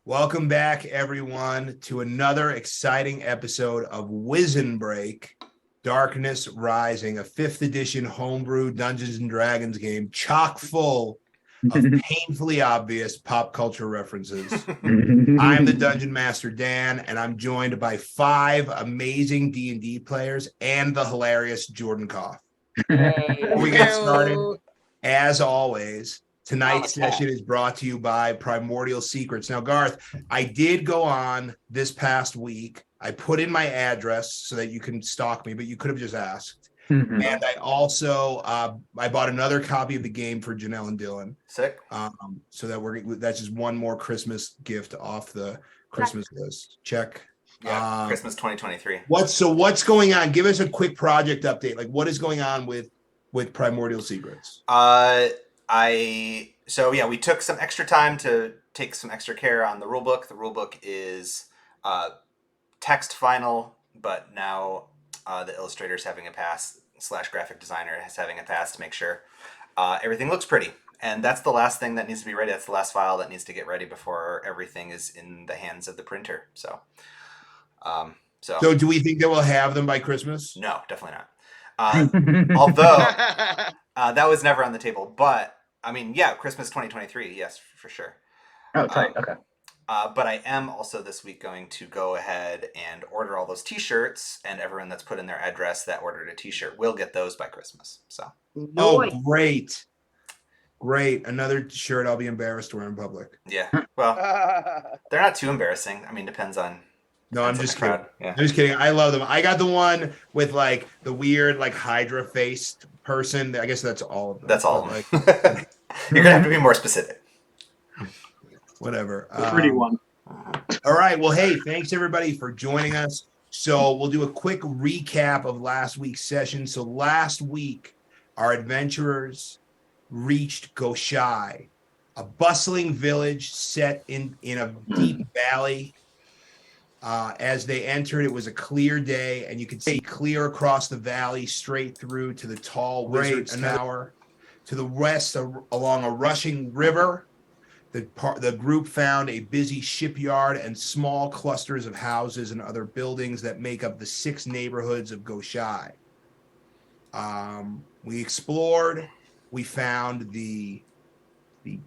Welcome back, everyone, to another exciting episode of Wizon Break, Darkness Rising, a 5th edition homebrew Dungeons & Dragons game chock full of painfully obvious pop culture references. I'm the Dungeon Master, Dan, and I'm joined by 5 amazing D&D players and the hilarious Jordan Koff. Before we get started, as always, tonight's session is brought to you by Primordial Secrets. Now, Garth, I did go on this past week. I put in my address so that you can stalk me, but you could have just asked. And I also I bought another copy of the game for Janelle and Dylan. Sick. So that that's just one more Christmas gift off the Christmas list. Check. Yeah, Christmas 2023. What's going on? Give us a quick project update. Like, what is going on with Primordial Secrets? We took some extra time to take some extra care on the rulebook. The rulebook is text final, but now the illustrator's having a pass / graphic designer is having a pass to make sure everything looks pretty. And that's the last thing that needs to be ready. That's the last file that needs to get ready before everything is in the hands of the printer. So do we think that we'll have them by Christmas? No, definitely not. Although that was never on the table. But I mean, yeah, Christmas 2023, yes, for sure. Oh, tight. Okay. But I am also this week going to go ahead and order all those T-shirts, and everyone that's put in their address that ordered a T-shirt will get those by Christmas. So. Oh, great. Another shirt I'll be embarrassed to wear in public. Yeah. Well, they're not too embarrassing. I mean, depends on. No, I'm just kidding. Yeah. I'm just kidding. I love them. I got the one with like the weird like Hydra faced person. I guess that's all of them. That's all of them. Like, you're gonna have to be more specific. Whatever. The pretty one. All right. Well, hey, thanks everybody for joining us. So we'll do a quick recap of last week's session. So last week, our adventurers reached Goshai, a bustling village set in a deep valley. As they entered, it was a clear day, and you could see clear across the valley, straight through to the tall wizard's tower. To the west, along a rushing river, the group found a busy shipyard and small clusters of houses and other buildings that make up the 6 neighborhoods of Goshai. We explored. We found the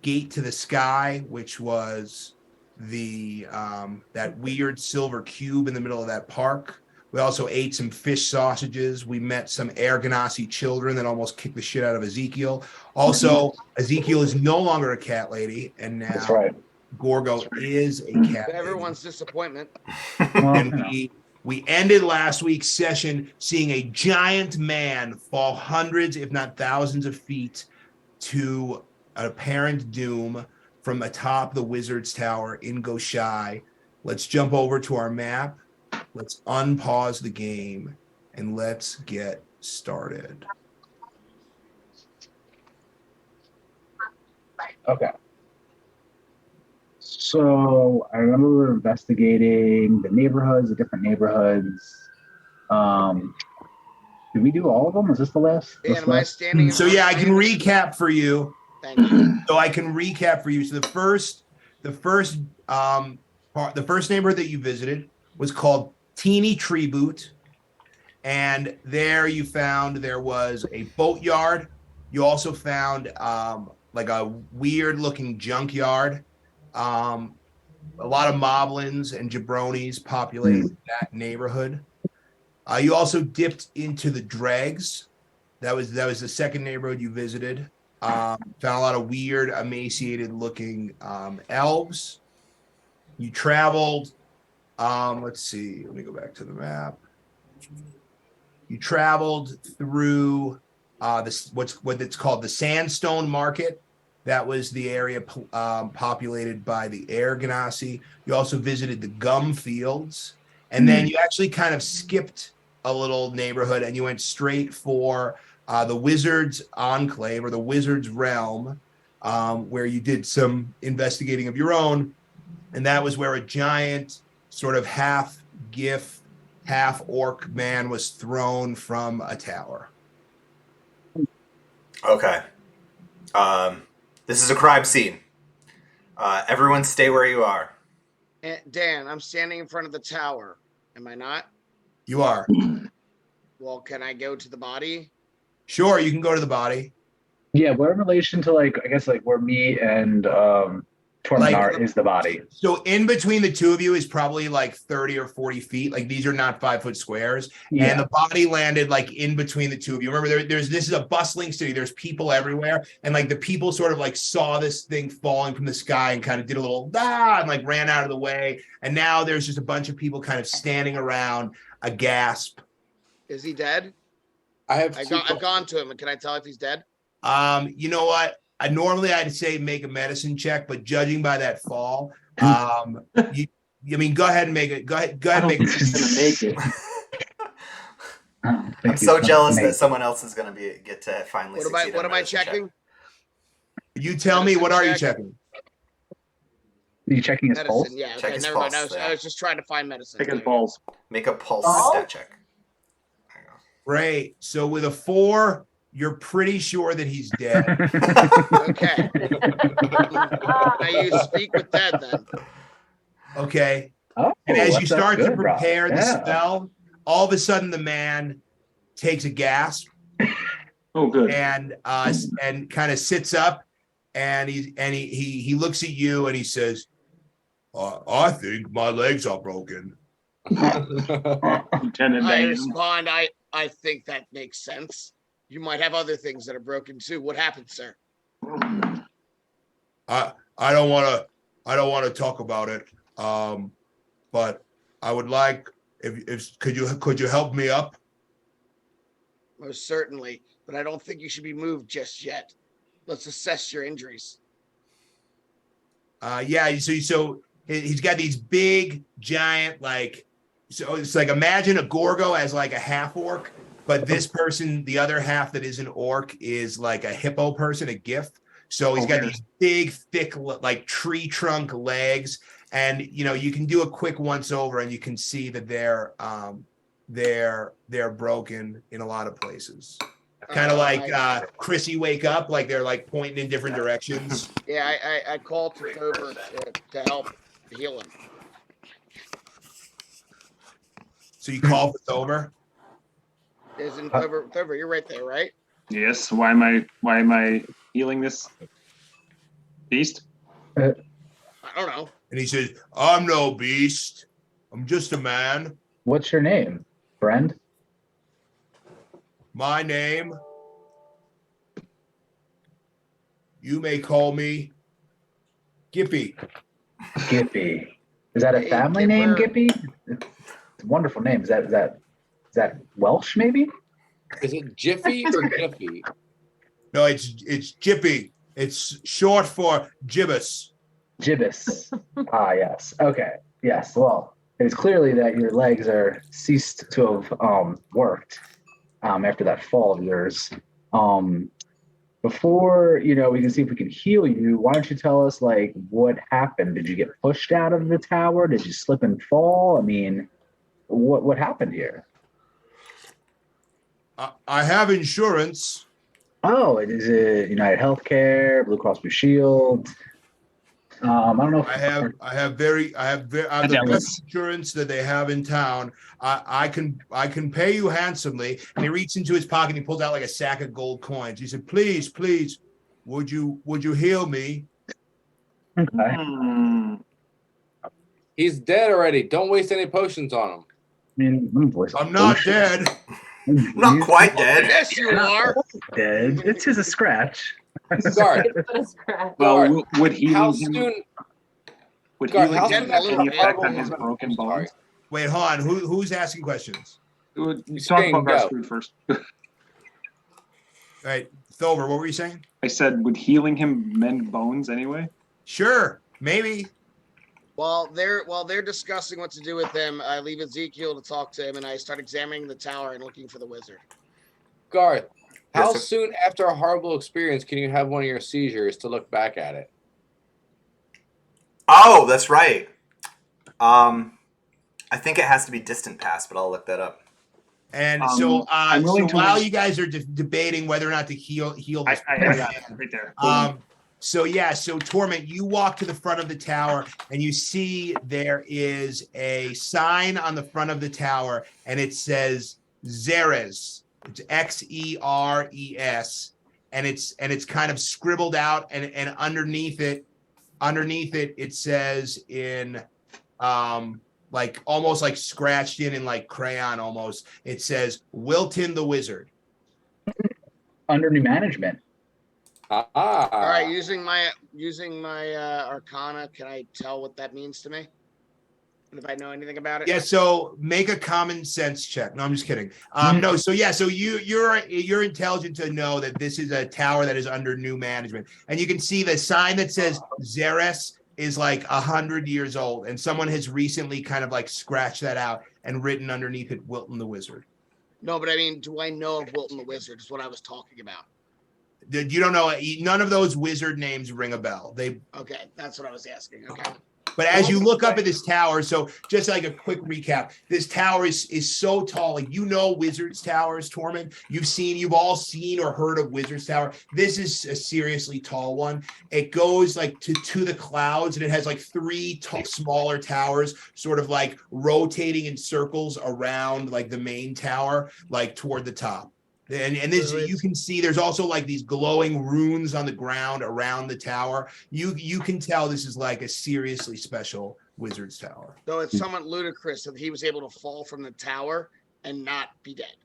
gate to the sky, which was that weird silver cube in the middle of that park. We also ate some fish sausages. We met some Air Ganassi children that almost kicked the shit out of Ezekiel. Also, Ezekiel is no longer a cat lady, and now Gorgo is a cat lady. Everyone's disappointment. And we ended last week's session seeing a giant man fall hundreds, if not thousands of feet to an apparent doom from atop the wizard's tower in Goshai. Let's jump over to our map. Let's unpause the game and let's get started. Okay. So I remember we were investigating the different neighborhoods. Did we do all of them? Was this the last? Dan, am I standing? So yeah, I can recap for you. Thank you. So I can recap for you. So the first neighborhood that you visited was called Teeny Tree Boot, and there you found there was a boatyard. You also found like a weird looking junkyard. A lot of moblins and jabronis populated that neighborhood. You also dipped into the dregs. That was the second neighborhood you visited. Found a lot of weird, emaciated looking elves. You traveled. Let's see. Let me go back to the map. You traveled through what it's called the Sandstone Market. That was the area populated by the Air Ganassi. You also visited the gum fields, and then you actually kind of skipped a little neighborhood and you went straight for the Wizard's Enclave or the Wizard's Realm, where you did some investigating of your own, and that was where a giant sort of half gif, half orc man was thrown from a tower. Okay. This is a crime scene. Everyone stay where you are. Dan, I'm standing in front of the tower. Am I not? You are. Well, can I go to the body? Sure, you can go to the body. Yeah, we're in relation to like I guess like where me and Tormund Like- are is the body. So in between the two of you is probably like 30 or 40 feet. Like these are not 5-foot squares. And Yeah. the body landed like in between the two of you. Remember, this is a bustling city. There's people everywhere. And like the people sort of like saw this thing falling from the sky and kind of did a little and like ran out of the way. And now there's just a bunch of people kind of standing around, a gasp. Is he dead? I've I've gone to him. Can I tell if he's dead? You know what? I'd say make a medicine check, but judging by that fall, go ahead and make it. Go ahead I and don't make think he's gonna make it. I don't think I'm he's so gonna jealous make that it. someone else is going to get to finally What am I? succeed. What on am I medicine check. checking? You tell me, what are you checking? Are you checking his pulse? Medicine. Yeah. Check Okay. his Never mind. pulse, I yeah. was just trying to find medicine. Check his There you go. balls. Make a pulse Oh. stat check. There you go. Great. So with a 4, you're pretty sure that he's dead. Okay. Now you speak with dead then. Okay. Oh, And as you that's start to good, Rob. prepare the Yeah. spell, all of a sudden the man takes a gasp Oh, good. and kind of sits up, and he looks at you and he says, "I think my legs are broken." Lieutenant I Dan. respond. I think that makes sense. You might have other things that are broken too. What happened, sir? I don't want to talk about it. But I would like, if could you help me up? Most certainly, but I don't think you should be moved just yet. Let's assess your injuries. Yeah. So he's got these big, giant, like, so it's like, imagine a Gorgo as like a half orc, but this person, the other half that is an orc, is like a hippo person, a gift. So he's got these big, thick, like tree trunk legs, and you can do a quick once over, and you can see that they're broken in a lot of places. Kind of like Chrissy Wake Up, like they're like pointing in different directions. Yeah, I called to Dover to help heal him. So you call for Thover. Isn't Dover? You're right there, right? Yes. Why am I healing this beast? I don't know. And he says, "I'm no beast. I'm just a man. What's your name, friend? My name, you may call me Gippy." Gippy. Is that a Hey, family name, Gipper. Gippy? It's a wonderful name. Is that Welsh, maybe? Is it Jiffy or Jiffy? No, it's Gippy. It's short for Gibbous. Gibbous. Yes. Okay. Yes. Well, it's clearly that your legs are ceased to have worked after that fall of yours. Before we can see if we can heal you, why don't you tell us like what happened? Did you get pushed out of the tower? Did you slip and fall? I mean, what happened here? I have insurance. Oh, is it United Healthcare, Blue Cross Blue Shield? I don't know. I have the best insurance that they have in town. I can pay you handsomely. And he reached into his pocket and he pulled out like a sack of gold coins. He said, "Please, would you heal me?" Okay. Hmm. He's dead already. Don't waste any potions on him. I mean, I'm not dead. Not quite dead. Yes, you are. Dead. It's just a scratch. Guard, Well, Guard, would healing how him soon? would Guard, healing how him soon have after any the effect on horrible his moment- broken Sorry. bones? Wait, hold on. Who's asking questions? Talk Spain, about go. Gertrude first. All right, Thover, what were you saying? I said, would healing him mend bones anyway? Sure, maybe. While they're discussing what to do with him, I leave Ezekiel to talk to him, and I start examining the tower and looking for the wizard. Garth, how Yes, sir. soon after a horrible experience can you have one of your seizures to look back at it? Oh, that's right. I think it has to be distant past, but I'll look that up. And I'm so willing to while risk- you guys are debating whether or not to heal I this, have it right there. um, So Torment, you walk to the front of the tower and you see there is a sign on the front of the tower and it says Xeres. It's Xeres, and it's kind of scribbled out, and underneath it it says in like almost like scratched in like crayon almost, it says Wilton the Wizard. Under new management. All right, using my Arcana, can I tell what that means to me? And if I know anything about it? Yeah, so make a common sense check. No, I'm just kidding. No, so you're intelligent to know that this is a tower that is under new management, and you can see the sign that says Xeres is like 100 years old, and someone has recently kind of like scratched that out and written underneath it Wilton the Wizard. No, but I mean, do I know of Wilton the Wizard? Is what I was talking about. You don't know, none of those wizard names ring a bell. Okay, that's what I was asking. Okay. But as you look up at this tower, so just like a quick recap, this tower is so tall. Like, Wizards Towers, Torment. You've all seen or heard of Wizards Tower. This is a seriously tall one. It goes like to the clouds, and it has like three smaller towers, sort of like rotating in circles around like the main tower, like toward the top. And this, you can see there's also like these glowing runes on the ground around the tower. You can tell this is like a seriously special Wizard's Tower. Though it's somewhat ludicrous that he was able to fall from the tower and not be dead.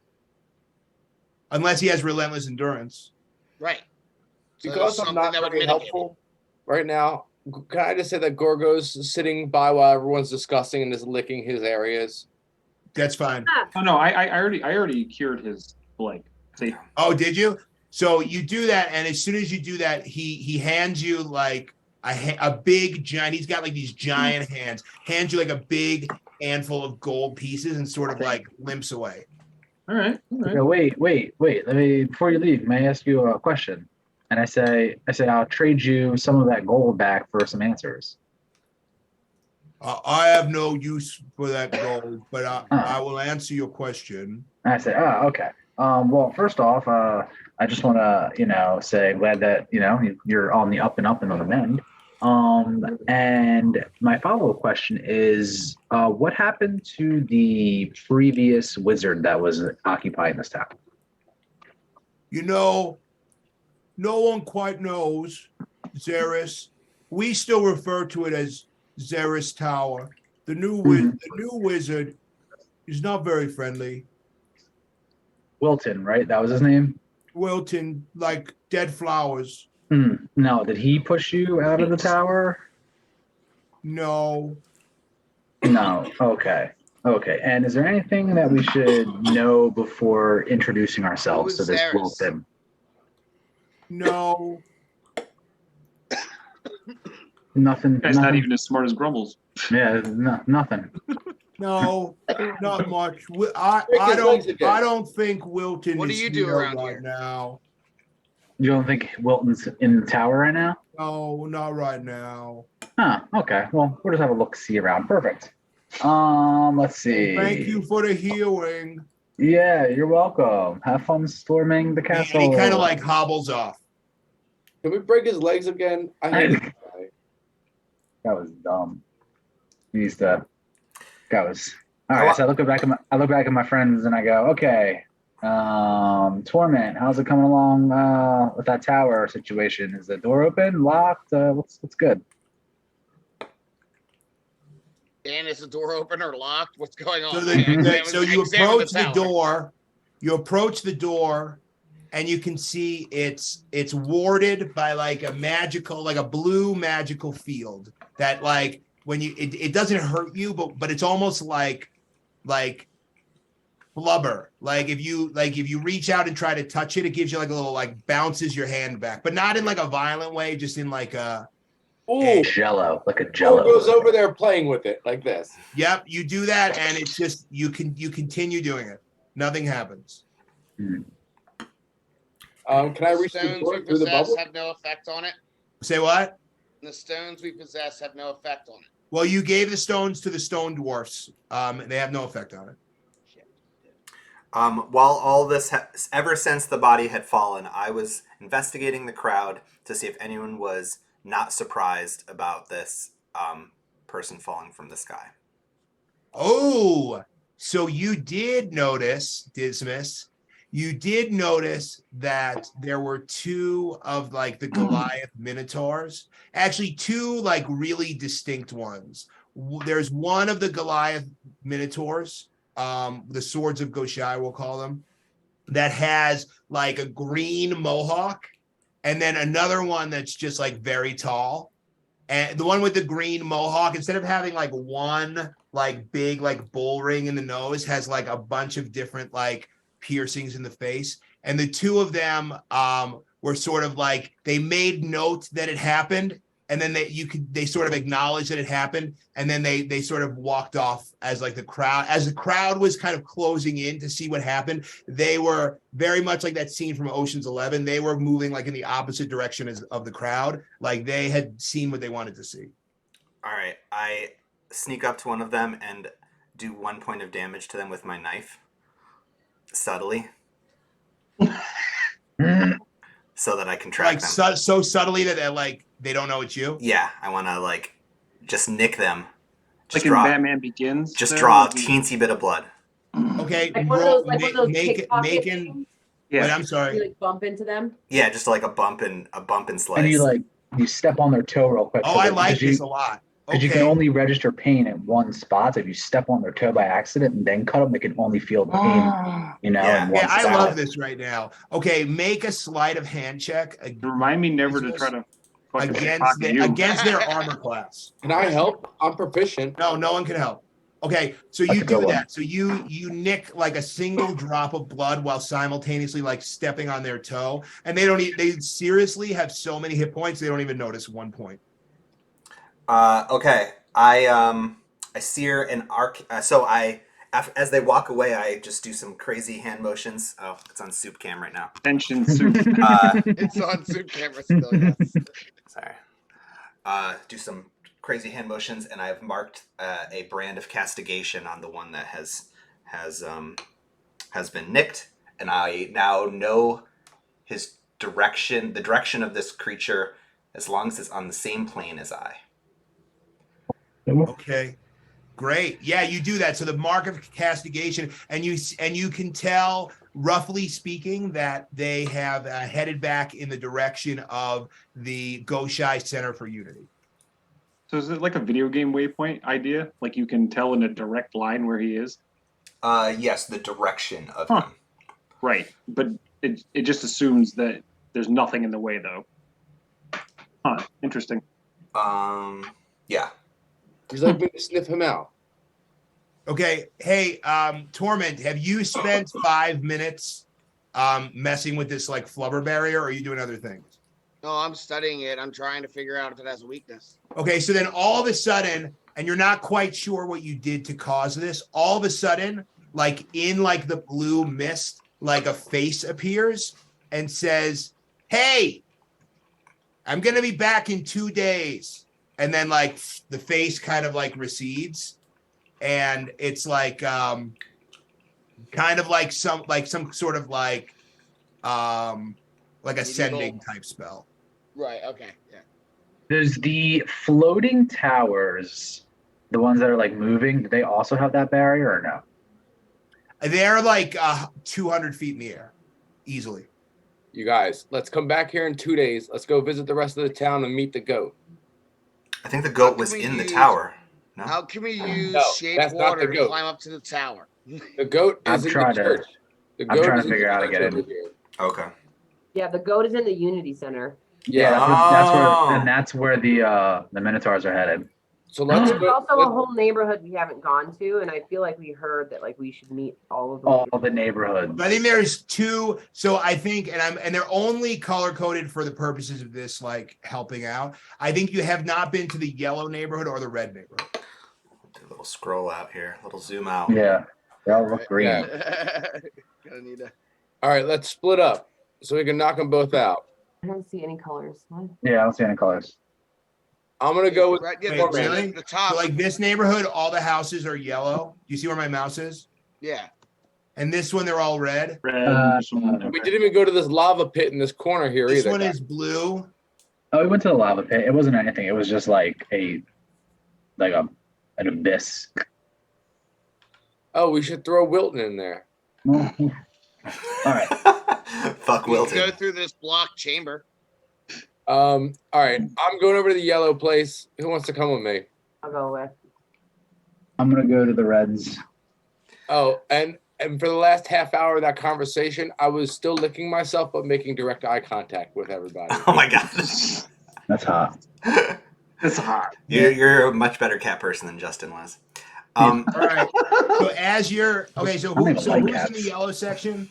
Unless he has relentless endurance. Right. So Because I'm not very helpful right now, can I just say that Gorgo's sitting by while everyone's discussing and is licking his areas? That's fine. Oh no, I already cured his plague. See? Oh, did you? So you do that, and as soon as you do that, he hands you like a big giant. He's got like these giant hands. Hands you like a big handful of gold pieces and sort of like limps away. All right. Okay, wait. Let me, before you leave, may I ask you a question? And I say, I'll trade you some of that gold back for some answers. I have no use for that gold, but I will answer your question. And I say, okay. Well, first off, I just want to, say glad that, you're on the up and up and on the mend. And my follow-up question is, what happened to the previous wizard that was occupying this town? No one quite knows Xeres. We still refer to it as Xeres Tower. The new wizard is not very friendly. Wilton, right? That was his name? Wilton, like dead flowers. No, did he push you out of the tower? No. No. Okay. And is there anything that we should know before introducing ourselves to this Xeres? Wilton? No. Nothing. Guy's nothing. not even as smart as Grumbles. Yeah, nothing. No, not much. I don't think Wilton What do is you do here around right here? now. You don't think Wilton's in the tower right now? No, not right now. Huh. Okay. Well, we'll just have a look-see around. Perfect. Let's see. Thank you for the healing. Yeah, you're welcome. Have fun storming the And castle. he kind of like hobbles off. Can we break his legs again? I hate this guy. That was dumb. He needs to. That was all right. So I look back at my friends and I go, okay. Torment, how's it coming along with that tower situation? Is the door open, locked? What's good? And is the door open or locked? What's going on? So you approach the door. You approach the door, and you can see it's warded by like a blue magical field that like when it doesn't hurt you, but it's almost like blubber. Like if you reach out and try to touch it, it gives you like a little like bounces your hand back, but not in like a violent way, just in like a Jello, like a Jello. Goes over there playing with it like this. Yep, you do that, and it's just you continue doing it. Nothing happens. Can I reach the stones door we through the possess bubble? have no effect on it. Say what? The stones we possess have no effect on it. Well, you gave the stones to the stone dwarfs. They have no effect on it. While all this, ever since the body had fallen, I was investigating the crowd to see if anyone was not surprised about this person falling from the sky. Oh, so you did notice, Dismas, you did notice that there were two of like the Goliath Minotaurs, actually two like really distinct ones. There's one of the Goliath Minotaurs, the Swords of Goshai, we'll call them, that has like a green mohawk, and then another one that's just like very tall. And the one with the green mohawk, instead of having like one like big like bull ring in the nose, has like a bunch of different like piercings in the face. And the two of them were sort of like, they made note that it happened, and then they sort of acknowledged that it happened, and then they sort of walked off as like the crowd was kind of closing in to see what happened. They were very much like that scene from Ocean's 11. They were moving like in the opposite direction of the crowd, like they had seen what they wanted to see. All right, I sneak up to one of them and do 1 point of damage to them with my knife, subtly, so that I can track Like them. so subtly that they're like they don't know it's you. Yeah, I want to like just nick them. Like in Batman Begins. Just there, draw a like teensy bit of blood. Okay, Like one of those, like one of those making. pickpocketing. Wait, I'm sorry. You like bump into them. Yeah, just like a bump and slice. And you step on their toe real quick. Oh, I like this a lot. Because you can only register pain at one spot. So if you step on their toe by accident and then cut them, they can only feel the pain, in one Yeah, I spot. love this right now. Okay, make a sleight of hand check. Remind me never to try to fucking pickpocket you. Against their armor class. Can I help? I'm proficient. No one can help. Okay, so That's you a good do one. that. So you nick like a single drop of blood while simultaneously like stepping on their toe, and they seriously have so many hit points they don't even notice 1 point. Okay, I sear an arc. So as they walk away, I just do some crazy hand motions. Oh, it's on soup cam right now. Tension soup. It's on soup camera still, yes. Sorry. Do some crazy hand motions, and I've marked a brand of castigation on the one that has been nicked, and I now know his direction, the direction of this creature, as long as it's on the same plane as I. Okay, great. Yeah, you do that. So the mark of castigation, and you can tell, roughly speaking, that they have headed back in the direction of the Goshai Center for Unity. So is it like a video game waypoint idea? Like you can tell in a direct line where he is? Yes, the direction of him. Right, but it just assumes that there's nothing in the way, though. Huh, interesting. Yeah. Would you like me to sniff him out? Okay, hey, Torment, have you spent 5 minutes messing with this like flubber barrier, or are you doing other things? No, I'm studying it. I'm trying to figure out if it has a weakness. Okay, so then all of a sudden, and you're not quite sure what you did to cause this, all of a sudden, like in like the blue mist, like a face appears and says, "Hey, I'm gonna be back in 2 days." And then like the face kind of like recedes, and it's like kind of like some sort of like ascending type spell. Right, okay, yeah. Does the floating towers, the ones that are like moving, do they also have that barrier or no? They're like 200 feet in the air, easily. You guys, let's come back here in 2 days. Let's go visit the rest of the town and meet the goat. I think the goat was in the tower. No? How can we use No, shape that's not water the to goat. climb up to the tower? The goat I'm is in trying the to- church. The I'm goat trying is to in figure the out how to church get in. over here. Okay. Yeah, the goat is in the Unity Center. Yeah, Oh. that's where the Minotaurs are headed. So let's There's go. also a whole neighborhood we haven't gone to, and I feel like we heard that like we should meet all of them. All the neighborhoods. But I think there's two. So I think, and they're only color coded for the purposes of this, like helping out. I think you have not been to the yellow neighborhood or the red neighborhood. Do a little scroll out here, a little zoom out. Yeah, they all look green. Yeah. Gonna need a... All right, let's split up so we can knock them both out. I don't see any colors. What? Yeah, I don't see any colors. I'm gonna go with Right, yeah, Wait, the- really? the So top. like this neighborhood, all the houses are yellow. Do you see where my mouse is? Yeah. And this one, they're all red. Red. We didn't even go to this lava pit in this corner here This either. one is blue. Oh, we went to the lava pit. It wasn't anything. It was just like an abyss. Oh, we should throw Wilton in there. All right. Fuck We can go Wilton. through this block chamber. All right, I'm going over to the yellow place. Who wants to come with me? I'll go with. I'm gonna go to the reds. Oh, and for the last half hour of that conversation, I was still licking myself but making direct eye contact with everybody. Oh my god. That's hot. It's hot. You're a much better cat person than Justin was. All right. So as you're okay, so I don't even who's like in the cats. yellow section?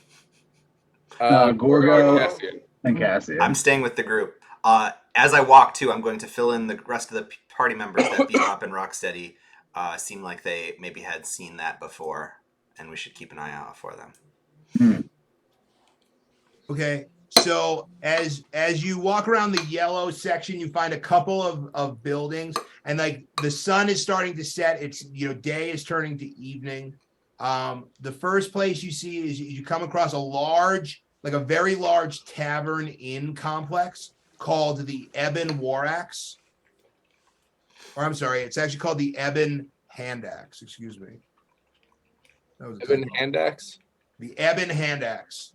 Gorgo. Cassian. And Cassian. I'm staying with the group. As I walk too, I'm going to fill in the rest of the party members that Bebop and Rocksteady seem like they maybe had seen that before, and we should keep an eye out for them. Okay. So as you walk around the yellow section, you find a couple of buildings, and like the sun is starting to set. It's day is turning to evening. The first place you see is you come across a very large tavern inn complex called the Ebon War Axe. Or I'm sorry, it's actually called the Ebon Hand Axe. Excuse me. That was a Evan typo. Handax. The Ebon Hand Axe.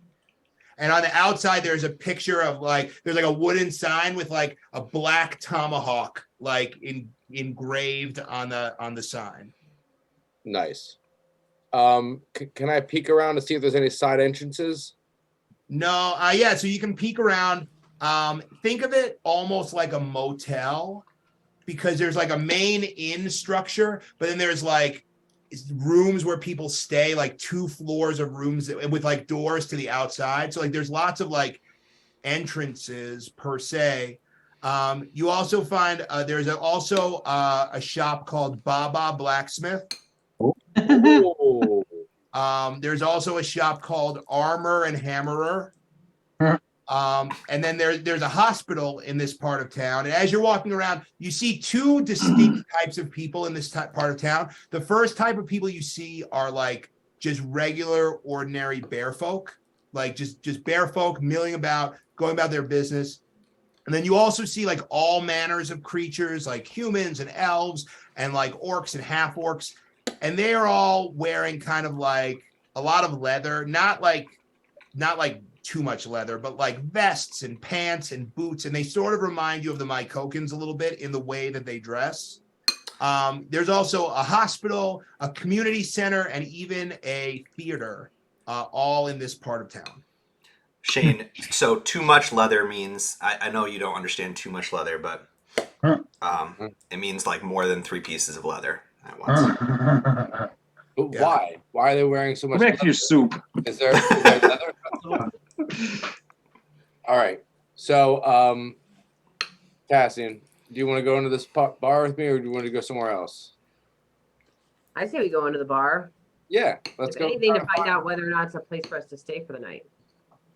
And on the outside, there's a picture of there's like a wooden sign with like a black tomahawk engraved on the sign. Nice. Can I peek around to see if there's any side entrances? No, yeah. So you can peek around. Think of it almost like a motel, because there's like a main inn structure, but then there's like rooms where people stay, like 2 floors of rooms with like doors to the outside. So like there's lots of like entrances per se. You also find there's also a shop called Baba Blacksmith. Oh. There's also a shop called Armor and Hammerer. And then there's a hospital in this part of town. And as you're walking around, you see 2 distinct types of people in this part of town. The first type of people you see are like just regular, ordinary bear folk, like just bear folk milling about, going about their business. And then you also see like all manners of creatures, like humans and elves and like orcs and half orcs. And they are all wearing kind of like a lot of leather, not like too much leather, but like vests and pants and boots. And they sort of remind you of the Mycokans a little bit in the way that they dress. There's also a hospital, a community center, and even a theater, all in this part of town. Shane, so too much leather means, I know you don't understand too much leather, but it means like more than 3 pieces of leather at once. But Yeah. why? Why are they wearing so much? Make your soup. Is there leather? All right. So, Cassian, do you want to go into this bar with me, or do you want to go somewhere else? I say we go into the bar. Yeah, let's If go. anything, to find out whether or not it's a place for us to stay for the night.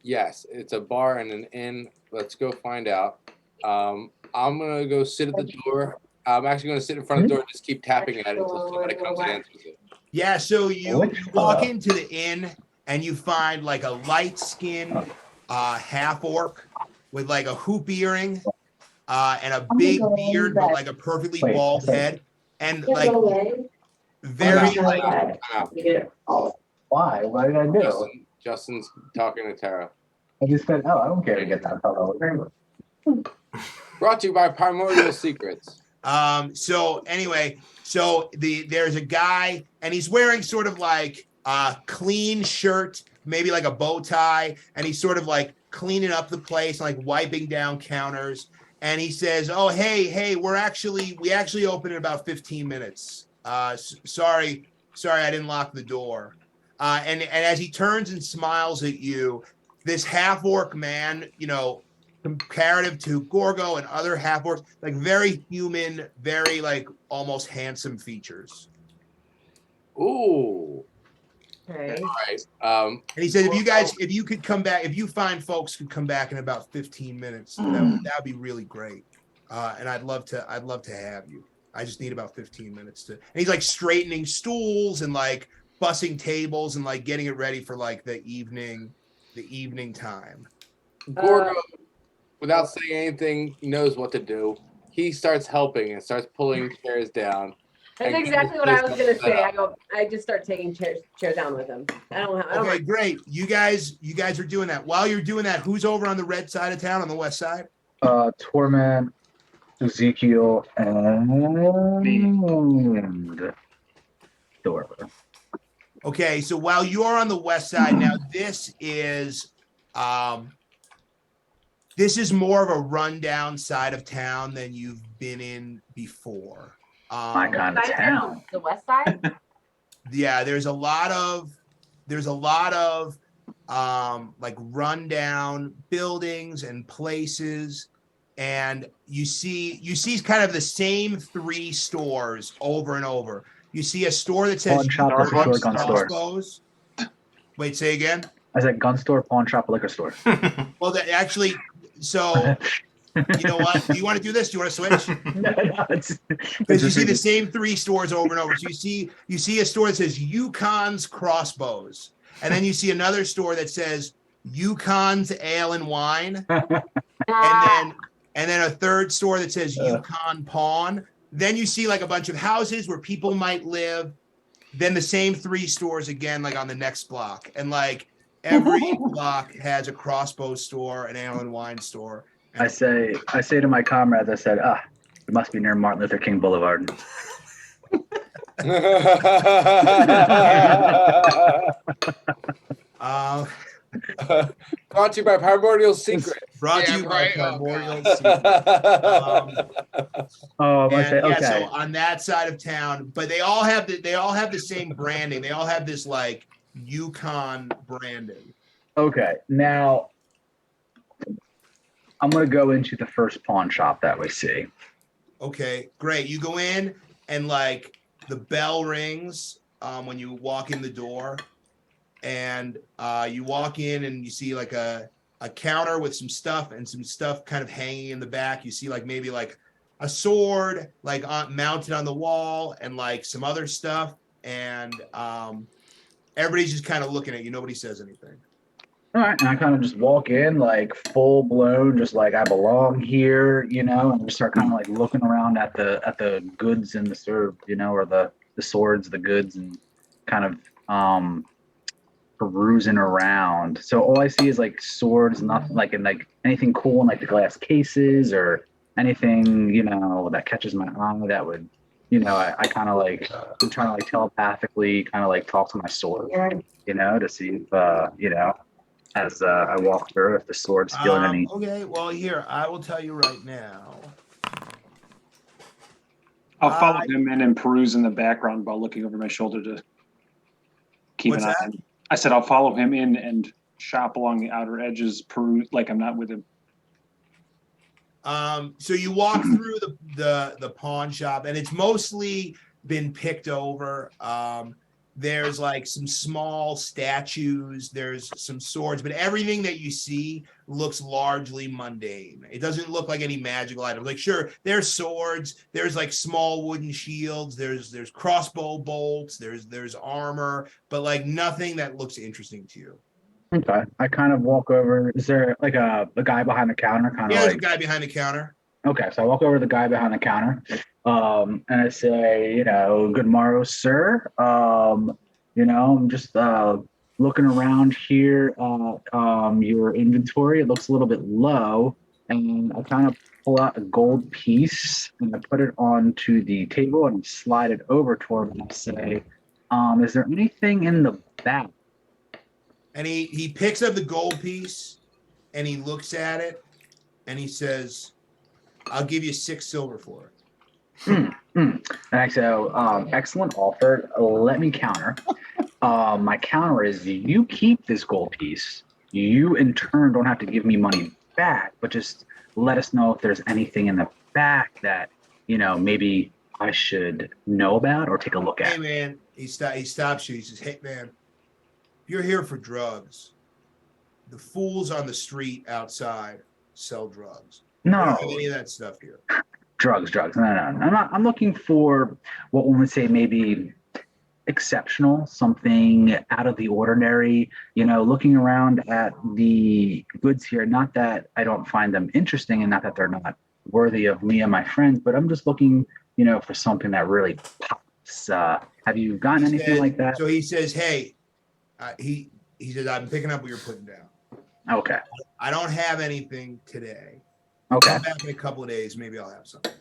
Yes, it's a bar and an inn. Let's go find out. I'm gonna go sit at the door. I'm actually gonna sit in front of the door and just keep tapping at it until somebody comes and answers it. Yeah, so you walk into the inn and you find like a light-skinned half orc with like a hoop earring and a big beard, but like a perfectly bald head, and like very like I'm out. Why? What did I do? Justin's talking to Tara. I just said, oh, I don't care to get that fellow. Brought to you by Primordial Secrets. So anyway, there's a guy and he's wearing sort of like a clean shirt, maybe like a bow tie, and he's sort of like cleaning up the place, like wiping down counters. And he says, "Oh, hey, we actually open in about 15 minutes. Sorry, I didn't lock the door." And as he turns and smiles at you, this half orc man, comparative to Gorgo and other half orcs, like very human, very like almost handsome features. Ooh. Okay. All right. And he said, if you could come back, if you find folks could come back in about 15 minutes, that would be really great. And I'd love to have you. I just need about 15 minutes to. And he's like straightening stools and like bussing tables and like getting it ready for like the evening time. Gorgo, without saying anything, knows what to do. He starts helping and starts pulling chairs down. That's And exactly what I was gonna say. I just start taking chairs down with him. I don't Okay, mind. great. You guys are doing that. While you're doing that, who's over on the red side of town on the west side? Torment, Ezekiel, and Dora. Okay, so while you're on the west side now, this is more of a rundown side of town than you've been in before. My kind of town. The west side. Yeah, there's a lot of like rundown buildings and places, and you see kind of the same 3 stores over and over. You see a store that says Pawn shop, liquor store, gun store. Crossbows. Wait, say again. I said gun store, pawn shop, liquor store. Well, that actually, so you know what? Do you want to do this? Do you want to switch? No, it's Because you see the same 3 stores over and over. So you see a store that says Yukon's Crossbows, and then you see another store that says Yukon's Ale and Wine, and then a third store that says Yukon Pawn. Then you see like a bunch of houses where people might live. Then the same 3 stores again, like on the next block, and like every block has a crossbow store, an ale and wine store. I say to my comrades, I said, it must be near Martin Luther King Boulevard. Brought to you by Primordial Secret. Brought to you by Primordial Secret. Okay. So on that side of town, but they all have the same branding. They all have this like Yukon branding. Okay, now I'm gonna go into the first pawn shop that we see. Okay, great. You go in and like the bell rings when you walk in the door, and you walk in and you see like a counter with some stuff and some stuff kind of hanging in the back. You see like maybe like a sword like mounted on the wall and like some other stuff, and everybody's just kind of looking at you. Nobody says anything. All right, and I kind of just walk in like full blown, just like I belong here, and just start kind of like looking around at the goods and the serve, or the swords, the goods, and kind of perusing around. So all I see is like swords, nothing like in like anything cool in like the glass cases or anything, that catches my eye that would, I kind of like I'm trying to like telepathically kind of like talk to my sword, to see if as I walk through if the sword's feeling any. Okay, well here I will tell you right now. I'll follow him in and peruse in the background while looking over my shoulder to keep an eye on him. I said I'll follow him in and shop along the outer edges, peruse like I'm not with him. So you walk through the pawn shop, and it's mostly been picked over. There's like some small statues, there's some swords, but everything that you see looks largely mundane. It doesn't look like any magical items. Like sure, there's swords, there's like small wooden shields, there's crossbow bolts, there's armor, but like nothing that looks interesting to you. Okay, I kind of walk over. Is there like a guy behind the counter? There's a guy behind the counter. Okay, so I walk over to the guy behind the counter, and I say, good morrow, sir. I'm just looking around here at your inventory. It looks a little bit low, and I kind of pull out a gold piece and I put it onto the table and slide it over toward him and say, is there anything in the back? And he picks up the gold piece and he looks at it and he says, I'll give you 6 silver for it. And I say, excellent offer. Let me counter. My counter is you keep this gold piece. You in turn don't have to give me money back, but just let us know if there's anything in the back that, maybe I should know about or take a look at. Hey man, he stops you. He says, hey man, you're here for drugs. The fools on the street outside sell drugs. No, we don't have any of that stuff here. Drugs. No. I'm looking for what one would say maybe exceptional, something out of the ordinary. Looking around at the goods here, not that I don't find them interesting and not that they're not worthy of me and my friends, but I'm just looking, for something that really pops. Have you gotten anything like that? So he says, hey, he says, I'm picking up what you're putting down. Okay. I don't have anything today. Okay. Come back in a couple of days. Maybe I'll have something.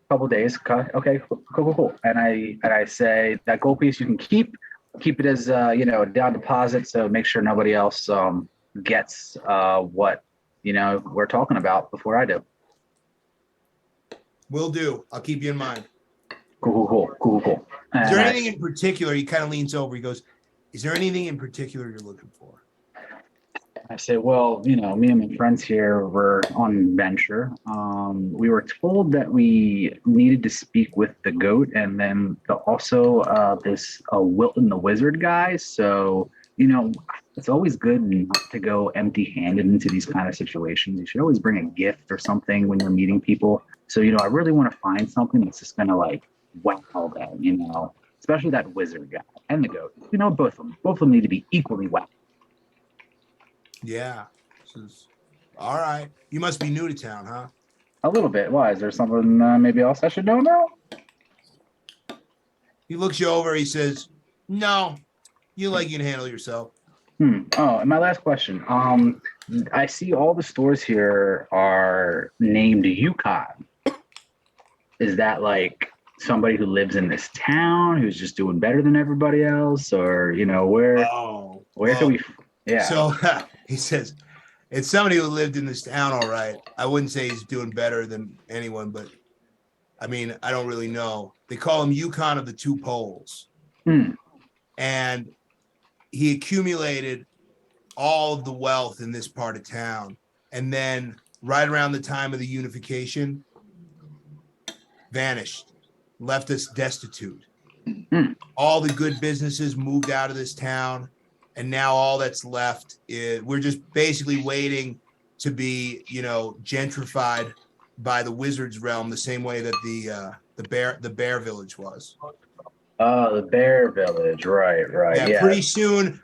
Couple days. Okay. Cool. And I say that gold piece you can keep it as down deposit. So make sure nobody else gets what we're talking about before I do. Will do. I'll keep you in mind. Cool. Is there anything in particular? He kind of leans over. He goes, is there anything in particular you're looking for? I say, well, me and my friends here were on venture. We were told that we needed to speak with the goat and then also this Wilton the wizard guy. So, it's always good not to go empty-handed into these kind of situations. You should always bring a gift or something when you're meeting people. So, I really want to find something that's just going to wow them, especially that wizard guy and the goat. Both of them need to be equally wow. Yeah. All right. You must be new to town, huh? A little bit. Why? Is there something maybe else I should know now? He looks you over. He says, no, you can handle yourself. Oh, and my last question. I see all the stores here are named Yukon. Is that somebody who lives in this town who's just doing better than everybody else? Or, where can we... Yeah. So he says, it's somebody who lived in this town, all right. I wouldn't say he's doing better than anyone, but I mean, I don't really know. They call him Yukon of the Two Poles. And he accumulated all of the wealth in this part of town. And then right around the time of the unification, vanished, left us destitute. All the good businesses moved out of this town. And now all that's left is we're just basically waiting to be, gentrified by the wizard's realm, the same way that the bear village was. The bear village, right? Yeah. Pretty soon,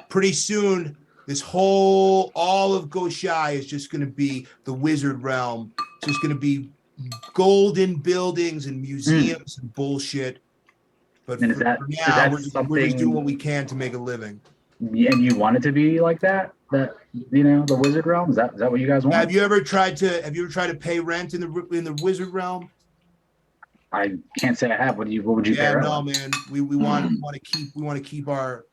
all of Goshai is just going to be the wizard realm. It's just going to be golden buildings and museums and bullshit. But for now, we're just doing what we can to make a living. And you want it to be like that? The wizard realm? Is that what you guys want? Have you ever tried to pay rent in the wizard realm? I can't say I have. What would you pay rent? No, man. We want to keep our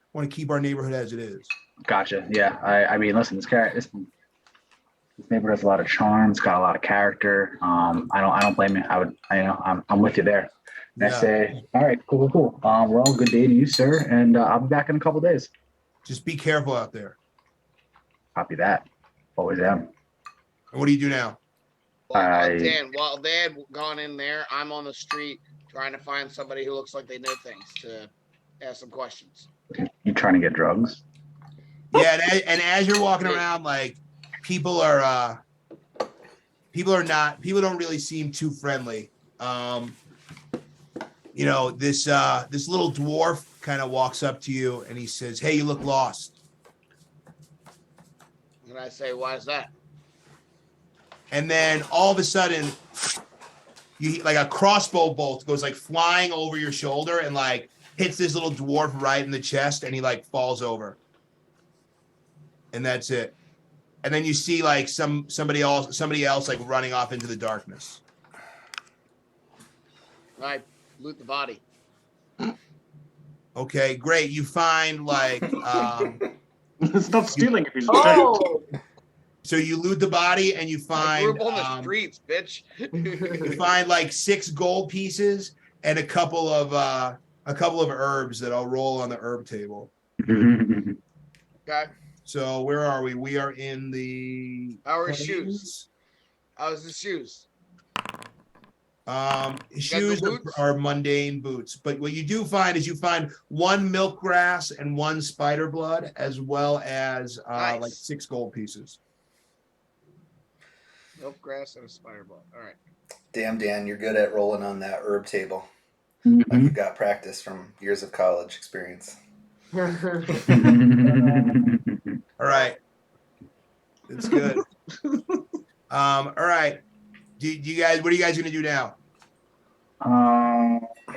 neighborhood as it is. Gotcha. Yeah. I mean, listen, this neighborhood has a lot of charm. It's got a lot of character. I don't blame you. I'm with you there. And I say, all right, cool. Well, good day to you, sir, and I'll be back in a couple of days. Just be careful out there. Copy that. Always am. And what do you do now? Dan, while they had gone in there, I'm on the street trying to find somebody who looks like they know things to ask some questions. You trying to get drugs? Yeah, and as you're walking around, people don't really seem too friendly. This little dwarf kind of walks up to you and he says, hey, you look lost. And I say, why is that? And then all of a sudden, a crossbow bolt goes flying over your shoulder and hits this little dwarf right in the chest, and he falls over. And that's it. And then you see somebody else running off into the darkness. I loot the body. Okay, great. You find It's not stealing if he's so you loot the body and you find I grew up on the streets, bitch. you find 6 gold pieces and a couple of herbs that I'll roll on the herb table. Okay. So where are we? We are in the shoes. How's the shoes? Shoes are mundane boots, but what you do find is you find 1 milk grass and 1 spider blood, as well as Nice. 6 gold pieces. Milk grass and a spider blood. All right. Damn, Dan, you're good at rolling on that herb table. Like you've got practice from years of college experience. All right. That's good. All right. Do you guys, what are you guys going to do now?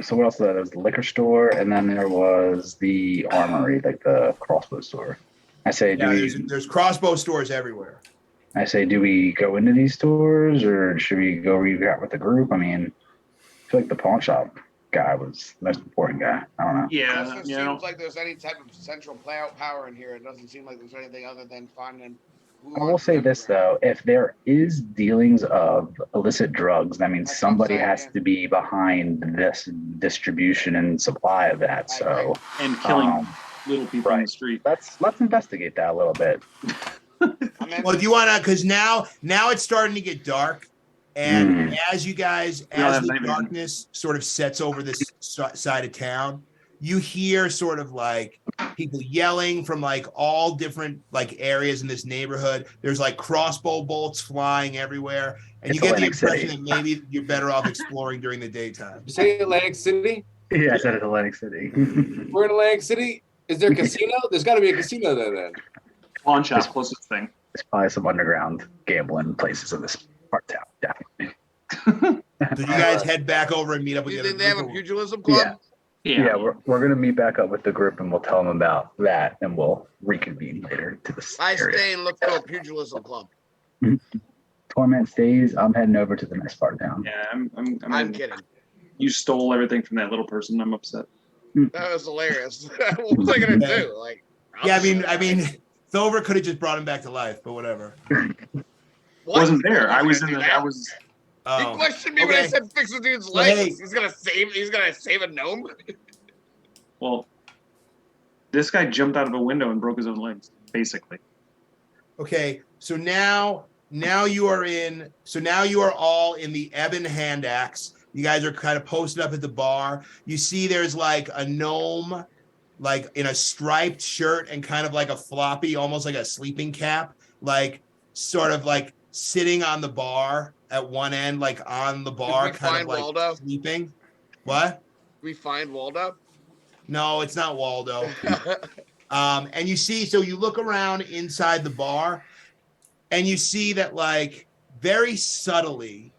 So what else? There's the liquor store, and then there was the armory, like the crossbow store. I say, There's crossbow stores everywhere. I say, do we go into these stores, or should we go read out with the group? I mean, I feel like the pawn shop guy was the most important guy. I don't know. It Yeah, doesn't seem like there's any type of central power in here. It doesn't seem like there's anything other than finding. I will say this though: if there is dealings of illicit drugs, that means somebody has to be behind this distribution and supply of that. So and killing little people in the street. Let's investigate that a little bit. Well, do you want to? Because now it's starting to get dark, and as the darkness sort of sets over this side of town, you hear sort of like people yelling from like all different like areas in this neighborhood. There's like crossbow bolts flying everywhere, and you get the impression that maybe you're better off exploring during the daytime. You say Atlantic City? Yeah, I said it's Atlantic City. We're in Atlantic City. Is there a casino? There's got to be a casino there then. Pawn shop, closest thing. There's probably some underground gambling places in this part of town, definitely. So you guys head back over and meet up with Do you the think other they have a group? pugilism club? Yeah, we're gonna meet back up with the group and we'll tell them about that and we'll reconvene later to this I area. stay and look for a pugilism club. Torment stays. I'm heading over to the next part of town. Yeah, I'm kidding. You stole everything from that little person. I'm upset. That was hilarious. What was I gonna do? Like, I mean, Thover could have just brought him back to life, but whatever. Wasn't there. I was in the. I was. He questioned me when I said fix the dude's legs. He's gonna save a gnome. Well, this guy jumped out of a window and broke his own legs, basically. Okay, so now you are all in the Ebon Hand Axe. You guys are kind of posted up at the bar. You see there's like a gnome like in a striped shirt and kind of like a floppy, almost like a sleeping cap, like sort of like sitting on the bar at one end, like on the bar, kind of like Waldo? sleeping. What? We find Waldo? No, it's not Waldo. And you see, so you look around inside the bar and you see that like very subtly,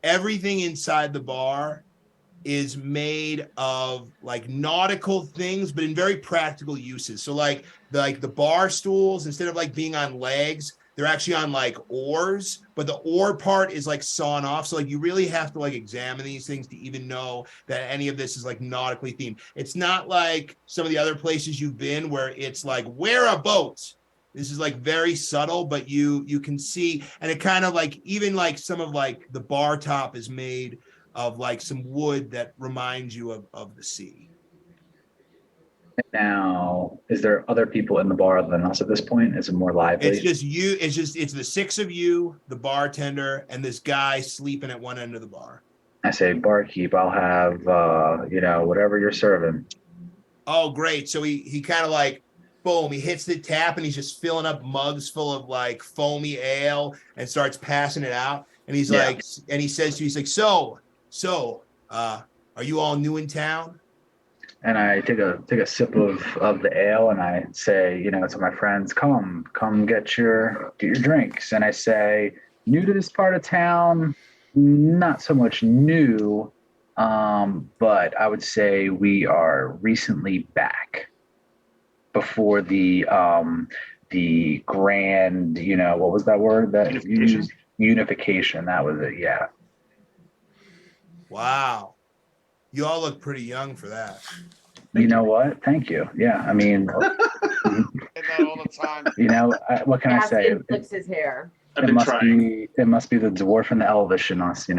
everything inside the bar is made of like nautical things, but in very practical uses. So like the bar stools, instead of like being on legs, they're actually on like oars, but the oar part is like sawn off. So like you really have to like examine these things to even know that any of this is like nautically themed. It's not like some of the other places you've been where it's like, wear a boat. This is like very subtle, but you can see, and it kind of like, even like some of like the bar top is made of like some wood that reminds you of the sea. Now, is there other people in the bar other than us at this point? Is it more lively? It's just you. It's the six of you, the bartender, and this guy sleeping at one end of the bar. I say, barkeep, I'll have, whatever you're serving. Oh, great. So he kind of like, boom, he hits the tap and he's just filling up mugs full of like foamy ale and starts passing it out. And he's like, and he says to you, he's like, so, are you all new in town? And I take a sip of the ale and I say, to my friends, come get your drinks. And I say, new to this part of town, not so much new, but I would say we are recently back before the grand, what was that word that unification? That was it. Yeah. Wow. You all look pretty young for that. You know what? Thank you. Yeah, I mean, Get that all the time. what can I say? Flicks his hair. It must be the dwarf and the elvish in us,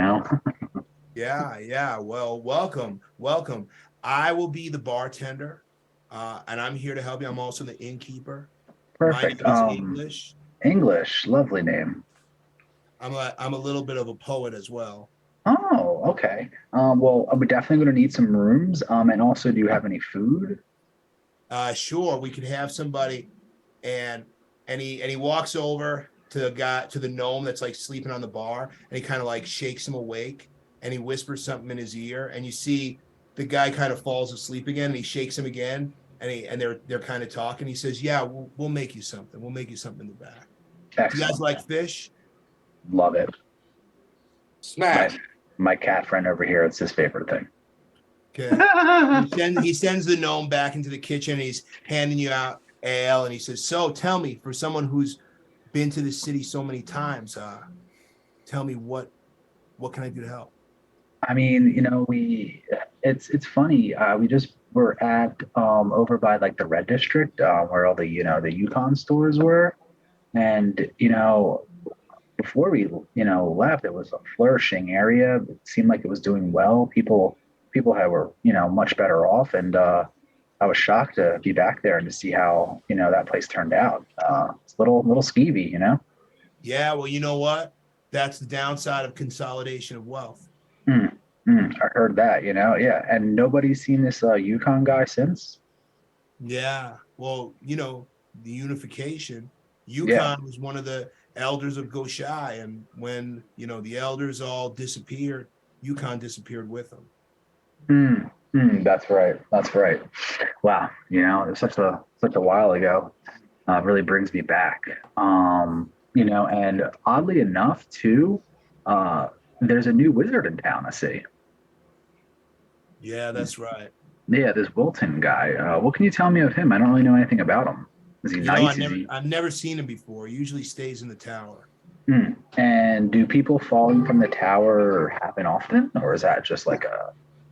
Yeah. Well, welcome. I will be the bartender, and I'm here to help you. I'm also the innkeeper. Perfect. My name is English. English, lovely name. I'm a little bit of a poet as well. Oh, okay. Well, we're definitely going to need some rooms. And also, do you have any food? Sure, we could have somebody, and he walks over to the gnome that's like sleeping on the bar, and he kind of like shakes him awake, and he whispers something in his ear, and you see the guy kind of falls asleep again, and he shakes him again, and they're kind of talking. He says, "Yeah, we'll make you something. We'll make you something in the back." Do you guys Excellent. like fish? Love it. Smash. My cat friend over here, it's his favorite thing. Okay. He sends the gnome back into the kitchen. And he's handing you out ale, and he says, "So tell me, for someone who's been to the city so many times, tell me what can I do to help?" I mean, it's funny. We just were at over by like the Red District, where all the the Yukon stores were, and before we left, it was a flourishing area. It seemed like it was doing well. People were much better off, and I was shocked to be back there and to see how that place turned out. It's a little skeevy, Yeah, well, you know what? That's the downside of consolidation of wealth. I heard that, yeah. And nobody's seen this Yukon guy since. Yeah, well, the unification. Yukon Yeah. was one of the elders of Goshai, and when the elders all disappeared, Yukon disappeared with them. That's right. That's right. Wow. It's such a while ago. It really brings me back. And oddly enough, too, there's a new wizard in town. I see. Yeah, that's right. Yeah, this Wilton guy. What can you tell me of him? I don't really know anything about him. Is he nice? I've never seen him before. He usually stays in the tower. And do people falling from the tower happen often, or is that just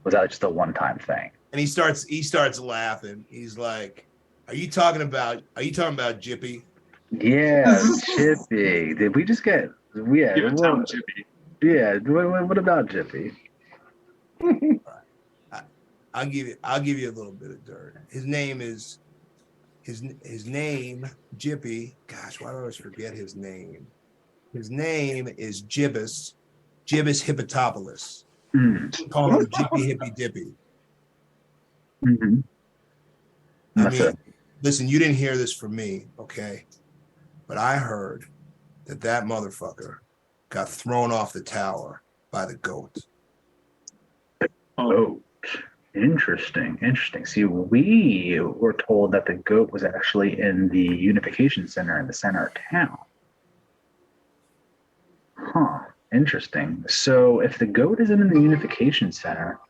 was that just a one-time thing? And he starts laughing. He's like, "Are you talking about Jippy?" Yeah, Jippy. Did we just get? Yeah. Give it time, Jippy. Yeah. What about Jippy? I'll give you a little bit of dirt. His name, Jippy. Gosh, why do I always forget his name? His name is Gibbous Hippotopoulos. Call him Jippy Hippy Dippy. Mm-hmm. I mean, listen, you didn't hear this from me, okay? But I heard that motherfucker got thrown off the tower by the goat. Oh, interesting. See, we were told that the goat was actually in the Unification Center in the center of town. Huh. Interesting. So if the goat isn't in the Unification Center,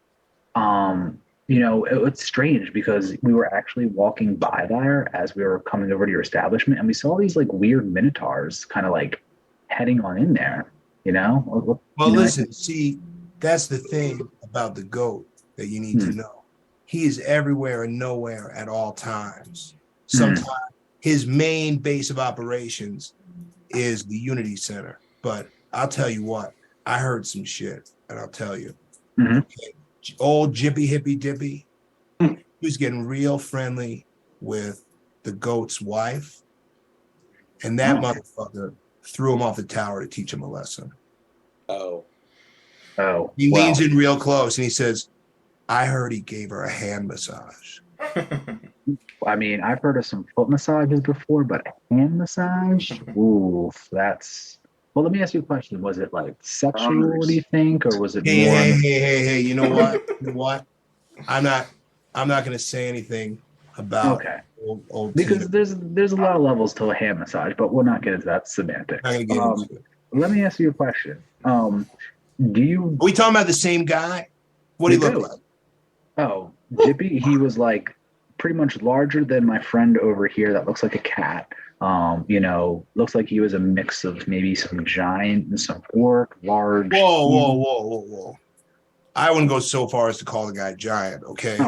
it's strange because we were actually walking by there as we were coming over to your establishment, and we saw these like weird minotaurs kind of like heading on in there. Well, listen, see, that's the thing about the goat that you need to know. He is everywhere and nowhere at all times. Sometimes his main base of operations is the Unity Center. But I'll tell you what, I heard some shit, and I'll tell you. Old Jippy Hippy Dippy, he was getting real friendly with the goat's wife, and that motherfucker threw him off the tower to teach him a lesson. Oh. He leans in real close and he says, "I heard he gave her a hand massage." I mean, I've heard of some foot massages before, but a hand massage? Ooh, that's... Well, let me ask you a question. Was it like sexual, do you think, or was it more... Hey, you know what? I'm not going to say anything about old because Tina. there's a lot of levels to a hand massage, but we'll not get into that semantics. I'm not gonna get into it. Let me ask you a question. Are we talking about the same guy? What do he look like? Oh, Jippy, he was like pretty much larger than my friend over here that looks like a cat. Looks like he was a mix of maybe some giant and some orc, large. Whoa. I wouldn't go so far as to call the guy giant, okay?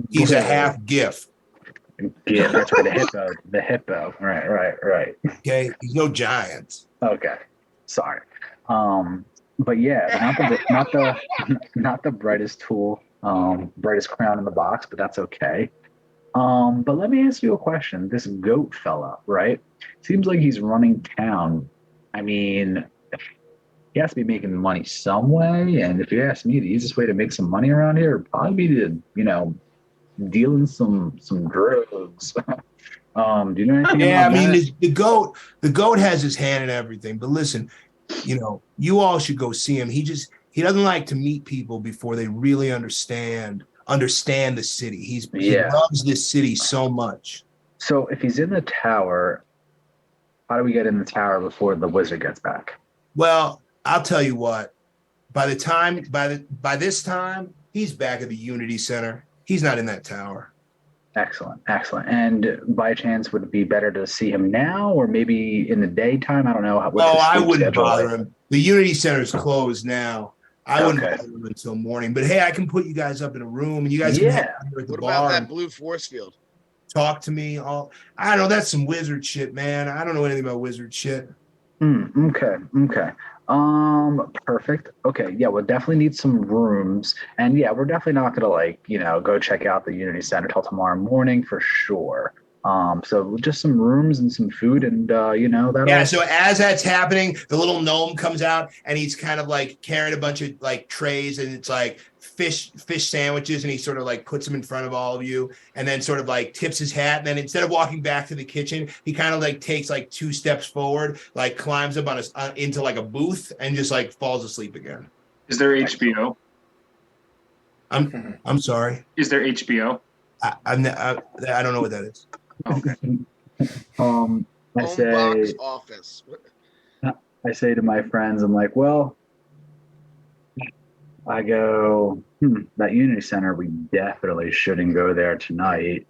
He's a half GIF. Yeah, that's right, the hippo. Right. Okay, he's no giant. Okay, sorry. But yeah, not the brightest tool, brightest crown in the box, but that's okay. But let me ask you a question. This goat fella, right? Seems like he's running town. I mean, he has to be making money some way. And if you ask me, the easiest way to make some money around here would probably be to, dealing some drugs. Do you know anything about that? The goat has his hand in everything. But listen, you all should go see him. He doesn't like to meet people before they really understand understand the city. He Yeah. loves this city so much. So if he's in the tower, how do we get in the tower before the wizard gets back? Well, I'll tell you what. By this time, he's back at the Unity Center. He's not in that tower. Excellent, excellent. And by chance, would it be better to see him now or maybe in the daytime? I don't know. Oh, I wouldn't bother him. The Unity Center is closed now. I wouldn't Okay. bother him until morning. But hey, I can put you guys up in a room and you guys can Yeah. hang out here at the What bar about that and blue force field? talk to me. I don't know. That's some wizard shit, man. I don't know anything about wizard shit. Okay, okay. Perfect. Okay, yeah, we'll definitely need some rooms. And yeah, we're definitely not gonna go check out the Unity Center till tomorrow morning for sure. So just some rooms and some food and that'll Yeah, so as that's happening, the little gnome comes out and he's kind of like carrying a bunch of like trays and it's like fish sandwiches and he sort of like puts them in front of all of you and then sort of like tips his hat and then instead of walking back to the kitchen, he kind of like takes like 2 steps forward, like climbs up on into like a booth and just like falls asleep again. Is there HBO? I'm sorry. Is there HBO? I don't know what that is. Okay. I say Homebox office. I say to my friends, I'm like, well, I go, that Unity Center, we definitely shouldn't go there tonight.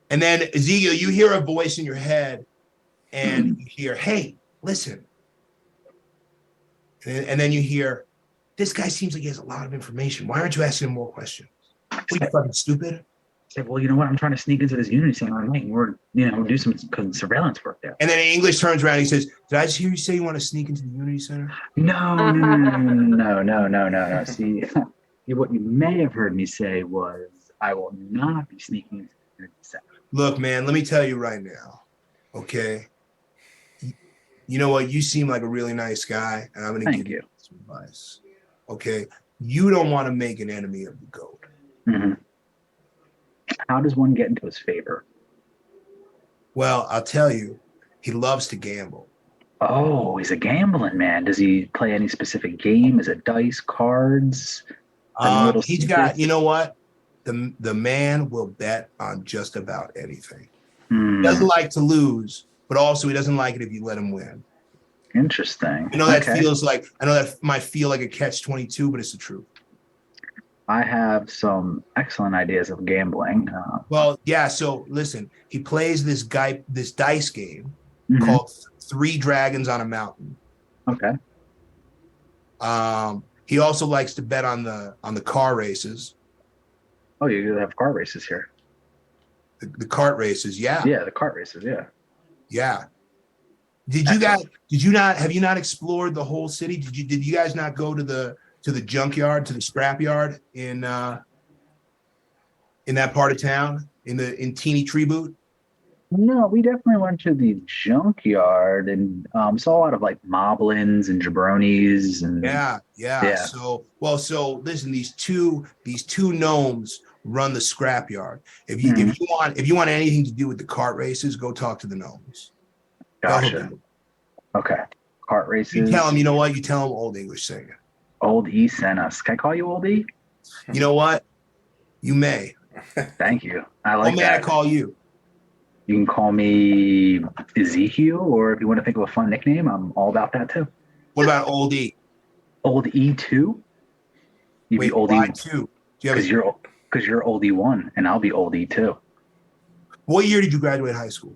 And then Ezekiel, you hear a voice in your head and you hear, hey, listen. And then you hear, this guy seems like he has a lot of information. Why aren't you asking him more questions? Are you fucking stupid? I said, well, you know what? I'm trying to sneak into this Unity Center tonight. We're, do some surveillance work there. And then English turns around and he says, did I just hear you say you want to sneak into the Unity Center? No. See, what you may have heard me say was, I will not be sneaking into the Unity Center. Look, man, let me tell you right now, okay? You know what? You seem like a really nice guy, and I'm going to give you some advice, okay? You don't want to make an enemy of the goat. Mm-hmm. How does one get into his favor? Well, I'll tell you, he loves to gamble. Oh, he's a gambling man. Does he play any specific game? Is it dice, cards? He's got, you know what? The man will bet on just about anything. He doesn't like to lose, but also he doesn't like it if you let him win. Interesting. I know that might feel like a catch-22, but it's the truth. I have some excellent ideas of gambling. Well, yeah. So listen, he plays this dice game called 3 Dragons on a Mountain. Okay. He also likes to bet on the car races. Oh, you have car races here. The kart races, yeah. Yeah, the kart races, yeah. Yeah. Have you not explored the whole city? Did you guys not go to the junkyard, to the scrap yard in that part of town, in Teeny Tree Boot? No, we definitely went to the junkyard and saw a lot of like moblins and jabronis and yeah. So listen, these two gnomes run the scrapyard. If you want anything to do with the kart races, go talk to the gnomes. Gotcha. Okay. Kart races. You tell them, you know what? You tell them Old English singer. Old E sent us. Can I call you Old E? You know what? You may. Thank you. I like that. May I call you? You can call me Ezekiel, or if you want to think of a fun nickname, I'm all about that too. What about Old E? Old E2? You'd be Old E2. Because you're Old E1, and I'll be Old E2. What year did you graduate high school?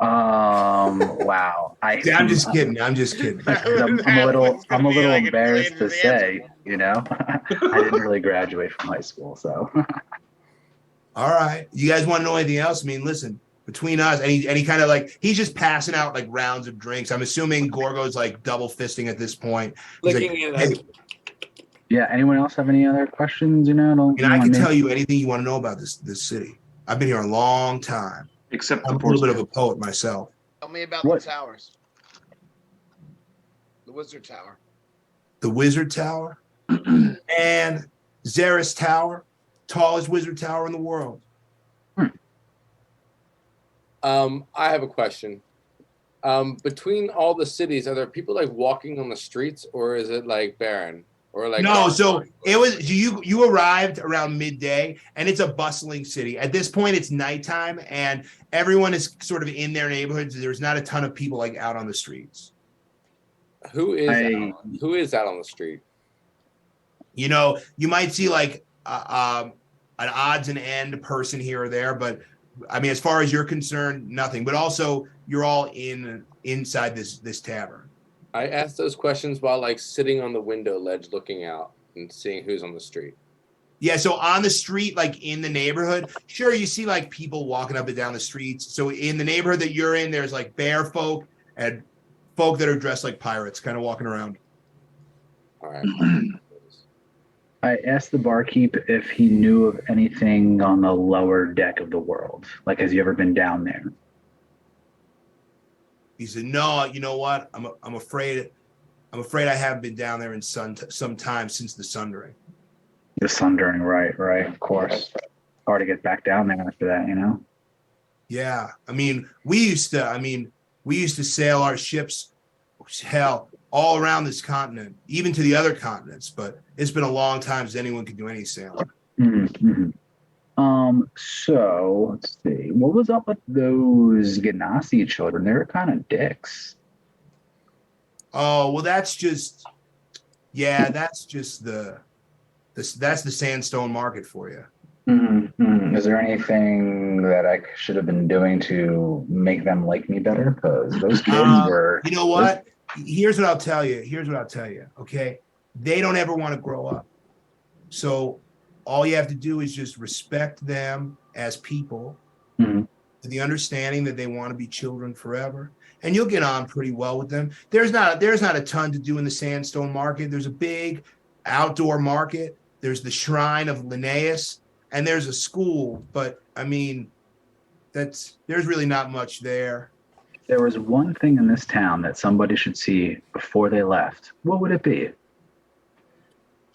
Wow. I'm just kidding. I'm a little embarrassed to say, I didn't really graduate from high school, so. All right. You guys want to know anything else? I mean, listen, between us, and he kind of like, he's just passing out like rounds of drinks. I'm assuming Gorgo's like double fisting at this point. Yeah. Anyone else have any other questions? I can tell you anything you want to know about this city. I've been here a long time. Except I'm a little bit of a poet myself. Tell me about the towers. The Wizard Tower. The Wizard Tower and Xeris Tower, tallest wizard tower in the world. I have a question. Between all the cities, are there people like walking on the streets, or is it like barren? Or like No, so it was you arrived around midday, and it's a bustling city. At this point, it's nighttime, and everyone is sort of in their neighborhoods. There's not a ton of people like out on the streets. who is out on the street? You know, you might see like an odds and end person here or there, but I mean, as far as you're concerned, nothing. But also, you're all inside this tavern. I asked those questions while like sitting on the window ledge, looking out and seeing who's on the street. Yeah, so on the street, like in the neighborhood, sure, you see like people walking up and down the streets. So in the neighborhood that you're in, there's like bear folk and folk that are dressed like pirates, kind of walking around. All right. I asked the barkeep if he knew of anything on the lower deck of the world. Like, has he ever been down there? He said, "No, you know what? I'm afraid I haven't been down there in some time since the sundering." The sundering, right, of course. Hard to get back down there after that, you know? Yeah, I mean, we used to sail our ships, hell, all around this continent, even to the other continents. But it's been a long time since anyone could do any sailing. Mm-hmm. So let's see. What was up with those Ganassi children? They were kind of dicks. Oh, well, that's just that's the sandstone market for you. Mm-hmm. Is there anything that I should have been doing to make them like me better? Because those kids were. You know what? Here's what I'll tell you. Okay, they don't ever want to grow up. So all you have to do is just respect them as people, Mm-hmm. to the understanding that they want to be children forever, and you'll get on pretty well with them. There's not a ton to do in the sandstone market. There's a big outdoor market. There's the shrine of Linnaeus, and there's a school. But I mean, there's really not much there. There was one thing in this town that somebody should see before they left. What would it be?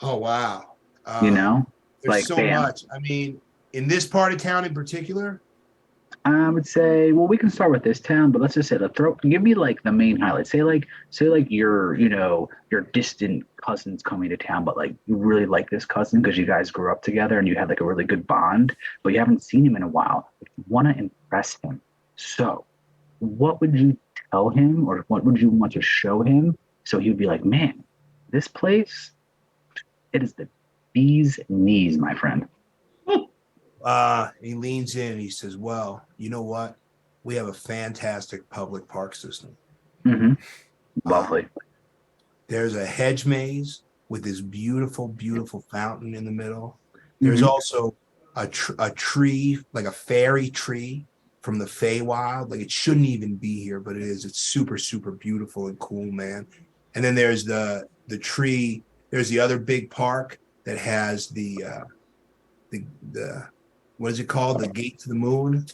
Oh wow! You know, there's like, so bam. much. I mean, in this part of town in particular. I would say, well, we can start with this town, but let's just say, give me like the main highlights. Say like your distant cousins coming to town, but like you really like this cousin because you guys grew up together and you had like a really good bond, but you haven't seen him in a while. You want to impress him. So what would you tell him, or what would you want to show him? So he would be like, man, this place, it is the bee's knees, my friend. He leans in and he says, well, you know what? We have a fantastic public park system. Mm-hmm. Lovely. There's a hedge maze with this beautiful, beautiful fountain in the middle. There's also a tree, like a fairy tree from the Feywild. Like, it shouldn't even be here, but it is. It's super, super beautiful and cool, man. And then there's the tree. There's the other big park that has the what is it called? The Gate to the Moon.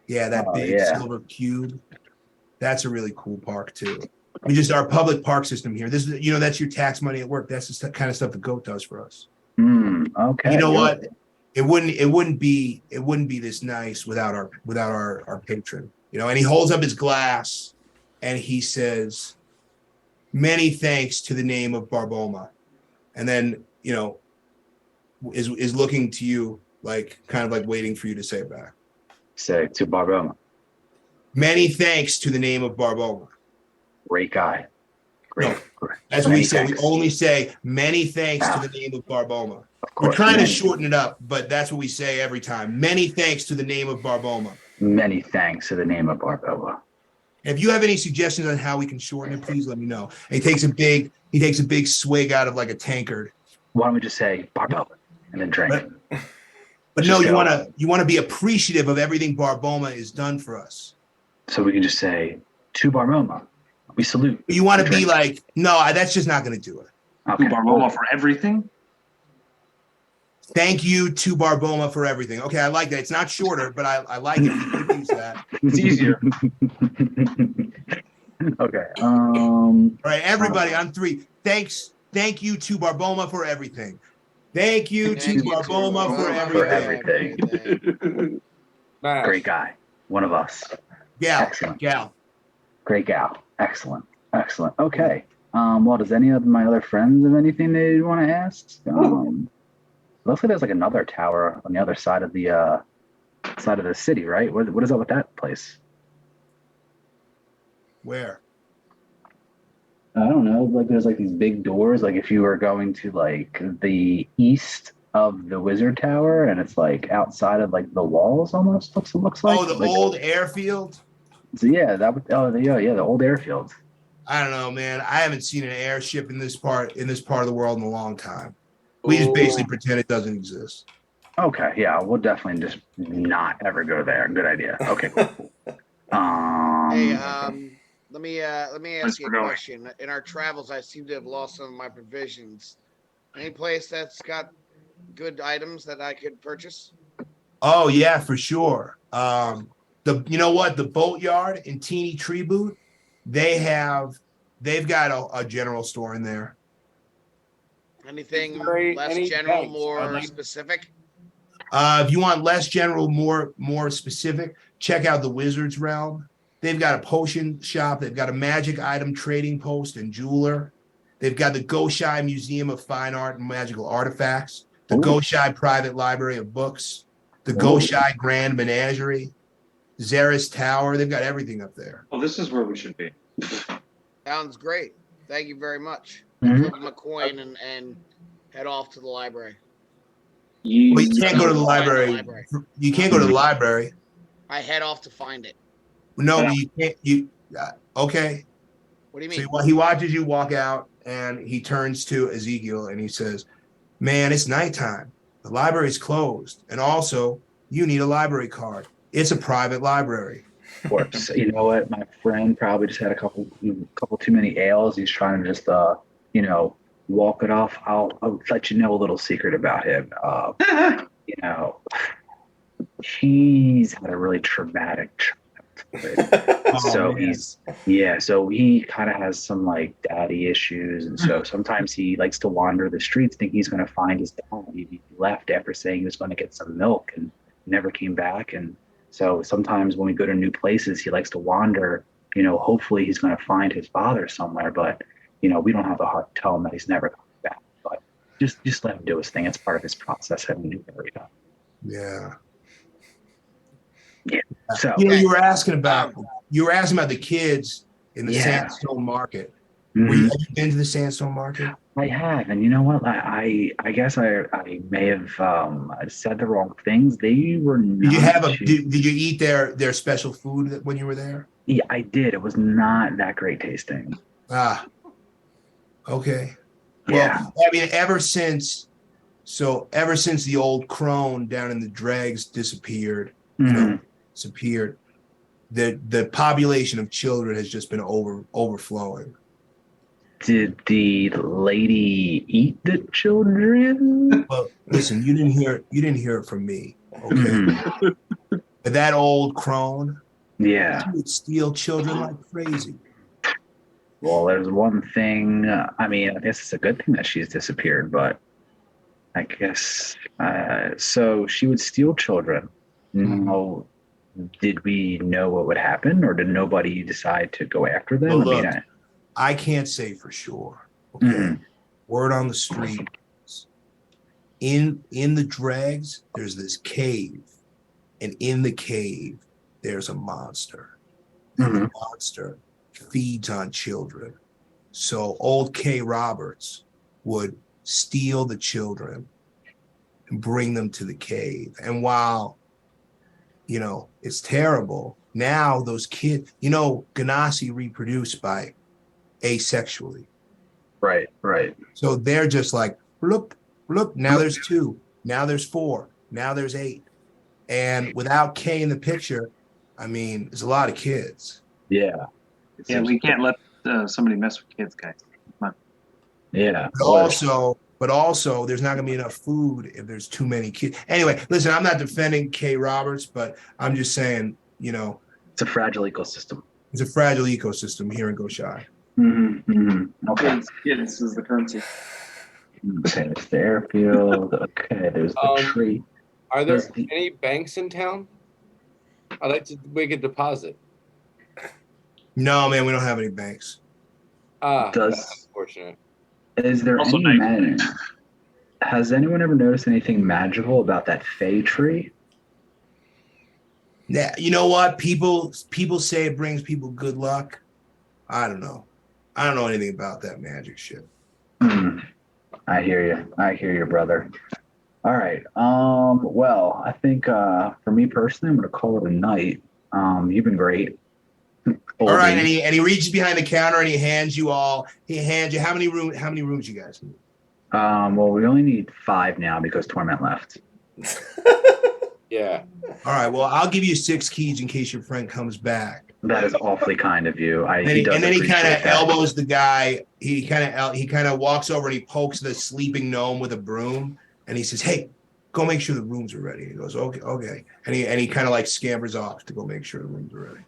Yeah, that big silver cube. That's a really cool park too. Our public park system here. This is, that's your tax money at work. That's the kind of stuff the goat does for us. Okay. You know what? It wouldn't be this nice without our patron. And he holds up his glass and he says, "Many thanks to the name of Barboma," and then is looking to you, like kind of like waiting for you to say it back. Say to Barboma. Many thanks to the name of Barboma. Great guy. Great. No, as we say, we only say many thanks to the name of Barboma. We're trying to shorten it up, but that's what we say every time. Many thanks to the name of Barboma. Many thanks to the name of Barboma. If you have any suggestions on how we can shorten it, please let me know. And he takes a big swig out of like a tankard. Why don't we just say Barboma and then drink it? But no, you want to be appreciative of everything Barboma has done for us. So we can just say, to Barboma, we salute. You want to be like, no, that's just not going to do it. Okay. To Barboma for everything? Thank you to Barboma for everything. Okay, I like that. It's not shorter, but I like it. You could use that. It's easier. Okay. All right, everybody, on 3. Thank you to Barboma for everything. Thank you to Barboma for everything. Great guy. One of us. Gal. Excellent. Gal. Great gal. Excellent. Okay. Well, does any of my other friends have anything they want to ask? Looks like there's like another tower on the other side of the city, right? What is up with that place? Where? I don't know. Like there's like these big doors. Like if you were going to like the east of the Wizard Tower, and it's like outside of like the walls almost. Looks like. Oh, the Like old airfield. so yeah, that would. Oh, yeah, the old airfield. I don't know, man. I haven't seen an airship in this part of the world in a long time. We just basically pretend it doesn't exist. Okay, yeah, we'll definitely just not ever go there. Good idea. Okay, cool. Hey, Um, let me ask you a question. In our travels, I seem to have lost some of my provisions. Any place that's got good items that I could purchase? Oh yeah, for sure. You know what? The boatyard in Teeny Tree Boot, they've got a general store in there. Anything less Any general, banks? more specific? If you want less general, more specific, check out the Wizard's Realm. They've got a potion shop. They've got a magic item trading post and jeweler. They've got the Goshai Museum of Fine Art and Magical Artifacts, the Ooh. Goshai Private Library of Books, the Ooh. Goshai Grand Menagerie, Zeris Tower. They've got everything up there. Well, this is where we should be. Sounds great. Thank you very much. Mhm. Flip him a coin and head off to the library. Well, you can't go to the Find library. You can't go to the library. I head off to find it. No, but you can't. Okay. What do you So mean? he watches you walk out, and he turns to Ezekiel and he says, "Man, it's nighttime. The library's closed, and also you need a library card. It's a private library." Of course, you know what? My friend probably just had a couple too many ales. He's trying to just walk it off. I'll let you know a little secret about him. You know, he's had a really traumatic childhood. So man. so he kind of has some like daddy issues, and so sometimes he likes to wander the streets, think he's going to find his dad. He left after saying he was going to get some milk and never came back. And so sometimes when we go to new places, he likes to wander. Hopefully he's going to find his father somewhere, but we don't have the heart to tell him that he's never coming back. But just let him do his thing. It's part of his process in a new area. Yeah. Yeah. So you were asking about the kids in the Sandstone Market. Have you been to the Sandstone Market? I have, and you know what? I guess I may have said the wrong things. They were not. Did you have did you eat their special food when you were there? Yeah, I did. It was not that great tasting. Ah, okay. Yeah. Well, I mean, ever since the old crone down in the dregs disappeared, the population of children has just been overflowing. Did the lady eat the children? Well, listen, you didn't hear it from me, okay? But that old crone, Yeah. she would steal children like crazy. Well, there's one thing. I mean, I guess it's a good thing that she's disappeared, but I guess so. She would steal children. Now, did we know what would happen, or did nobody decide to go after them? Well, look, I can't say for sure. Okay. Word on the street. In the dregs, there's this cave. And in the cave, there's a monster. And the monster feeds on children. So old K. Roberts would steal the children and bring them to the cave. And while, it's terrible, now those kids, Ganassi reproduce by asexually. Right. So they're just like, look, now there's 2, now there's 4, now there's 8. And without K in the picture, I mean, there's a lot of kids. Yeah. Yeah, we can't let somebody mess with kids, guys. Come on. Yeah. But also, there's not going to be enough food if there's too many kids. Anyway, listen, I'm not defending K. Roberts, but I'm just saying, it's a fragile ecosystem. It's a fragile ecosystem here in Goshai. Okay. Kids is the currency. Okay, it's the airfield. Okay, there's the tree. Are there any banks in town? I'd like to make a deposit. No, man, we don't have any banks. That's unfortunate. Is there Also any nice. Has anyone ever noticed anything magical about that Fey tree? Yeah, you know what? People say it brings people good luck. I don't know. I don't know anything about that magic shit. Hmm. I hear you. I hear you, brother. All right. Well, I think for me personally, I'm gonna call it a night. You've been great. All right, and Oldie. he reaches behind the counter and he hands you how many rooms you guys need? Well, we only need 5 now because Torment left. Yeah. All right, well, I'll give you 6 keys in case your friend comes back. That is awfully kind of you. He And does then he kind appreciate of that. elbows the guy. He kind of walks over and he pokes the sleeping gnome with a broom, and he says, "Hey, go make sure the rooms are ready." He goes, "Okay, okay," and he kind of like scampers off to go make sure the rooms are ready.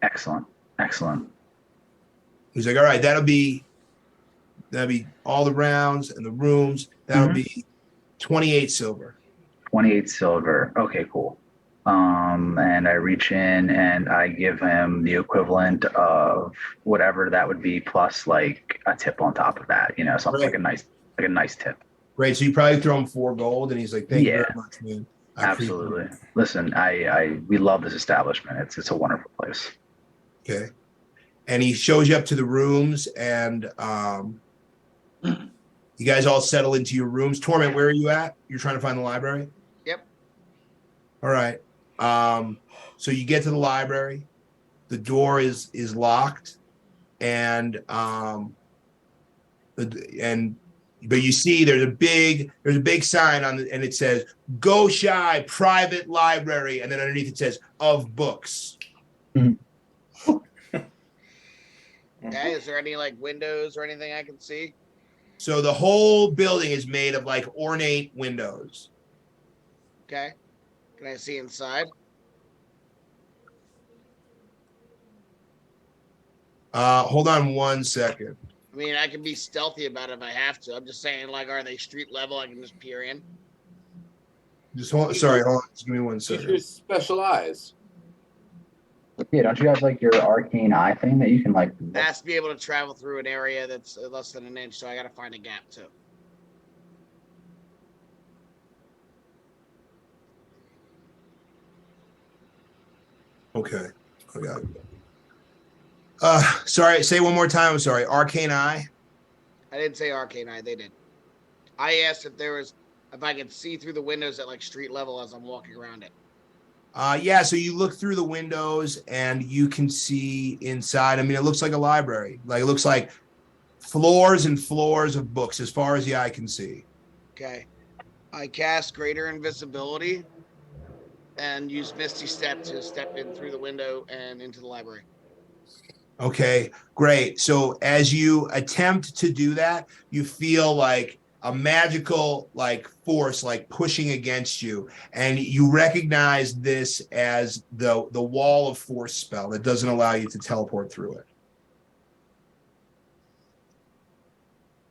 Excellent. Excellent. He's like, "All right, that'll be all the rounds and the rooms. That'll be 28 silver." 28 silver. Okay, cool. And I reach in and I give him the equivalent of whatever that would be, plus like a tip on top of that. Something Right. like a nice tip. Right. So you probably throw him 4 gold, and he's like, "Thank you very much, man. I appreciate Absolutely. it." Listen, we love this establishment. It's a wonderful place. Okay. And he shows you up to the rooms, and you guys all settle into your rooms. Torment, where are you at? You're trying to find the library? Yep. All right. So you get to the library. The door is locked, and but you see there's a big sign on it, and it says "Go Shy Private Library," and then underneath it says "of books." Okay, is there any like windows or anything I can see? So the whole building is made of like ornate windows. Okay. Can I see inside? Hold on 1 second. I mean, I can be stealthy about it if I have to. I'm just saying, like, are they street level? I can just peer in. Hold on. Just give me 1 Use second. your special eyes. Yeah, don't you have like your arcane eye thing that you can like? It has to be able to travel through an area that's less than an inch, so I got to find a gap too. Okay. I got it. Sorry. Say it one more time. I'm sorry. Arcane eye. I didn't say arcane eye. They did. I asked if I could see through the windows at like street level as I'm walking around it. Yeah. So you look through the windows and you can see inside. I mean, it looks like a library. Like it looks like floors and floors of books as far as the eye can see. Okay. I cast greater invisibility and use Misty Step to step in through the window and into the library. Okay, great. So as you attempt to do that, you feel like a magical like force like pushing against you, and you recognize this as the wall of force spell that doesn't allow you to teleport through it.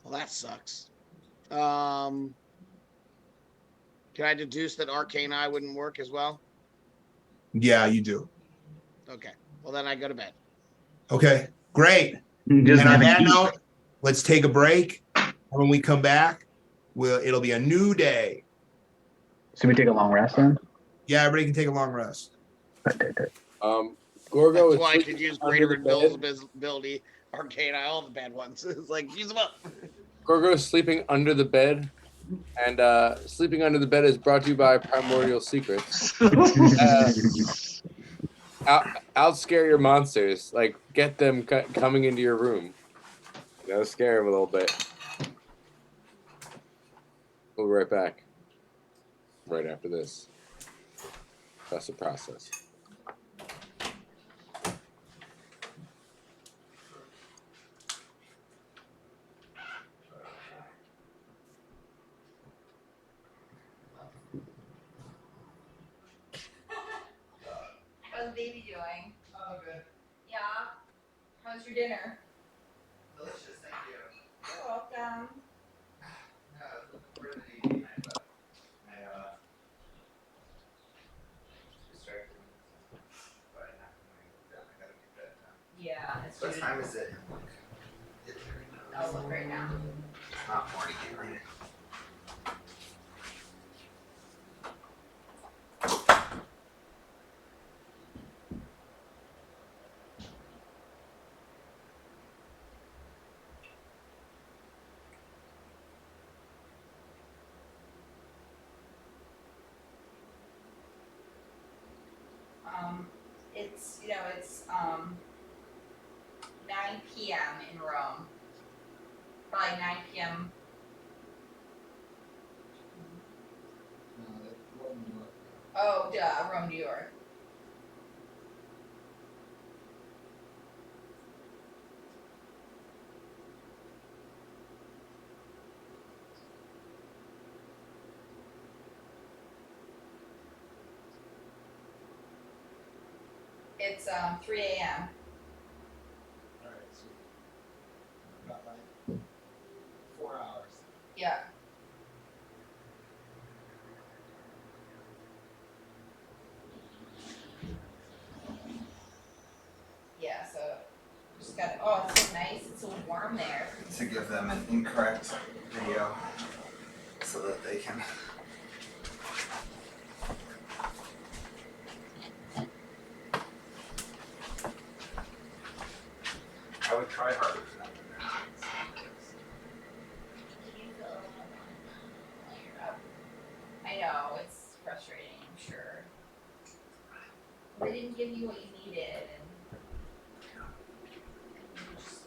Well, that sucks. Can I deduce that arcane eye wouldn't work as well? Yeah, you do. Okay. Well, then I go to bed. Okay, great. Just And on never that keep- note, let's take a break. When we come back, it'll be a new day. So we take a long rest then? Yeah, everybody can take a long rest. Gorgo That's is why I sleeping could use under greater the bed. invisibility, arcane eye, all the bad ones. It's like, use them up. Gorgo is sleeping under the bed, and sleeping under the bed is brought to you by Primordial Secrets. Out scare your monsters, like get them coming into your room. Scare them a little bit. We'll be right back. Right after this. That's the process. How's baby doing? Oh, good. Yeah. How's your dinner? Delicious, thank you. You're welcome. I was looking forward to the evening, but I distracted. But I gotta get that done. Yeah, it's What time is it? I'll look right now. It's not morning yet, right? It's, it's 9 p.m. in Rome. Probably 9 p.m. Oh, duh, Rome, New York. It's 3 a.m. Alright, so got like 4 hours. Yeah. Yeah, so just got oh, it's so nice, it's so warm there. To give them an incorrect video so that they can. I would try harder for them. I know, it's frustrating, I'm sure. They didn't give you what you needed and you just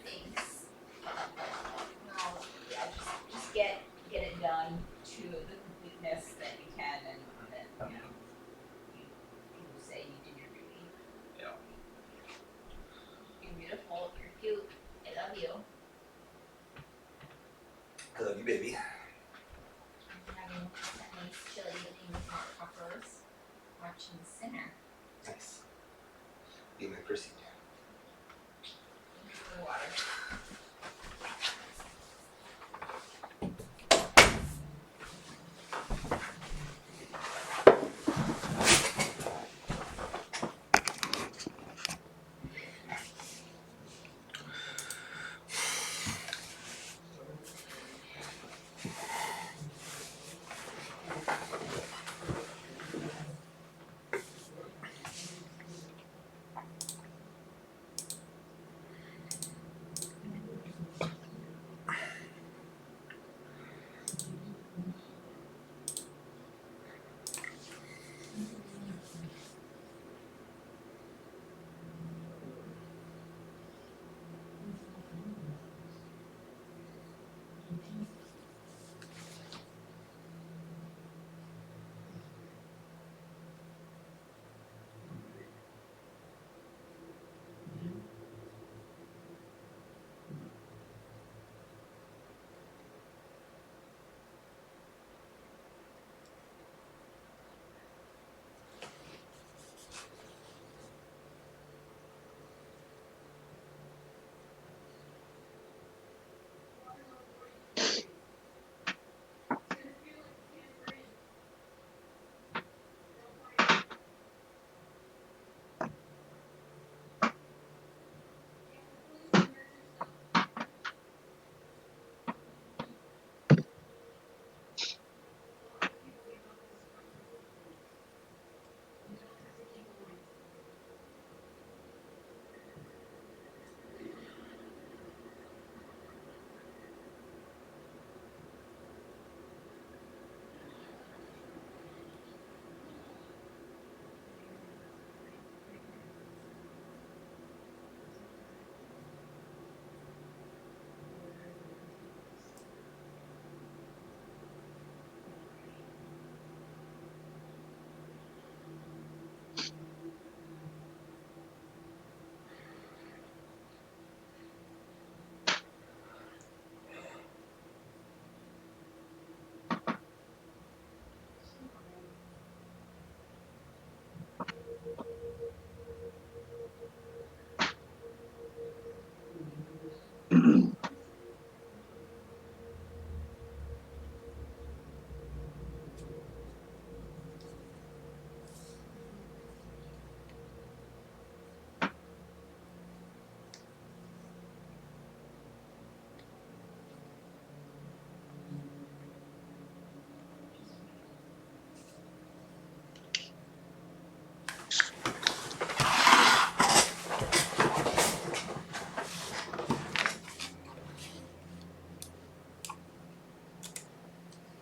thanks. No, yeah, just get it done to the completeness that you can and then you say you did your duty. Yeah. You're beautiful, you're cute, I love you. I love you, baby. I'm having that nice chili evening with my puppers, watching Sinner. Nice. Be my Chrissy. Thanks for the water.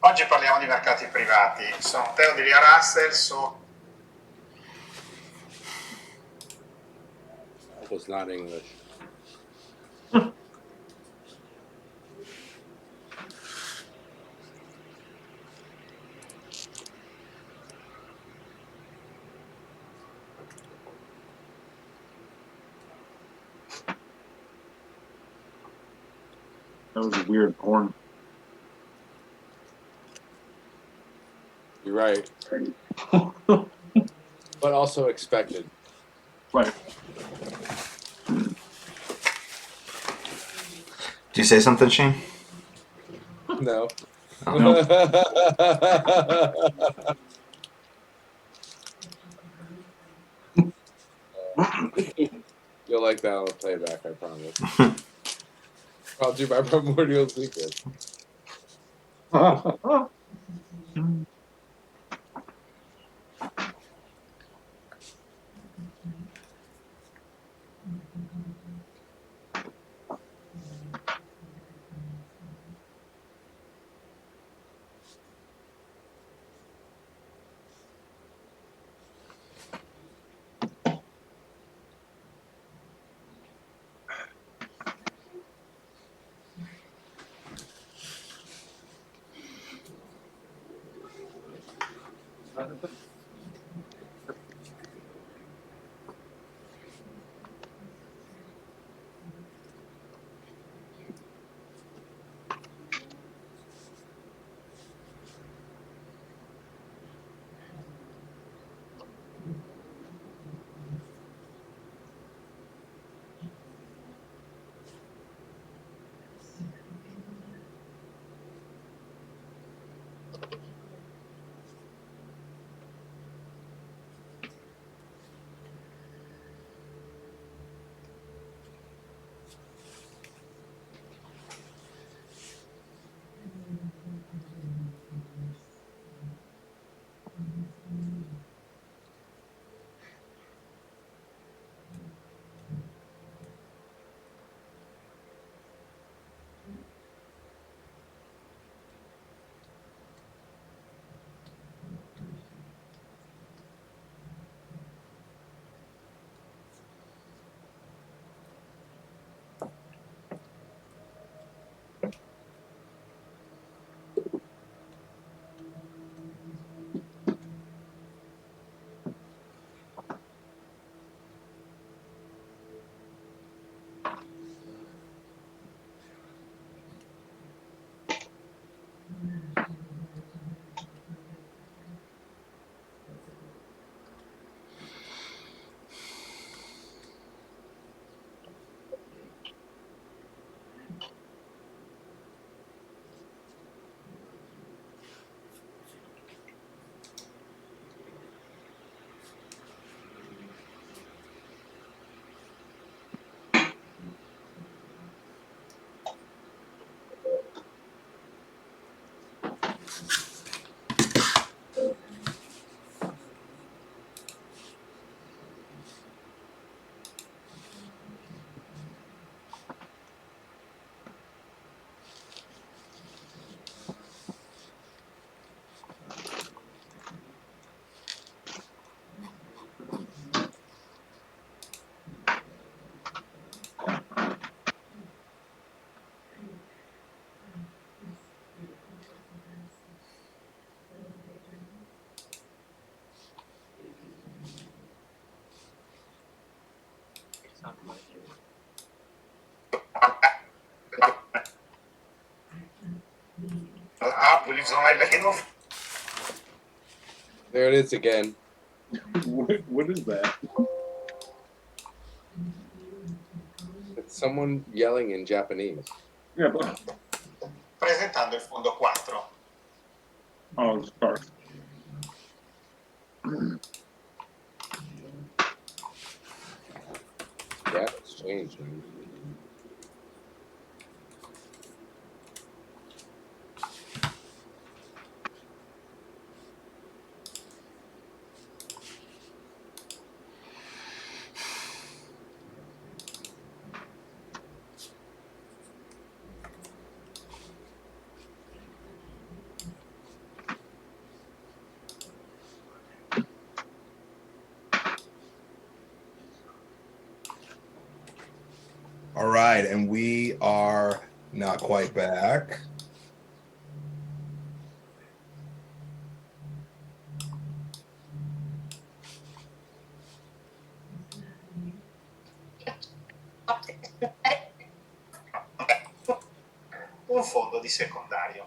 Oggi parliamo di mercati privati. Sono Teo di Lia Russell, That was not English. That was a weird porn. You're right, but also expected. Right. Do you say something, Shane? No. No. You'll like that on the playback, I promise. I'll do my primordial secret. There it is again. What is that? It's someone yelling in Japanese. Yeah, but presentando il fondo 4. oh, it's cars. Yeah, it's changed, man. right, and we are not quite back. Un fondo di secondario.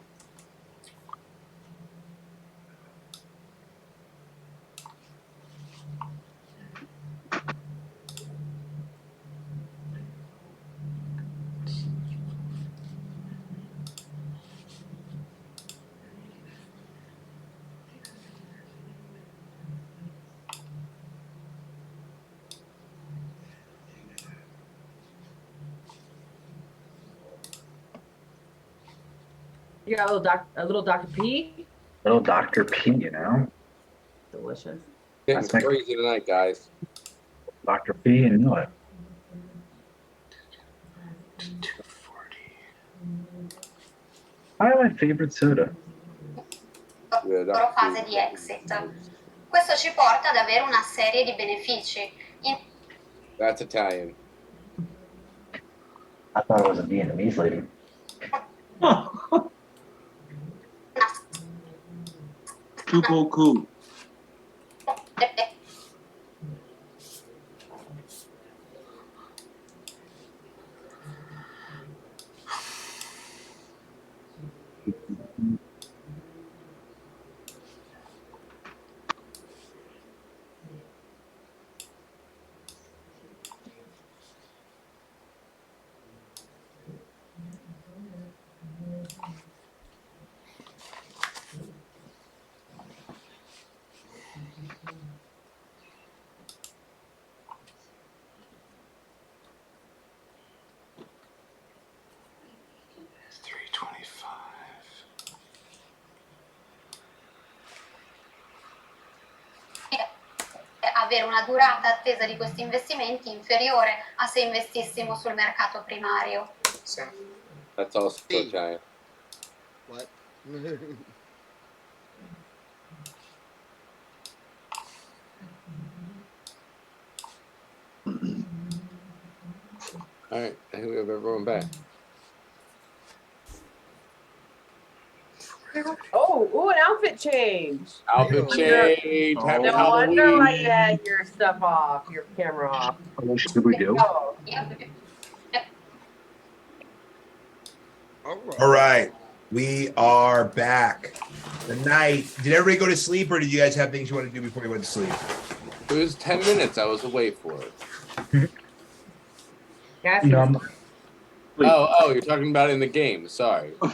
You got a little Dr. P. Little Dr. P, you know? Delicious. Getting That's my- crazy tonight, guys. Dr. P, and you know it. 240. I have my favorite soda. Yeah, loro Dr. fase P. di exit. Questo ci porta ad avere una serie di benefici. That's Italian. I thought it was a Vietnamese lady. Kukoku. Avere una durata attesa di questi investimenti inferiore a se investissimo sul mercato primario. Sì. That's also P. Italian. What? All right, I think we have everyone back. Oh, ooh, an outfit change. Outfit Oh. change. Happy No Halloween. wonder why you had your stuff off, your camera off. What should we do? Oh, All right, we are back. The night. Did everybody go to sleep, or did you guys have things you want to do before you went to sleep? It was 10 minutes. I was away for it. Cassie No, was I'm- Oh, you're talking about in the game. Sorry. I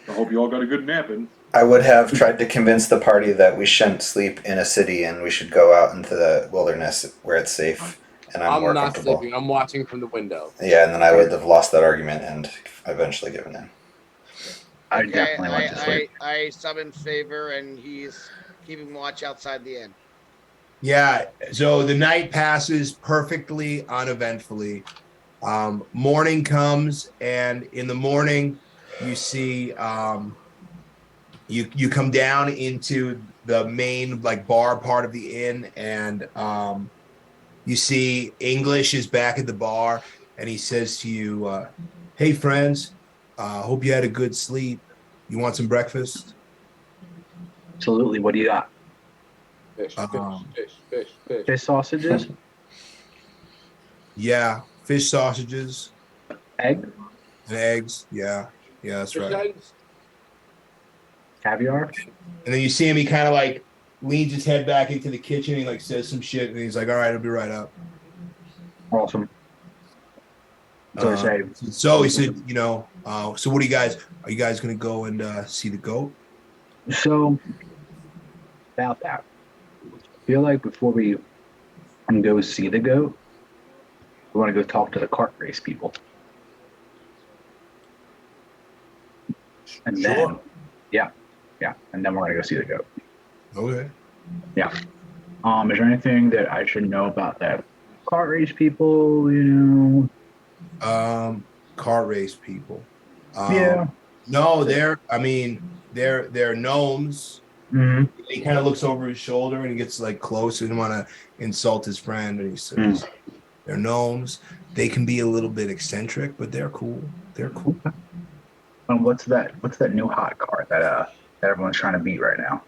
hope you all got a good nap in. I would have tried to convince the party that we shouldn't sleep in a city and we should go out into the wilderness where it's safe and I'm more not comfortable. sleeping. I'm watching from the window. Yeah, and then I would have lost that argument and eventually given in. I Okay, definitely went to sleep. I sub in favor, and he's keeping watch outside the inn. Yeah. So the night passes perfectly, uneventfully. Morning comes, and in the morning, you see you come down into the main like bar part of the inn, and you see English is back at the bar, and he says to you, "Hey friends, hope you had a good sleep. You want some breakfast?" Absolutely. What do you got? Fish. Fish sausages? Yeah, fish sausages Egg? and eggs. Yeah, that's Fish right. eggs? Caviar? And then you see him, he kind of like leans his head back into the kitchen. He like says some shit, and he's like, "All right, I'll be right up." Awesome. So I say, So he said, so what are you guys gonna go and see the goat? so about that. I feel like before we can go see the goat, we want to go talk to the cart race people. And then, yeah. And then we're gonna go see the goat. Okay. Yeah. Is there anything that I should know about that cart race people, Cart race people. Yeah. No, they're gnomes. Mm-hmm. He kind of looks over his shoulder and he gets like close. He didn't want to insult his friend, and he says, They're gnomes. They can be a little bit eccentric, but they're cool. They're cool. What's that new hot card that everyone's trying to beat right now?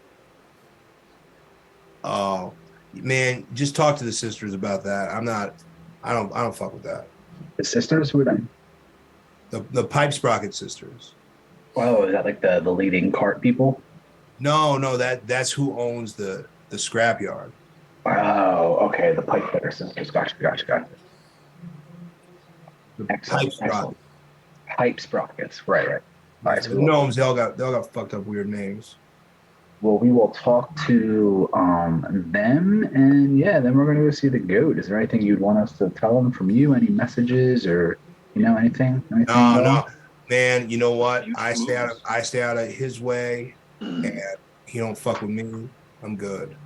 Oh man, just talk to the sisters about that. I don't fuck with that. The sisters? Who are them? The Pipe Sprocket sisters. Oh, is that like the leading cart people? No, that's who owns the scrapyard. Oh, okay. The pipe fitter sisters. Gotcha. The Excellent. Pipe Sprocket. Pipe sprockets. Right. All right. The gnomes, they all got fucked up weird names. Well, we will talk to them, and yeah, then we're going to go see the goat. Is there anything you'd want us to tell them from you? Any messages or anything? No, man. You know what? I stay out of his way, and he don't fuck with me. I'm good.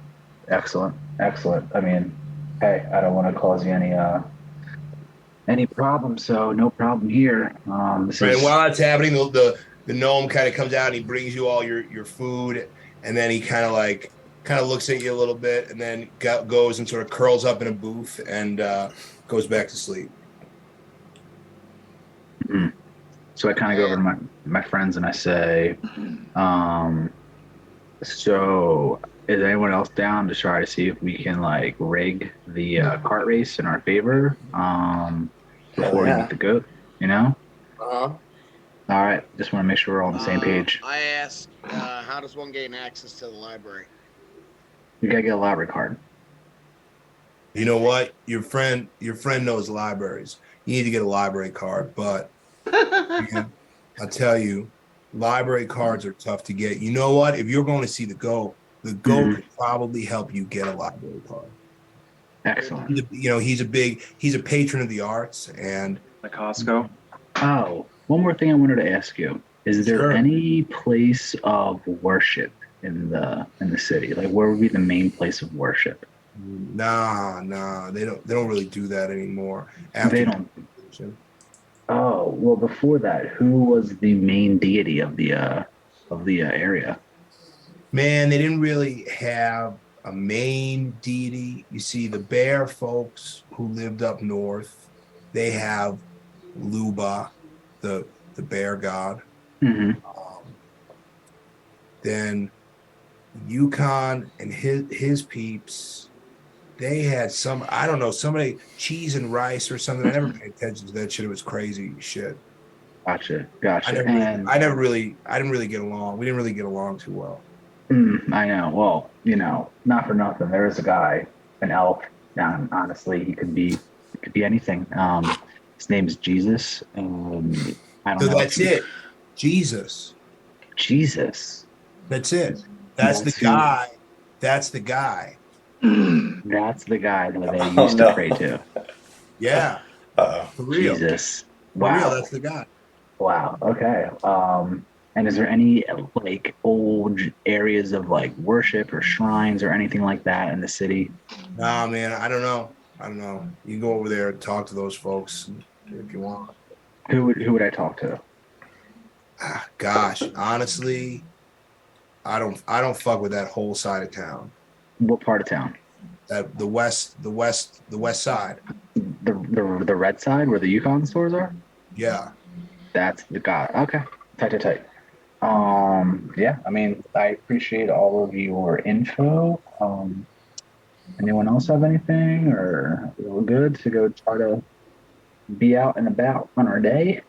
Excellent. I mean, hey, I don't want to cause you any problems, so no problem here. While that's happening, the gnome kind of comes out and he brings you all your food, and then he kind of looks at you a little bit, and then goes and sort of curls up in a booth and goes back to sleep. Mm-hmm. So I kind of go over to my friends and I say, so is anyone else down to try to see if we can like rig the cart race in our favor before we meet the goat? Uh-huh. All right, just want to make sure we're all on the same page. I asked, how does one gain access to the library? You gotta get a library card. You know what? Your friend knows libraries. You need to get a library card, but man, I'll tell you, library cards are tough to get. You know what? If you're going to see the goat could probably help you get a library card. Excellent. He's a patron of the arts and Like Costco. Oh, one more thing I wanted to ask you. Is there any place of worship in the city? Like where would be the main place of worship? Nah, they don't really do that anymore. They don't. Oh, well before that, who was the main deity of the area? Man, they didn't really have a main deity. You see, the bear folks who lived up north, they have Luba, the bear god. Mm-hmm. Then Yukon and his peeps, they had somebody cheese and rice or something. I never paid attention to that shit. It was crazy shit. Gotcha. I didn't really get along. We didn't really get along too well. I know. Well, not for nothing. There is a guy, an elf. Honestly, he could be anything. His name is Jesus. I don't know. That's it. Jesus. That's it. That's the guy. That's the guy that they used to pray to. Yeah. For real. Jesus. Wow. For real, that's the guy. Wow. Okay. And is there any like old areas of like worship or shrines or anything like that in the city? Nah, man, I don't know. You can go over there and talk to those folks if you want. Who would I talk to? Gosh, honestly, I don't fuck with that whole side of town. What part of town? The west side. The red side where the Yukon stores are? Yeah. That's the guy. Okay. Tight. Yeah, I mean, I appreciate all of your info. Anyone else have anything, or we're good to go try to be out and about on our day?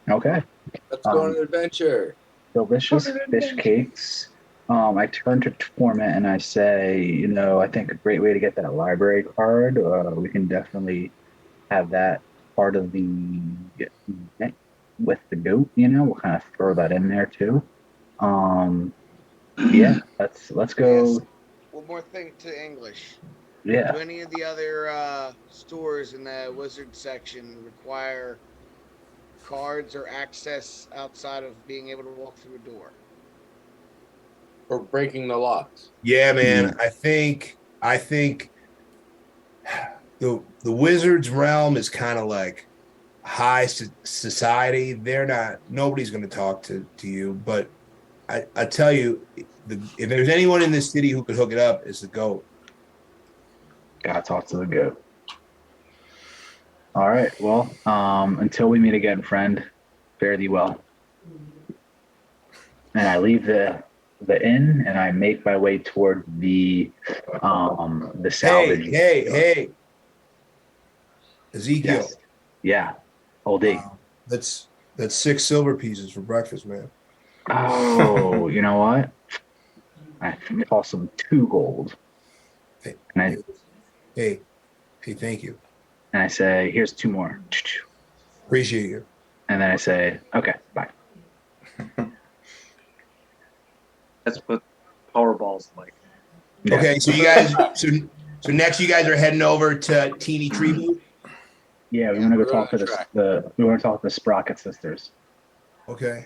Okay. Let's go on an adventure. Delicious fish cakes. I turn to Torment and I say, I think a great way to get that library card. We can definitely have that part of the event with the goat. We'll kind of throw that in there too. Yeah, let's go. Yes. One more thing to English. Yeah. Do any of the other stores in the wizard section require cards or access outside of being able to walk through a door? Or breaking the locks? Yeah, man. I think the wizard's realm is kind of like high society. Nobody's going to talk to you, but I tell you, if there's anyone in this city who could hook it up, it's the goat. Gotta talk to the goat. All right. Well, until we meet again, friend, fare thee well. And I leave the inn and I make my way toward the salvage. Hey, Ezekiel. Yes. Yeah. Old D. That's 6 silver pieces for breakfast, man. Oh, you know what? I toss him 2 gold. Hey, And I hey, thank you. and I say, here's 2 more. Appreciate you. And then I say, okay, bye. That's what Powerball's like. Yeah. Okay, so you guys, so next you guys are heading over to Teeny Tree Boot. Yeah, we want to go We're talk on to track. we want to talk to the Sprocket sisters. Okay.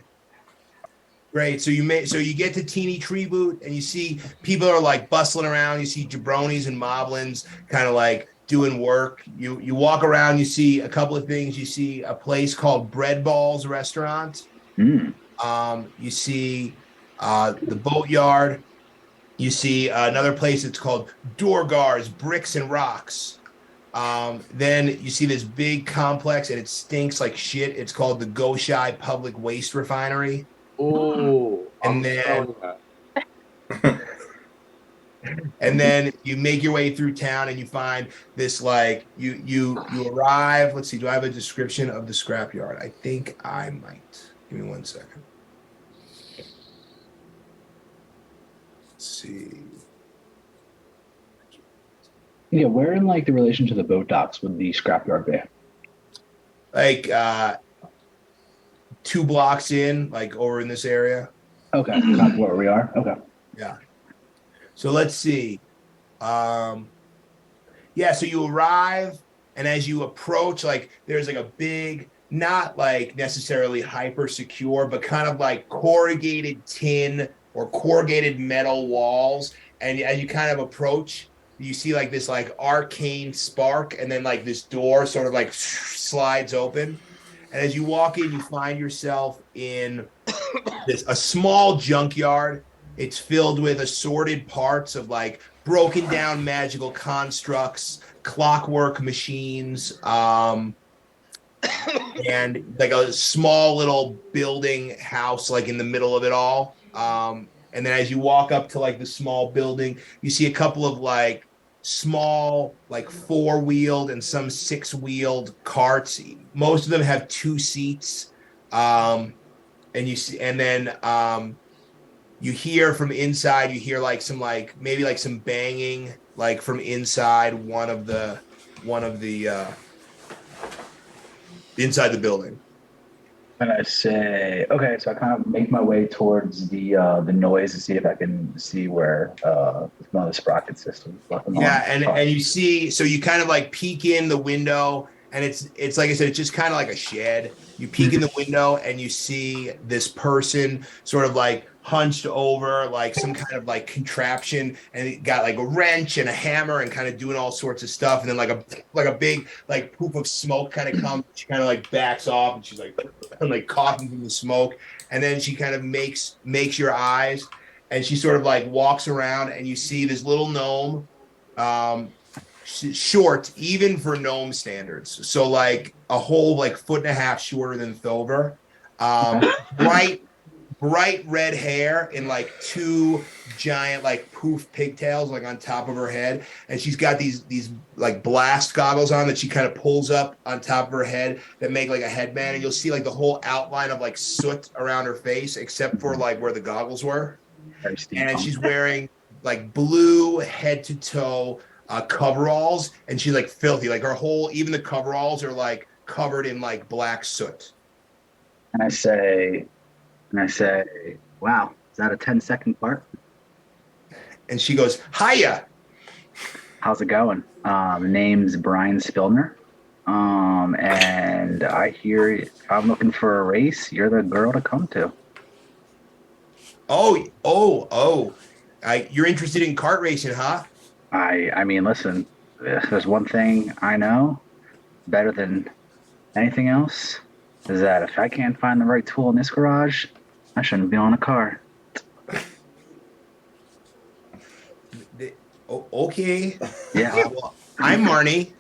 Great. So you get to Teeny Tree Boot and you see people are like bustling around. You see jabronis and moblins kind of like doing work. You walk around, you see a couple of things. You see a place called Bread Balls Restaurant. Mm. You see the Boatyard. You see another place that's called Dorgar's Bricks and Rocks. Then you see this big complex and it stinks like shit. It's called the Goshai Public Waste Refinery. Oh, And I'm then- smelling that. And then you make your way through town and you find this like you arrive. Let's see, do I have a description of the scrapyard? I think I might. Give me 1 second. Let's see. Yeah, where in like the relation to the boat docks would the scrapyard be? Like 2 blocks in, like over in this area. Okay, not where we are. Okay. Yeah. So let's see. Yeah, so you arrive, and as you approach, like there's like a big, not like necessarily hyper secure, but kind of like corrugated tin or corrugated metal walls. And as you kind of approach, you see like this like arcane spark, and then like this door sort of like slides open. And as you walk in, you find yourself in a small junkyard. It's filled with assorted parts of like broken down magical constructs, clockwork machines, and like a small little building house like in the middle of it all. And then as you walk up to like the small building, you see a couple of like small like 4-wheeled and some 6-wheeled carts. Most of them have 2 seats. And you see, and then you hear from inside, you hear like some like maybe like some banging like from inside one of the inside the building. And I say, okay, so I kind of make my way towards the noise to see if I can see where one of the sprocket systems left them Yeah, on. and you see, so you kind of like peek in the window, and it's like I said, it's just kind of like a shed. You peek in the window and you see this person sort of like hunched over like some kind of like contraption, and it got like a wrench and a hammer and kind of doing all sorts of stuff, and then like a big like poof of smoke kind of comes. She kind of like backs off and she's like coughing from the smoke, and then she kind of makes your eyes, and she sort of like walks around, and you see this little gnome, short even for gnome standards, so like a whole like 1.5 feet shorter than Thover, bright red hair and like 2 giant like poof pigtails like on top of her head, and she's got these like blast goggles on that she kind of pulls up on top of her head that make like a headband, and you'll see like the whole outline of like soot around her face except for like where the goggles were. And she's wearing like blue head to toe coveralls, and she's like filthy, like her whole, even the coveralls are like covered in like black soot. And I say, wow, is that a 10-second part? And she goes, hiya. How's it going? Name's Brian Spillner. And I hear if I'm looking for a race, you're the girl to come to. You're interested in kart racing, huh? I mean, listen, if there's one thing I know better than anything else is that if I can't find the right tool in this garage, I shouldn't be on a car. Okay. Yeah. I'm Marnie,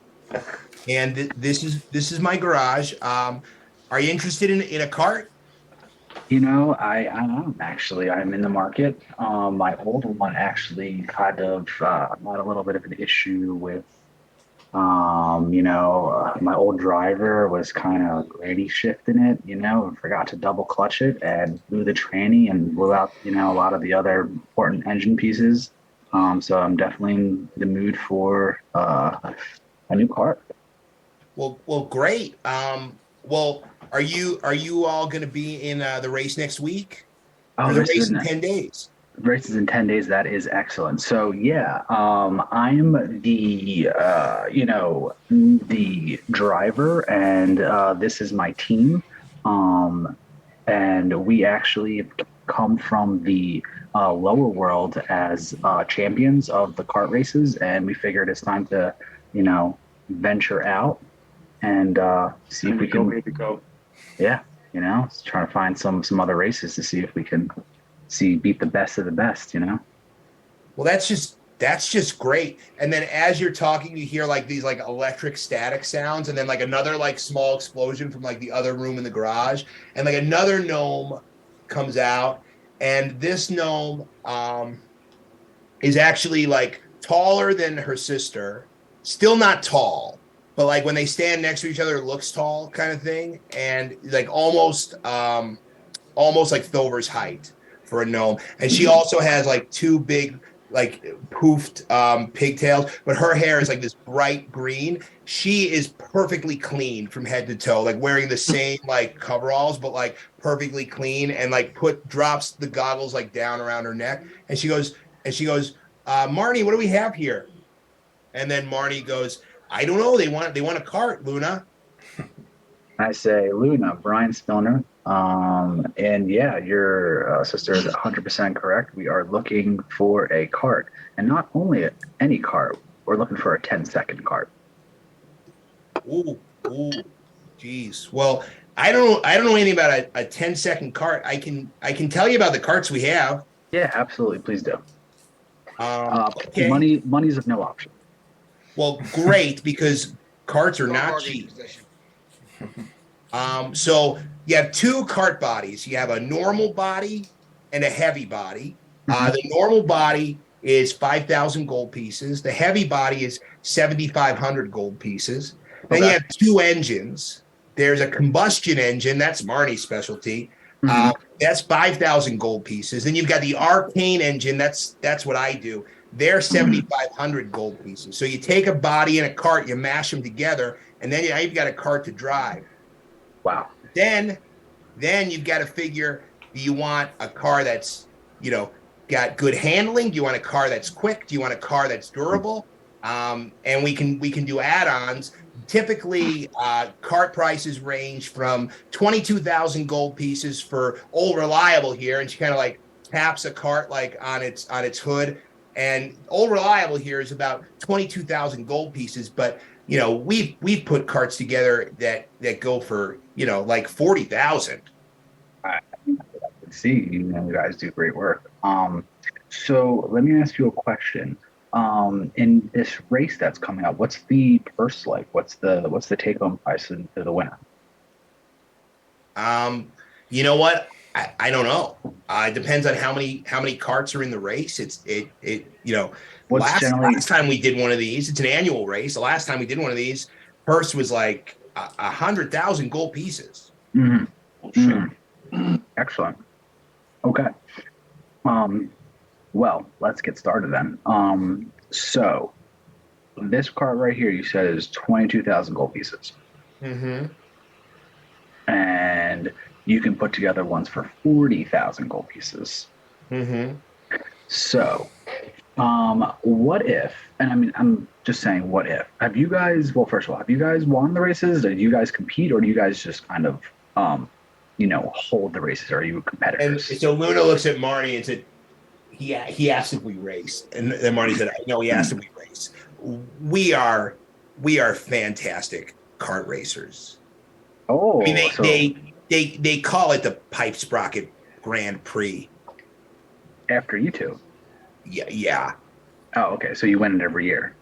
and this is my garage. Are you interested in a cart? I am actually. I'm in the market. My old one actually kind of had a little bit of an issue with, my old driver was kind of granny shifting it, and forgot to double clutch it and blew the tranny and blew out, a lot of the other important engine pieces. So I'm definitely in the mood for a new car. Well, great. Well, are you all going to be in the race next week? Oh, There's a this race is in 10 days. races in 10 days. That is excellent. So yeah, I'm the driver, and this is my team. And we actually come from the lower world as champions of the kart races, and we figured it's time to, venture out and see if we can. Maybe go. Yeah, trying to find some other races to see if we can beat the best of the best. Well, that's just great. And then as you're talking, you hear like these like electric static sounds, and then like another like small explosion from like the other room in the garage, and like another gnome comes out, and this gnome is actually like taller than her sister, still not tall, but like when they stand next to each other, it looks tall kind of thing, and like almost like Thilber's height for a gnome. And she also has like two big, like poofed pigtails, but her hair is like this bright green. She is perfectly clean from head to toe, like wearing the same like coveralls, but like perfectly clean, and like drops the goggles like down around her neck. And she goes, Marnie, what do we have here? And then Marnie goes, I don't know. They want a cart, Luna. I say Luna, Brian Spillner. And yeah, your sister is 100% correct. We are looking for a cart, and not only any cart. We're looking for a 10-second cart. Ooh, geez. Well, I don't know anything about a 10-second cart. I can tell you about the carts we have. Yeah, absolutely. Please do. Okay. Money's of no option. Well, great, because carts are No not bargaining cheap. position. So you have two cart bodies. You have a normal body and a heavy body. The normal body is 5,000 gold pieces. The heavy body is 7,500 gold pieces. Then you Okay. have two engines. There's a combustion engine. That's Marnie's specialty. Mhm. That's 5,000 gold pieces. Then you've got the arcane engine. That's what I do. They're 7,500 gold pieces. So you take a body and a cart, you mash them together, and then you've got a cart to drive. Wow. Then you've got to figure, do you want a car that's, got good handling? Do you want a car that's quick? Do you want a car that's durable? And we can do add-ons. Typically, cart prices range from 22,000 gold pieces for Old Reliable here, and she kind of like taps a cart like on its hood. And Old Reliable here is about 22,000 gold pieces, but we've put carts together that go for like 40,000. I see. You guys do great work. So let me ask you a question. In this race that's coming up, what's the purse like? What's the take home price to the winner? You know what? I don't know. It depends on how many carts are in the race. What's generally Last time we did one of these, it's an annual race. The last time we did one of these, purse was like 100,000 gold pieces. Mhm. Oh, shit. Excellent. Okay. Well, let's get started then. So this cart right here, you said is 22,000 gold pieces, Mm-hmm. and you can put together ones for 40,000 gold pieces. Mm-hmm. So, what if? And I mean, I'm just saying, what if? Have you guys? Well, first of all, have you guys won the races? Do you guys compete, or do you guys just kind of, hold the races? Or are you And competitors? so Luna looks at Marnie and said, he asked if we race, and then Marty said, "No, he asked if we race. We are fantastic kart racers. Oh, I mean, so they call it the Pipe Sprocket Grand Prix. after you two. Yeah. Oh, okay. So you win it every year.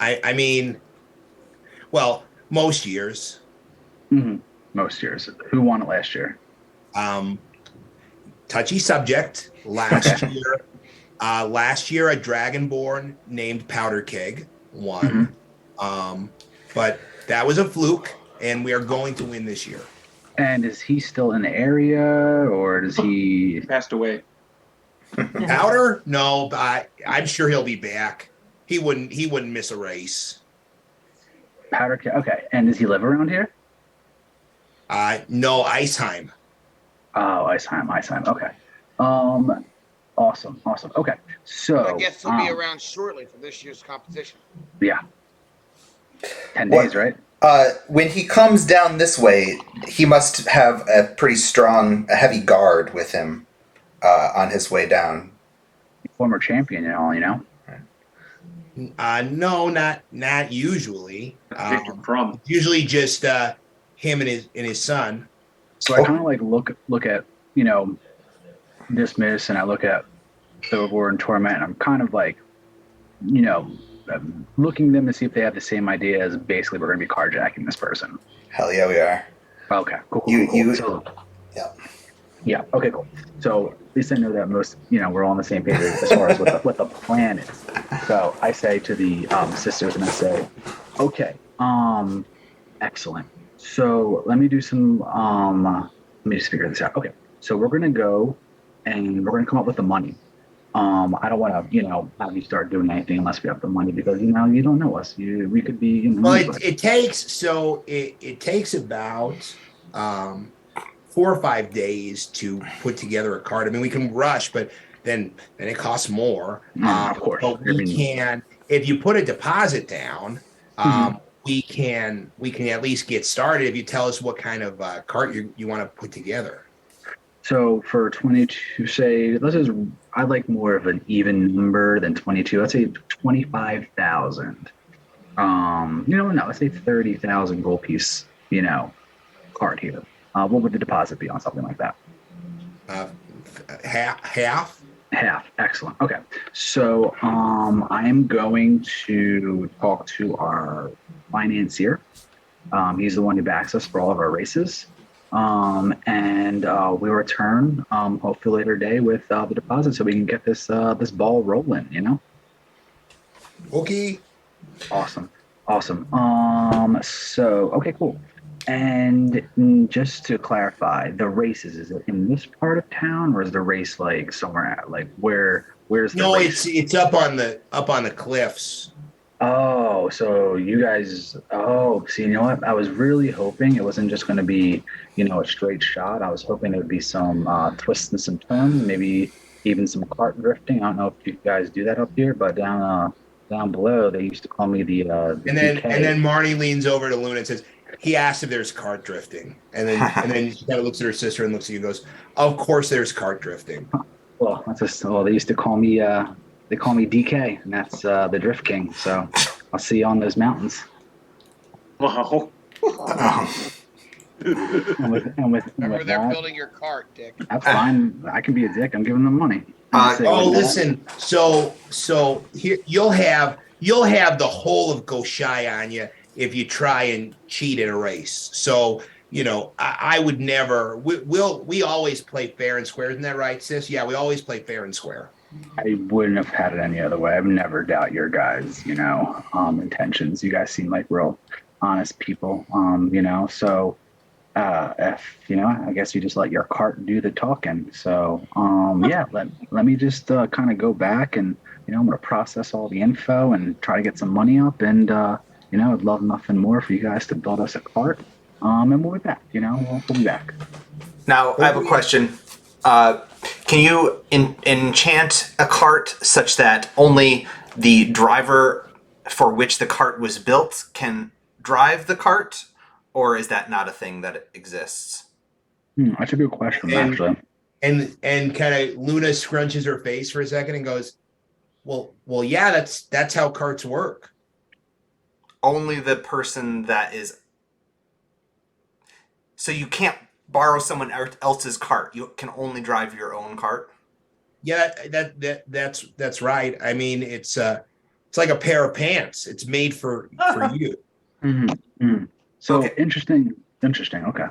I mean, well, most years. Hmm. Most years. Who won it last year? Um, touchy subject. Okay. Last year, a Dragonborn named Powder Keg won. But that was a fluke, and we are going to win this year. And is he still in the area, or does he? Passed away. Powder? No, but I'm sure he'll be back. He wouldn't miss a race. Powder. Okay. And does he live around here? No, Iceheim. Oh, Iceheim. Okay. Awesome. Okay. So I guess he'll be around shortly for this year's competition. Yeah. 10 days, right? When he comes down this way, he must have a pretty strong, a heavy guard with him on his way down. Former champion and all, you know. No, not usually. Victor Crumb. Usually just him and his son. So I kind of like look at, you know, Dismiss, and I look at Silverboard and Torment, and I'm kind of like, you know, looking at them to see if they have the same idea as basically we're going to be carjacking this person. Hell yeah, we are. Okay, cool. So, yeah. Yeah, okay, cool. So at least I know that most, you know, we're all on the same page as far as what the plan is. So I say to the sisters, and I say, okay, excellent. So let me do some, let me just figure this out. Okay, so we're going to go and we're going to come up with the money. I don't want to, you know, have you start doing anything unless we have the money, because, you know, you don't know us. We could be, you know. Well, it takes about 4 or 5 days to put together a card. I mean, we can rush, but then it costs more. Of course. But we can, if you put a deposit down, we can at least get started if you tell us what kind of cart you want to put together. So for 22, say, I'd like more of an even number than 22. Let's say 25,000. Let's say 30,000 gold piece, you know, card here. What would the deposit be on something like that? Half. Half. Excellent. Okay. So I'm going to talk to our financier. He's the one who backs us for all of our races. And we'll return hopefully later today with the deposit, so we can get this ball rolling, you know. Okay. Awesome. So okay, cool. And just to clarify, the races, is it in this part of town, or is the race like somewhere at, like where's the race? It's up on the cliffs. Oh, so you guys, see, you know what? I was really hoping it wasn't just going to be, you know, a straight shot. I was hoping it would be some twists and some turns, maybe even some cart drifting. I don't know if you guys do that up here, but down below, they used to call me the and then DK. And then Marnie leans over to Luna and says, he asked if there's cart drifting. And then she kind of looks at her sister and looks at you and goes, of course there's cart drifting. Well, they used to call me they call me DK, and that's the Drift King. So I'll see you on those mountains. Wow. Remember, they're that, building your cart, Dick. That's fine. I can be a dick. I'm giving them money. Listen. So here you'll have the whole of Goshai on you if you try and cheat in a race. So, you know, I would never. We always play fair and square. Isn't that right, sis? Yeah, we always play fair and square. I wouldn't have had it any other way. I've never doubt your guys, you know, intentions. You guys seem like real honest people, you know. So, if you know, I guess you just let your cart do the talking. So, yeah, let me just kind of go back and, you know, I'm gonna process all the info and try to get some money up, and you know, I'd love nothing more for you guys to build us a cart, and we'll be back. You know, we'll be back. Now, I have a question. Can you enchant a cart such that only the driver for which the cart was built can drive the cart, or is that not a thing that exists? That's a good question, actually. And kind of Luna scrunches her face for a second and goes, well, yeah, that's how carts work. Only the person that is. So you can't borrow someone else's cart. You can only drive your own cart. Yeah, that's right. I mean, it's it's like a pair of pants. It's made for you. So Okay. interesting. Okay.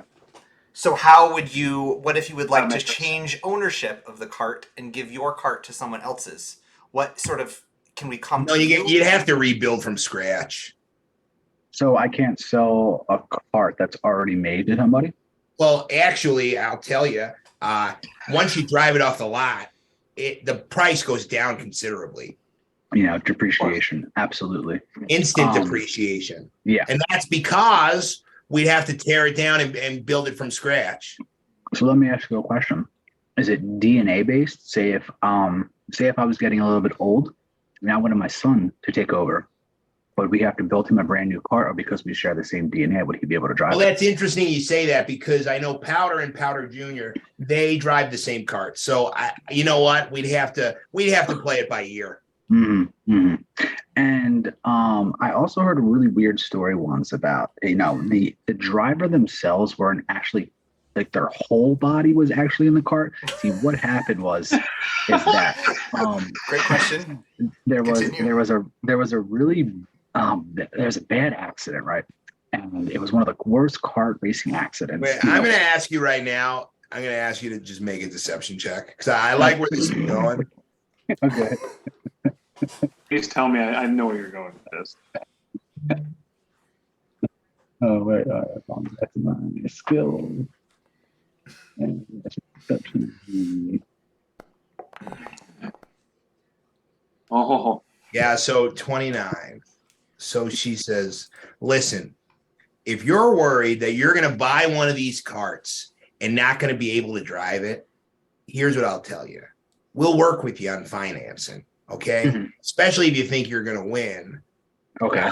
So how would you? What if you would like to makes sense. change ownership of the cart and give your cart to someone else's? What sort of can we come No, to you'd have to rebuild from scratch. So I can't sell a cart that's already made to somebody? Well, actually, I'll tell you, once you drive it off the lot, the price goes down considerably. Depreciation. Absolutely. Instant depreciation. Yeah. And that's because we'd have to tear it down and build it from scratch. So let me ask you a question. Is it DNA based? Say if I was getting a little bit old and I wanted my son to take over, but we have to build him a brand new car, or because we share the same DNA, would he be able to drive Well, it? that's interesting you say that, because I know Powder and Powder Jr., they drive the same cart. So you know what? We'd have to play it by ear. Mm-hmm. And I also heard a really weird story once about, the driver themselves weren't actually, like, their whole body was actually in the cart. See, what happened is that Great question. there was a really there was a bad accident, right? And it was one of the worst kart racing accidents. Wait, I'm going to ask you right now. I'm going to ask you to just make a deception check, because I like where this is going. Okay. Please tell me I know where you're going with this. Oh wait, that's my skill. And that's perception. Oh, Yeah, so 29. So she says, listen, if you're worried that you're going to buy one of these carts and not going to be able to drive it, here's what I'll tell you. We'll work with you on financing, okay? Mhm. Especially if you think you're going to win. Okay.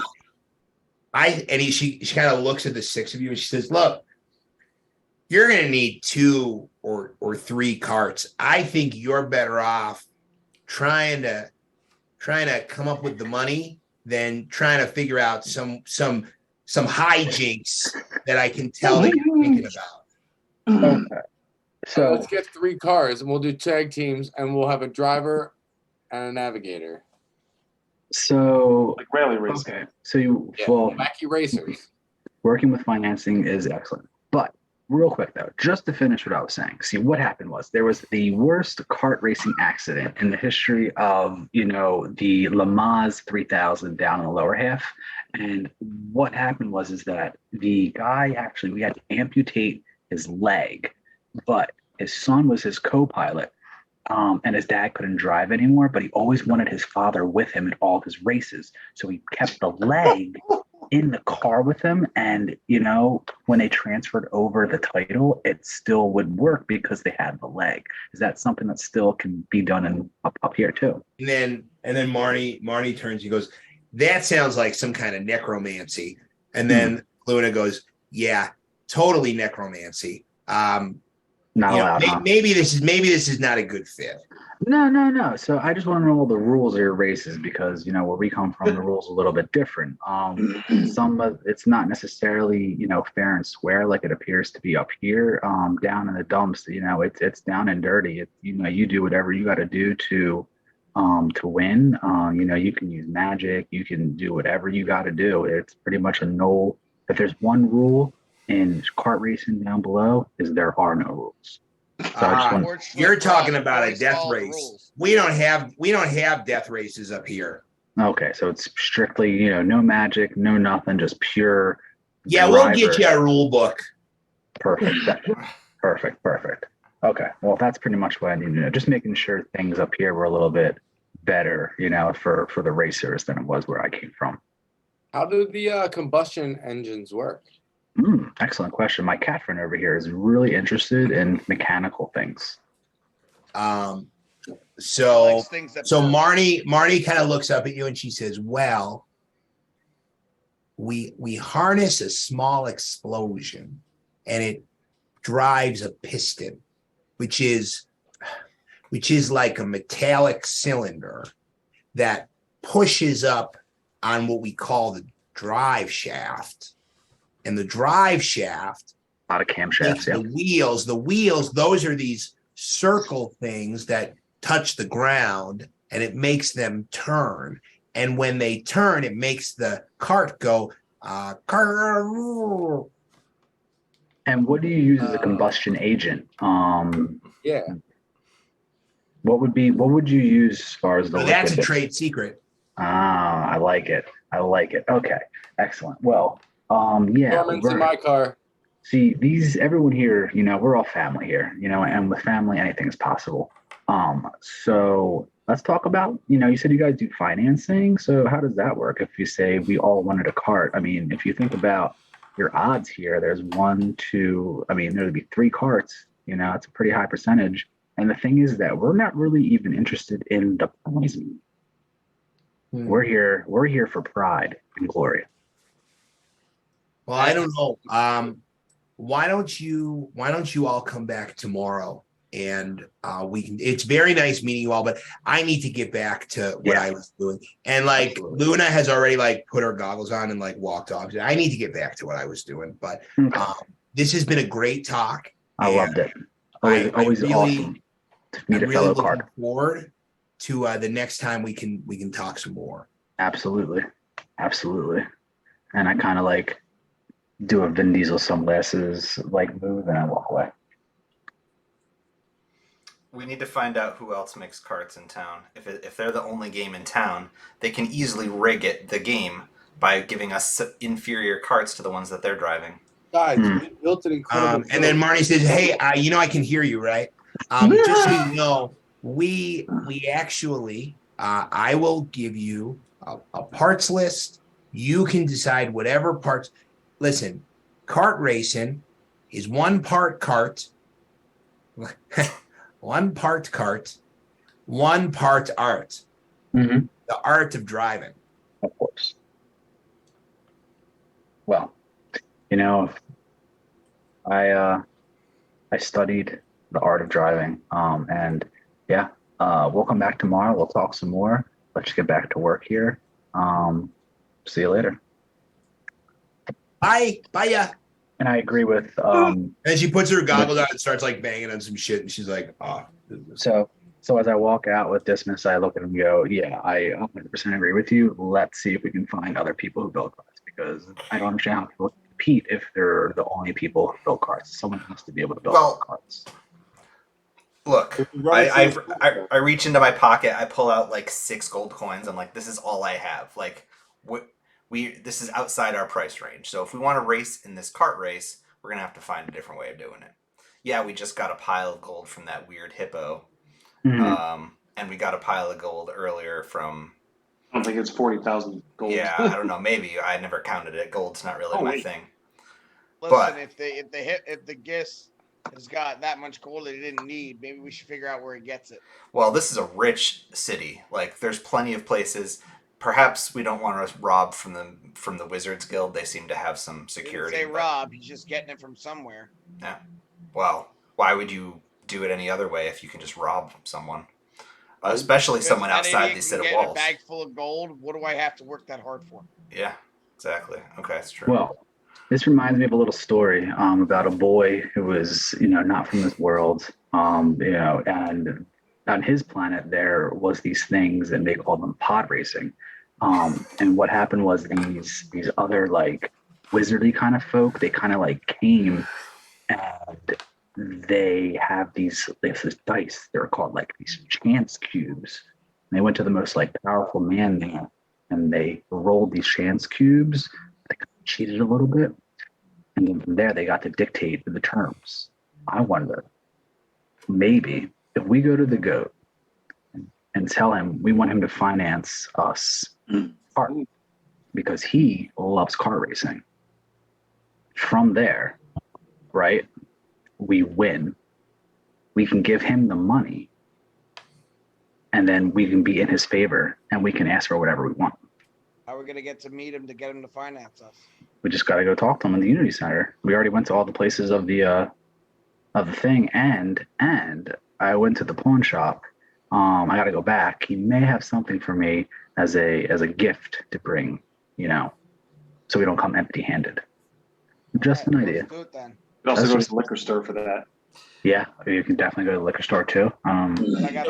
She kind of looks at the six of you and she says, look, you're going to need 2 or 3 carts. I think you're better off trying to come up with the money than trying to figure out some hijinks that I can tell that you're thinking about. Okay. So let's get 3 cars and we'll do tag teams and we'll have a driver and a navigator. So like rally racing. okay. So wacky racers. Working with financing is excellent. But real quick though, just to finish what I was saying. See, what happened was there was the worst kart racing accident in the history of, the Le Mans 3000 down in the lower half. And what happened is that the guy we had to amputate his leg, but his son was his co-pilot. And his dad couldn't drive anymore, but he always wanted his father with him in all of his races. So he kept the leg in the car with him. And, when they transferred over the title, it still would work because they had the leg. Is that something that still can be done up here too? And then Marnie turns, he goes, that sounds like some kind of necromancy. And then Luna goes, yeah, totally necromancy. Not allowed, huh? Maybe this is not a good fit. No. So I just want to know all the rules of your races because where we come from, the rules are a little bit different. Some of it's not necessarily fair and square like it appears to be up here. Down in the dumps, it's down and dirty. You do whatever you got to do to win. You can use magic. You can do whatever you got to do. It's pretty much a no. If there's one rule in kart racing down below, is there are no rules. So you're talking about a death race. We don't have death races up here. Okay, so it's strictly no magic, no nothing, just pure. Yeah, driver. We'll get you a rule book. Perfect. Okay, well that's pretty much what I need to know. Just making sure things up here were a little bit better, for the racers than it was where I came from. How do the combustion engines work? Excellent question. My cat friend over here is really interested in mechanical things. So work. Marnie kind of looks up at you and she says, well, we harness a small explosion and it drives a piston, which is like a metallic cylinder that pushes up on what we call the drive shaft. And the drive shaft, a lot of camshafts, yeah. The wheels, those are these circle things that touch the ground and it makes them turn. and when they turn, it makes the cart go. And what do you use as a combustion agent? Yeah. What would you use as far as the So that's a liquid? trade secret. Ah, I like it. Okay, excellent. Well, yeah, Norman's in my car. see, everyone here, we're all family here, and with family, anything is possible. So let's talk about, you said you guys do financing. So how does that work? If you say we all wanted a cart, I mean, if you think about your odds here, there's one, two, I mean, there'd be 3 carts, it's a pretty high percentage. And the thing is that we're not really even interested in the pricing. We're here for pride and glory. Well, I don't know. Why don't you all come back tomorrow and we can. It's very nice meeting you all, but I need to get back to what I was doing. And like Absolutely. Luna has already like put her goggles on and like walked off. I need to get back to what I was doing. But this has been a great talk. I loved it. Always really, awesome to meet I'm a fellow really looking card. forward to the next time we can talk some more. Absolutely. And I kind of like do a Vin Diesel sunglasses like move and I walk away. We need to find out who else makes carts in town. If they're the only game in town, they can easily rig the game by giving us inferior carts to the ones that they're driving. Guys, we built an incredible. And then Marty says, "Hey, I can hear you, right? Just so you know, we actually, I will give you a parts list. You can decide whatever parts. Listen, kart racing is 1 part cart, 1 part cart, 1 part art. Mm-hmm. The art of driving. Of course. Well, I studied the art of driving, and yeah, we'll come back tomorrow. We'll talk some more. Let's get back to work here. See you later. Bye, yeah. And I agree with. And she puts her goggles on and starts like banging on some shit, and she's like, "Oh." So as I walk out with Dismiss, I look at him and go, "Yeah, I 100% agree with you. Let's see if we can find other people who build cards because I don't understand how people compete if they're the only people who build cards. Someone has to be able to build cards." Look, I reach into my pocket. I pull out like 6 gold coins. I'm like, this is all I have. Like, this is outside our price range. So if we want to race in this kart race, we're gonna have to find a different way of doing it. Yeah, we just got a pile of gold from that weird hippo, and we got a pile of gold earlier from. I don't think it's 40,000 gold. Yeah, I don't know. Maybe I never counted it. Gold's not really my thing. Listen, But if the GIS has got that much gold that he didn't need, maybe we should figure out where he gets it. Well, this is a rich city. Like, there's plenty of places. Perhaps we don't want to rob from the Wizards Guild. They seem to have some security. He didn't say rob. He's just getting it from somewhere. Yeah. Well, why would you do it any other way if you can just rob someone? Especially someone outside these set of walls. A bag full of gold. What do I have to work that hard for? Yeah, exactly. Okay, that's true. Well, this reminds me of a little story about a boy who was, not from this world, and on his planet there was these things, and they called them pod racing. And what happened was these other like wizardy kind of folk, they kind of like came and they have this dice. They're called like these chance cubes. And they went to the most like powerful man there, and they rolled these chance cubes. They cheated a little bit, and then from there they got to dictate the terms. I wonder, maybe if we go to the GOAT and tell him we want him to finance us kart because he loves kart racing. From there, right? We win. We can give him the money, and then we can be in his favor, and we can ask for whatever we want. How are we gonna get to meet him to get him to finance us? We just got to go talk to him in the Unity Center. We already went to all the places of the thing, and I went to the pawn shop. I got to go back. He may have something for me as a gift to bring, so we don't come empty-handed. Just an idea. Let's do it then. It also goes to the liquor store for that. Yeah, you can definitely go to the liquor store too. Can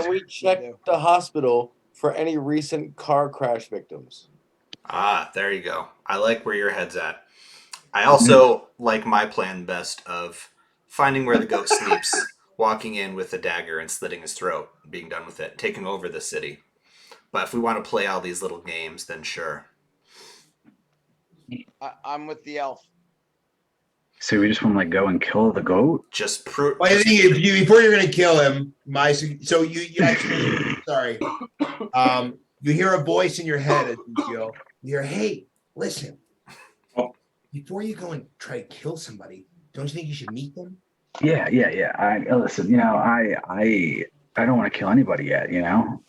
we check the hospital for any recent car crash victims. Ah, there you go. I like where your head's at. I also like my plan best of finding where the goat sleeps, walking in with a dagger and slitting his throat, being done with it, taking over the city. But if we want to play all these little games, then sure. I'm with the elf. So we just want to like go and kill the goat? Just prove. Well, I think before you're going to kill him, so you actually sorry, you hear a voice in your head as you go. You hear, "Hey, listen, before you go and try to kill somebody, don't you think you should meet them?" Yeah. I listen. You know, I don't want to kill anybody yet. You know.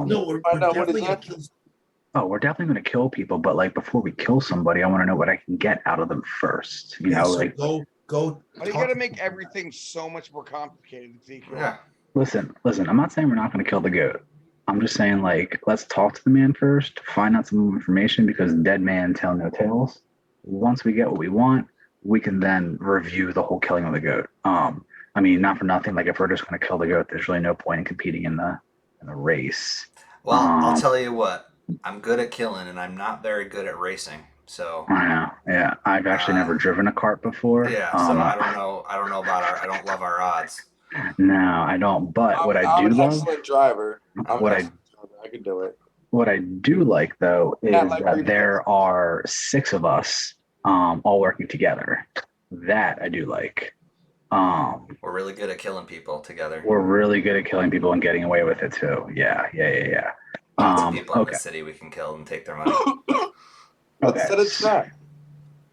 No, we're definitely going to kill. Oh, we're definitely going to kill people, but like before we kill somebody, I want to know what I can get out of them first. You know, so like go. Why do you got to make everything so much more complicated, Ezekiel? Yeah. Listen. I'm not saying we're not going to kill the goat. I'm just saying, like, let's talk to the man first, find out some information because dead man tell no tales. Once we get what we want, we can then review the whole killing of the goat. I mean, not for nothing. Like, if we're just going to kill the goat, there's really no point in competing in the race. Well, I'll tell you what. I'm good at killing, and I'm not very good at racing. So I know. Yeah, I've actually never driven a cart before. Yeah, so I don't know. I don't know about I don't love our odds. No, I don't. But what I do I'm an love, excellent driver. I could do it. What I do like though is that there are 6 of us, all working together. That I do like. We're really good at killing people together. We're really good at killing people and getting away with it too. Yeah. Lots of people in the city we can kill and take their money. Okay. Set a trap.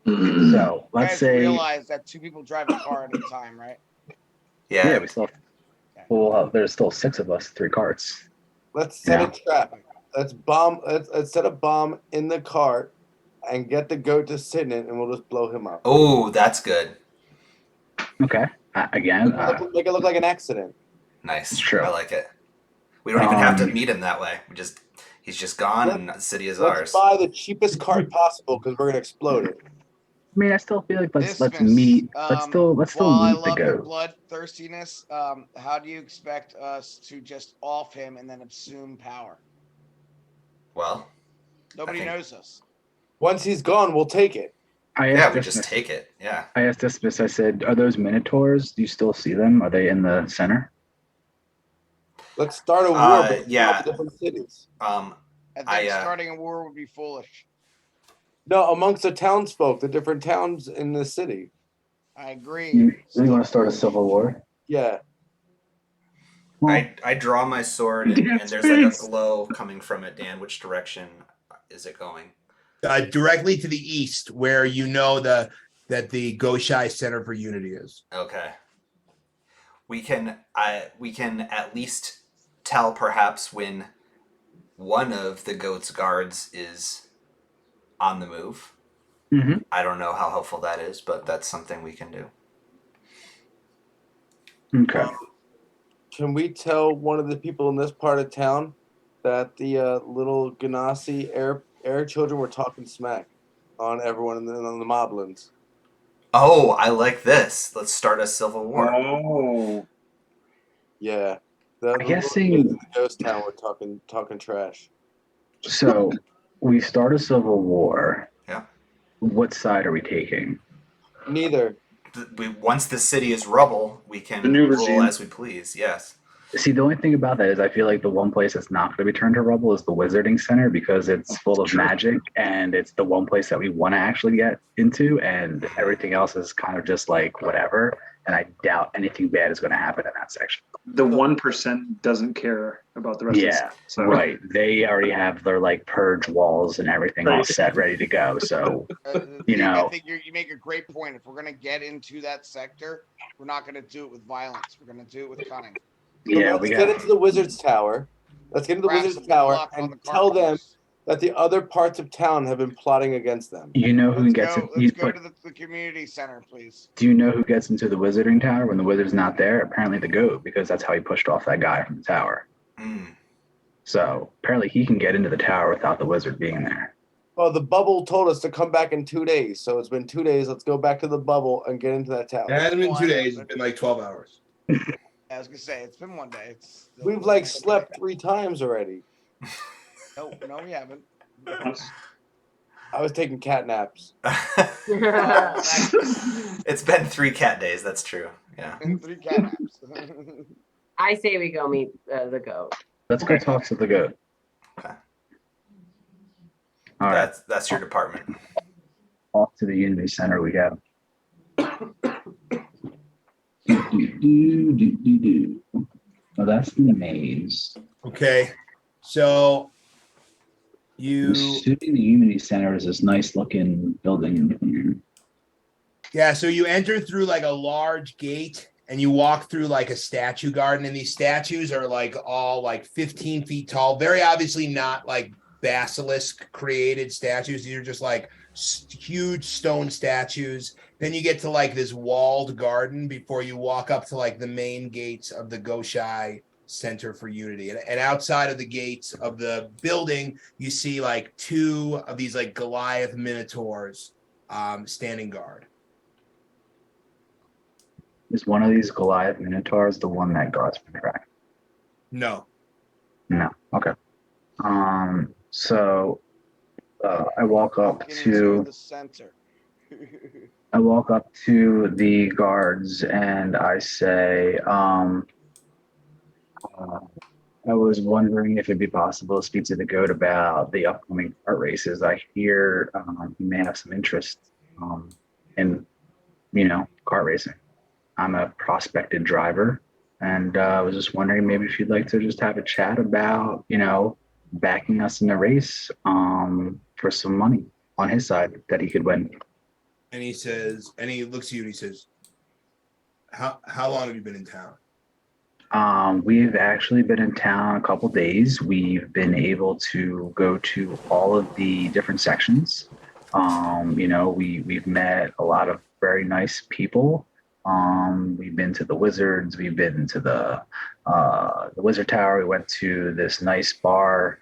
So let's guys say realize that 2 people drive a car at a time, right? Yeah. we still. Well, there's still 6 of us, 3 carts. Let's set a trap. Let's set a bomb in the cart and get the goat to sit in it, and we'll just blow him up. Oh, that's good. Okay. Again, make it look like an accident. Nice. True. I like it. We don't even have to meet him that way. He's just gone, and the city is ours. Let's buy the cheapest cart possible because we're gonna explode it. I mean, I still feel like let's meet. Let's still meet the your goat. bloodthirstiness, how do you expect us to just off him and then assume power? Well, nobody knows us. Once he's gone, we'll take it. We just take it. Yeah. I asked Dismas, I said, are those minotaurs? Do you still see them? Are they in the center? Let's start a war yeah. different cities. I think starting a war would be foolish. No, amongst the townsfolk, the different towns in the city. I agree. You want to start a civil war? Yeah. Well, I draw my sword, and there's like a glow coming from it. Dan, which direction is it going? Directly to the east, where you know that the Goshai Center for Unity is. Okay. We can at least tell perhaps when one of the goat's guards is on the move. Mm-hmm. I don't know how helpful that is, but that's something we can do. Okay. Can we tell one of the people in this part of town that the little Ganassi air children were talking smack on everyone on the Moblins? Oh, I like this. Let's start a civil war. Oh. Yeah. I guess seeing the ghost town were talking trash. So we start a civil war. Yeah. What side are we taking? Neither. Once the city is rubble, we can rule as we please. Yes. See, the only thing about that is I feel like the one place that's not going to be turned to rubble is the Wizarding Center because it's full of magic and it's the one place that we want to actually get into, and everything else is kind of just like whatever. And I doubt anything bad is going to happen in that section. The 1% doesn't care about the rest of the so. Right. They already have their like purge walls and everything all set, ready to go. So, I think you make a great point. If we're going to get into that sector, we're not going to do it with violence. We're going to do it with cunning. Yeah, let's get into the Wizard's Tower. Let's get into the Wizard's Tower and tell them that the other parts of town have been plotting against them. You know who gets it? Let's go to the community center, please. Do you know who gets into the Wizarding Tower when the Wizard's not there? Apparently the goat, because that's how he pushed off that guy from the tower. So apparently he can get into the tower without the Wizard being there. Well, the bubble told us to come back in 2 days, so it's been 2 days. Let's go back to the bubble and get into that tower. It hasn't been 2 days. It's been like 12 hours. I was gonna say it's been 1 day. We've like slept 3 times already. No, we haven't. I was taking cat naps. It's been 3 cat days. That's true. Yeah. And 3 cat naps. I say we go meet the goat. Let's go talk to the goat. Okay. All right, That's your department. off to the Unity Center we go. Oh, that's the maze. Okay. So you The Unity Center is this nice looking building in here. Yeah, so you enter through like a large gate and you walk through like a statue garden, and these statues are like all like 15 feet tall. Very obviously not like basilisk created statues. These are just like huge stone statues. Then you get to like this walled garden before you walk up to like the main gates of the Goshai Center for Unity. And outside of the gates of the building, you see like 2 of these like Goliath minotaurs standing guard. Is one of these Goliath Minotaurs the one that Garth's been tracking? No. No. Okay. So I walk up Walking into to the center. the guards and I say, I was wondering if it'd be possible to speak to the goat about the upcoming kart races. I hear you may have some interest in, kart racing. I'm a prospected driver, and I was just wondering maybe if you'd like to just have a chat about, backing us in the race for some money on his side that he could win. And he says, and he looks at you and he says, how long have you been in town? We've actually been in town a couple days. We've been able to go to all of the different sections. We've met a lot of very nice people. We've been to the Wizards. We've been to the Wizard Tower. We went to this nice bar.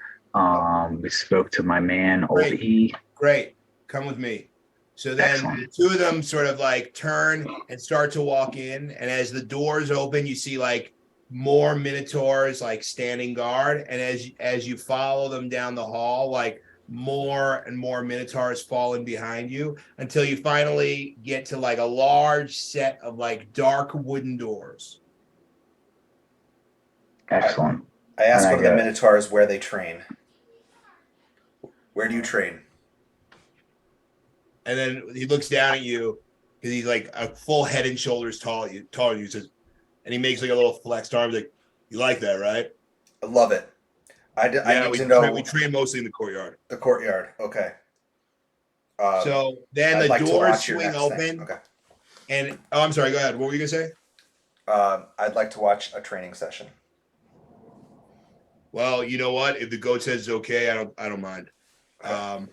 We spoke to my man, Old E. Great. Come with me. So then the 2 of them sort of like turn and start to walk in. And as the doors open, you see like more minotaurs like standing guard. And as you follow them down the hall, like more and more minotaurs fall in behind you until you finally get to like a large set of like dark wooden doors. Excellent. I asked one of the minotaurs where they train. Where do you train? And then he looks down at you because he's like a full head and shoulders taller than you. He says, and he makes like a little flexed arm. Like, you like that, right? I love it. I need to know. We train mostly in the courtyard. The courtyard. Okay. So then I'd the like doors swing open. Okay. And I'm sorry. Go ahead. What were you gonna say? I'd like to watch a training session. Well, you know what? If the goat says it's okay, I don't mind. Okay.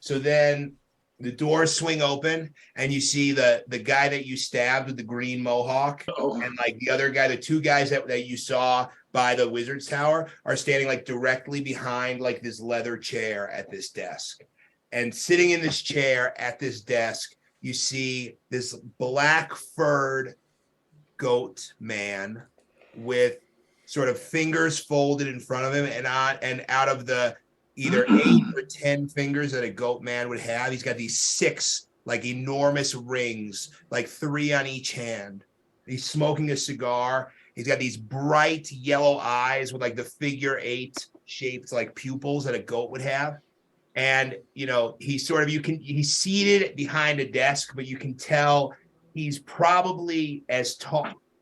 So then the doors swing open and you see the guy that you stabbed with the green mohawk and like the other guy, the 2 guys that you saw by the Wizard's Tower are standing like directly behind like this leather chair at this desk. And sitting in this chair at this desk, you see this black furred goat man with sort of fingers folded in front of him and out of the either 8 or 10 fingers that a goat man would have, he's got these 6 like enormous rings, like 3 on each hand. He's smoking a cigar. He's got these bright yellow eyes with like the figure 8 shaped like pupils that a goat would have. And, he's sort of, he's seated behind a desk, but you can tell he's probably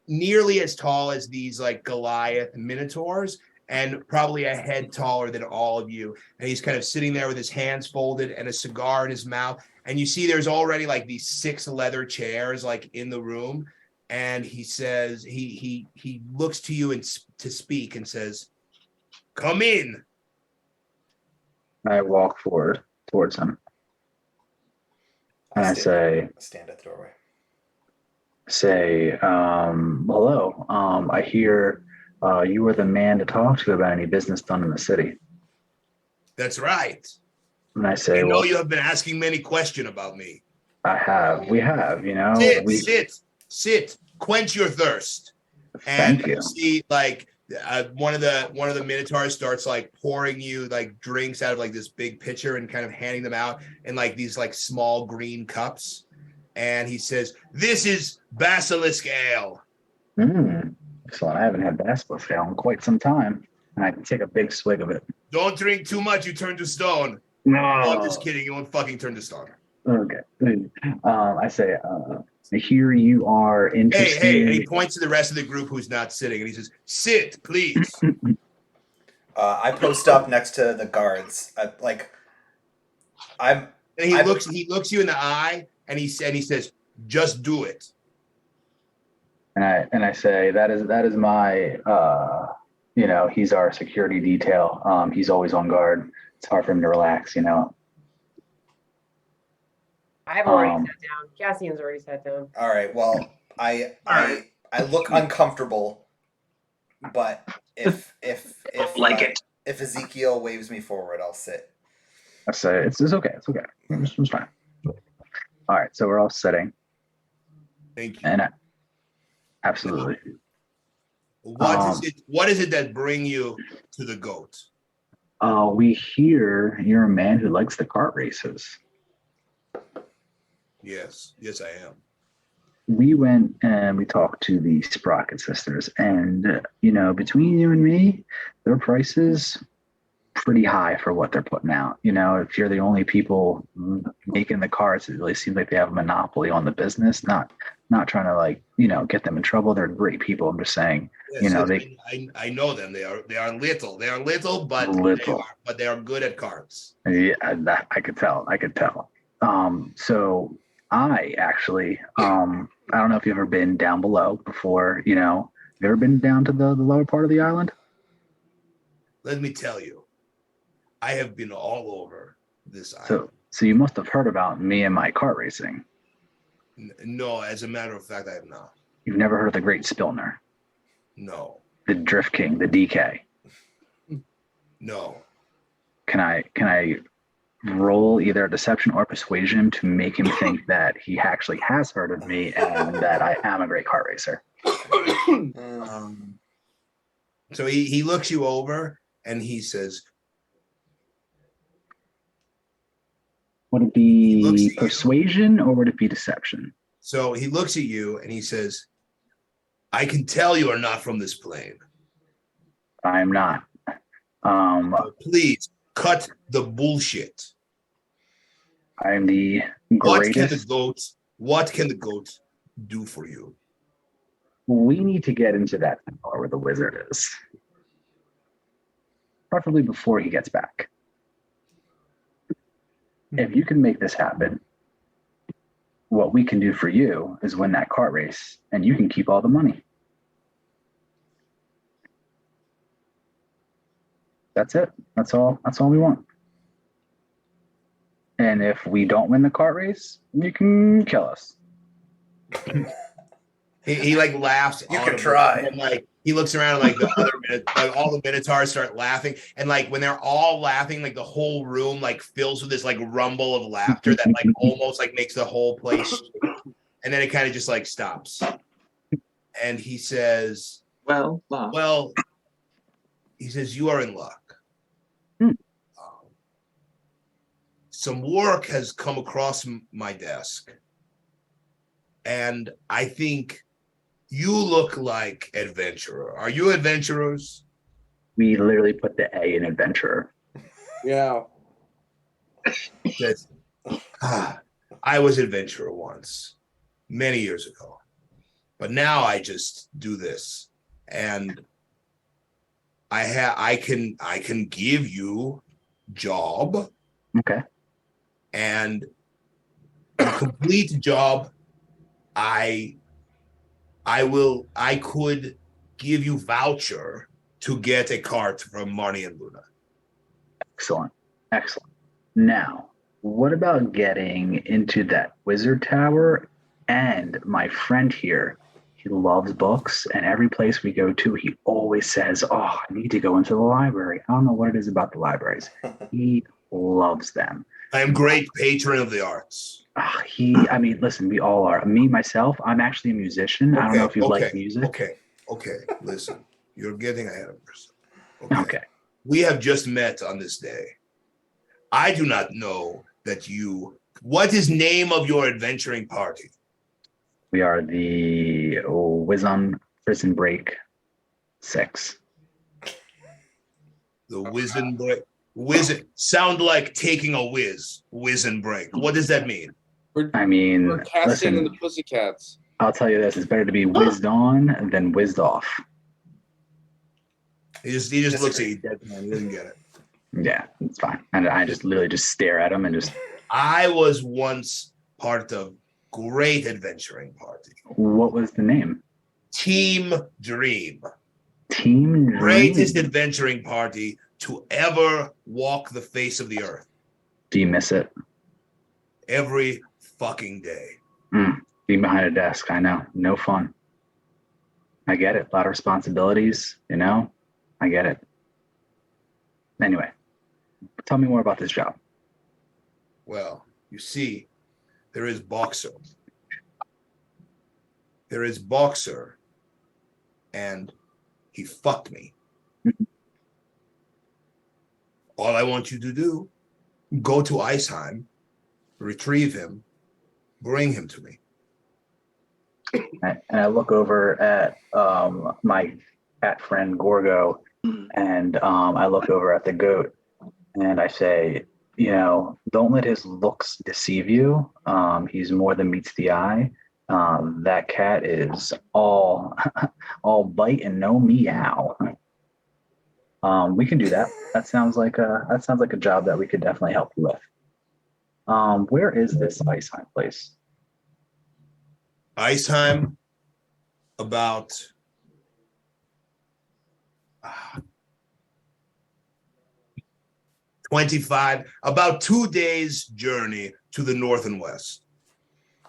nearly as tall as these like Goliath minotaurs, and probably a head taller than all of you. And he's kind of sitting there with his hands folded and a cigar in his mouth. And you see there's already like these 6 leather chairs like in the room. And he says, he looks to you to speak and says, "Come in." I walk forward towards him. And I stand at the doorway. Hello. I hear you were the man to talk to about any business done in the city. That's right. And I say, you have been asking many questions about me. I have. We have, Sit. Quench your thirst. Thank you. See, like, one of the minotaurs starts like pouring you like drinks out of like this big pitcher and kind of handing them out in like these like small green cups, and he says, "This is basilisk ale." Excellent. I haven't had basilisk ale in quite some time, and I take a big swig of it. Don't drink too much, you turn to stone. No, I'm just kidding. You won't fucking turn to stone. Okay. I say, I hear you are interested. Hey, and he points to the rest of the group who's not sitting, and he says, "Sit, please." I post up next to the guards. And he looks you in the eye, and he says, "Just do it." And I say, that is my, he's our security detail. He's always on guard. It's hard for him to relax, I've already sat down. Cassian's already sat down. All right. Well, I look uncomfortable, but if Ezekiel waves me forward, I'll sit. I say, it's okay. It's okay. It's fine. All right. So we're all sitting. Thank you. And absolutely. What is it that bring you to the goat? We hear you're a man who likes the kart races. Yes, I am. We went and we talked to the Sprocket sisters, and between you and me, their prices pretty high for what they're putting out. If you're the only people making the carts, it really seems like they have a monopoly on the business. Not trying to get them in trouble. They're great people. I'm just saying, yes, I know them. They are little. They are little, but they are good at carts. Yeah, that I could tell. So I actually, I don't know if you've ever been down below before. Have you ever been down to the lower part of the island? Let me tell you, I have been all over this island. So you must have heard about me and my kart racing. No, as a matter of fact, I have not. You've never heard of the Great Spilner? No. The Drift King, the DK? No. Can I roll either a deception or persuasion to make him think that he actually has heard of me and that I am a great kart racer? So he looks you over and he says, would it be persuasion or would it be deception? So he looks at you and he says, "I can tell you are not from this plane." I am not. So please cut the bullshit. I am the greatest. What can the goat do for you? We need to get into that tower where the wizard is. Preferably before he gets back. If you can make this happen, what we can do for you is win that kart race and you can keep all the money. That's it. That's all we want. And if we don't win the kart race, you can kill us. He like laughs. You can try. And like he looks around and like all the minotaurs start laughing. And like when they're all laughing, like the whole room like fills with this like rumble of laughter that like almost like makes the whole place shake. And then it kind of just like stops. And he says, Well, he says, "You are in luck. Some work has come across my desk. And I think you look like adventurer. Are you adventurers?" We literally put the A in adventurer. Yeah. I was adventurer once, many years ago. But now I just do this. And I can give you job. Okay. And a complete job, I could give you voucher to get a cart from Marnie and Luna. Excellent. Now, what about getting into that wizard tower? And my friend here, he loves books, and every place we go to, he always says, "Oh, I need to go into the library." I don't know what it is about the libraries. He loves them. I am great patron of the arts. Listen, we all are. Me, myself, I'm actually a musician. I don't know if you like music. Okay. Listen. You're getting ahead of yourself. Okay. We have just met on this day. I do not know that you. What is name of your adventuring party? We are the Wizon Prison Break 6. The Wizon break. Wizon sound like taking a whiz. Wizon break. What does that mean? I mean, We're casting listen, the Pussycats. I'll tell you this: it's better to be whizzed on than whizzed off. He just looks at you dead man. He doesn't get it. Yeah, it's fine. And I just literally just stare at him and just. I was once part of great adventuring party. What was the name? Team Dream. Team Dream. Greatest adventuring party to ever walk the face of the earth. Do you miss it? Every fucking day. Being behind a desk, I know. No fun. I get it. A lot of responsibilities, you know? I get it. Anyway, tell me more about this job. Well, you see, there is Boxer. There is Boxer, and he fucked me. All I want you to do, go to Iceheim, retrieve him, bring him to me. And I look over at my cat friend Gorgo, and I look over at the goat, and I say, you know, don't let his looks deceive you. He's more than meets the eye. That cat is all bite and no meow. We can do that. That sounds like a job that we could definitely help you with. Where is this Iceheim place? Iceheim, about 25, about 2 days journey to the north and west.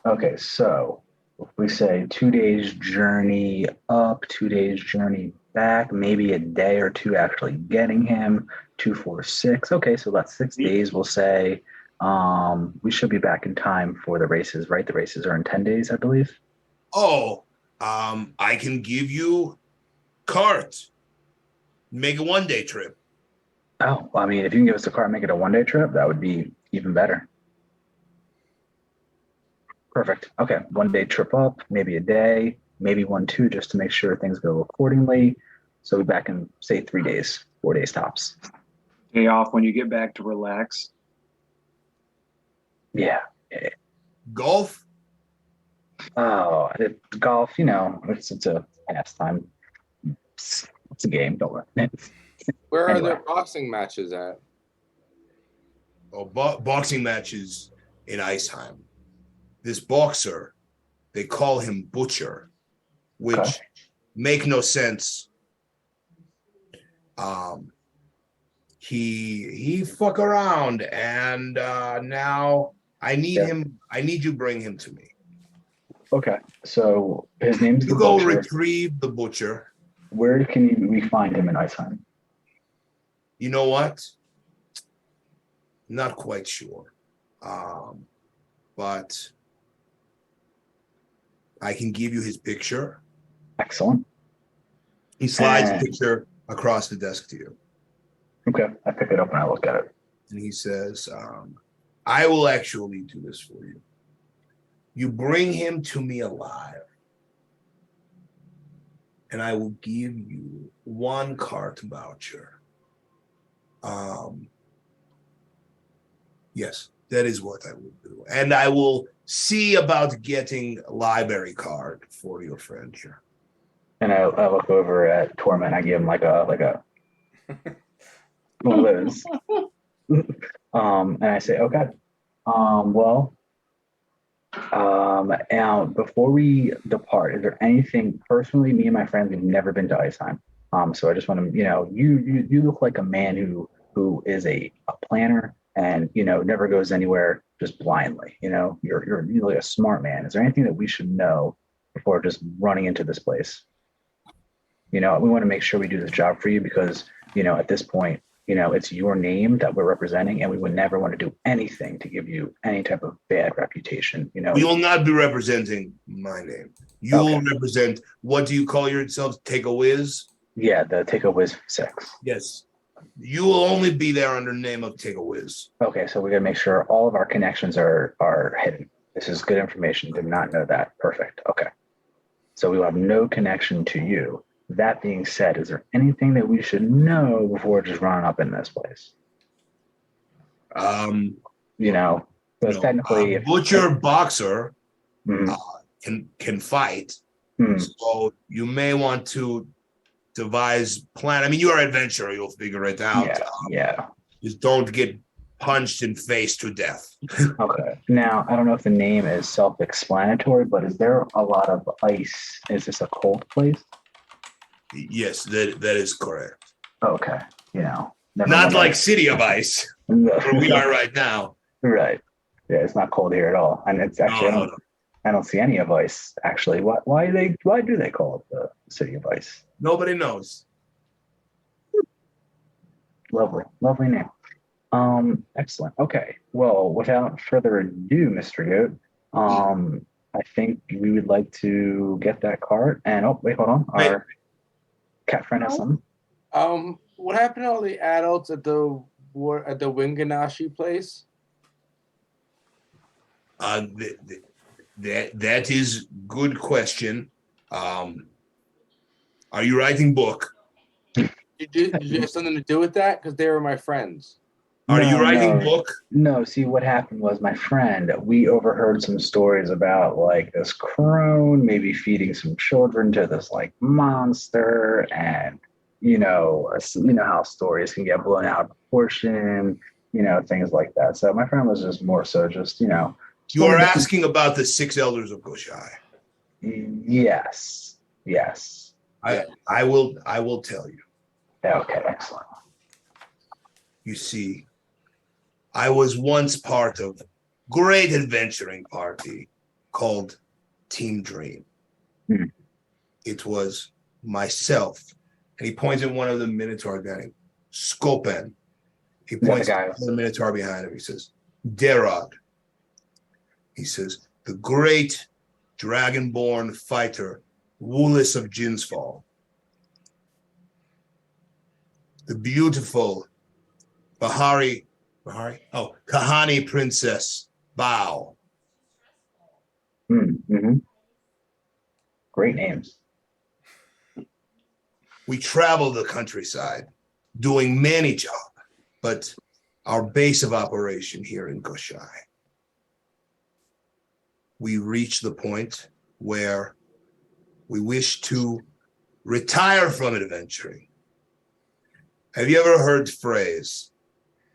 Okay, so if we say 2 days journey up, 2 days journey back, maybe a day or two actually getting him, 2, 4, 6. Okay, so that's 6 days, we'll say. We should be back in time for the races, right? The races are in 10 days, I believe. Oh, I can give you cart. Make a 1 day trip. Oh, well, I mean, if you can give us a car and make it a 1 day trip, that would be even better. Perfect. Okay, 1 day trip up, maybe a day, maybe 1, 2, just to make sure things go accordingly. So we're back in, say, 3 days, 4 days tops. Day off when you get back to relax. Yeah. Golf? Oh, golf, you know, it's a pastime. It's a game, don't worry. Where Anyway. are their boxing matches at? Oh, boxing matches in Iceheim. This boxer, they call him Butcher, which Okay. make no sense. He fuck around, and now I need him. I need you bring him to me. Okay, so his name's the You go Butcher. retrieve the Butcher. Where can we find him in Iceheim? You know what? Not quite sure. But I can give you his picture. Excellent. He slides the picture across the desk to you. Okay, I pick it up and I look at it. And he says, I will actually do this for you. You bring him to me alive, and I will give you 1 cart voucher. Yes, that is what I will do. And I will see about getting a library card for your friend here. And I look over at Torment. I give him like a one of those. And I say, okay. And before we depart, is there anything personally? Me and my friends, we've never been to Iceheim. So I just want to, you know, you look like a man who is a planner and, you know, never goes anywhere just blindly. You know, you're really a smart man. Is there anything that we should know before just running into this place? You know, we want to make sure we do this job for you because, you know, at this point, you know, it's your name that we're representing, and we would never want to do anything to give you any type of bad reputation. You know, We will not be representing my name. You will represent, what do you call yourselves? Take a whiz? Yeah, the Take a Whiz 6. Yes. You will only be there under name of Take a Whiz. Okay, so we gotta make sure all of our connections are hidden. This is good information. Did not know that. Perfect. Okay. So we will have no connection to you. That being said, is there anything that we should know before just running up in this place? You know, because technically, if Butcher Boxer Mhm. can fight. Mhm. So you may want to devise plan. I mean, you are an adventurer. You'll figure it out. Yeah. Just don't get punched in face to death. Okay. Now, I don't know if the name is self-explanatory, but is there a lot of ice? Is this a cold place? Yes, that is correct. Okay. You know, Not like City of Ice, where we are right now. Right. Yeah, it's not cold here at all, and it's actually No. I don't see any of ice actually. Why do they call it the City of Ice? Nobody knows. Lovely name. Excellent. Okay. Well, without further ado, Mr. Goat, I think we would like to get that cart. And oh, wait, hold on. Our cat friend has some. What happened to all the adults at the Winganashi place? That is good question. Are you writing book? Did you have something to do with that? Because they were my friends. Are you writing book? No, see what happened was my friend, we overheard some stories about like this crone maybe feeding some children to this like monster, and you know how stories can get blown out of proportion, things like that. So my friend was just more so just, You are asking about the 6 elders of Goshai. Yes. I will tell you. Okay, excellent. You see, I was once part of great adventuring party called Team Dream. It was myself, and he points at one of the Minotaur guy, Skopen. He points at the Minotaur behind him. He says, Derod. He says, the great dragonborn fighter, Woolis of Jinsfall. The beautiful Kahani Princess Bao. Great names. We traveled the countryside doing many jobs, but our base of operation here in Goshai, we reached the point where we wish to retire from adventuring. Have you ever heard the phrase,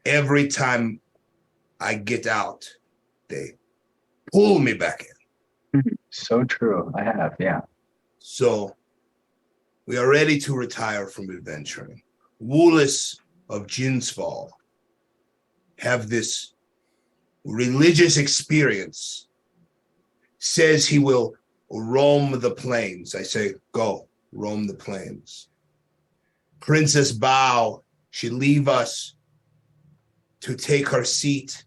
every time I get out, they pull me back in? So true. I have, yeah. So we are ready to retire from adventuring. Woolis of Jinsfall have this religious experience, says he will roam the plains. I say, go, roam the plains. Princess Bao should leave us to take her seat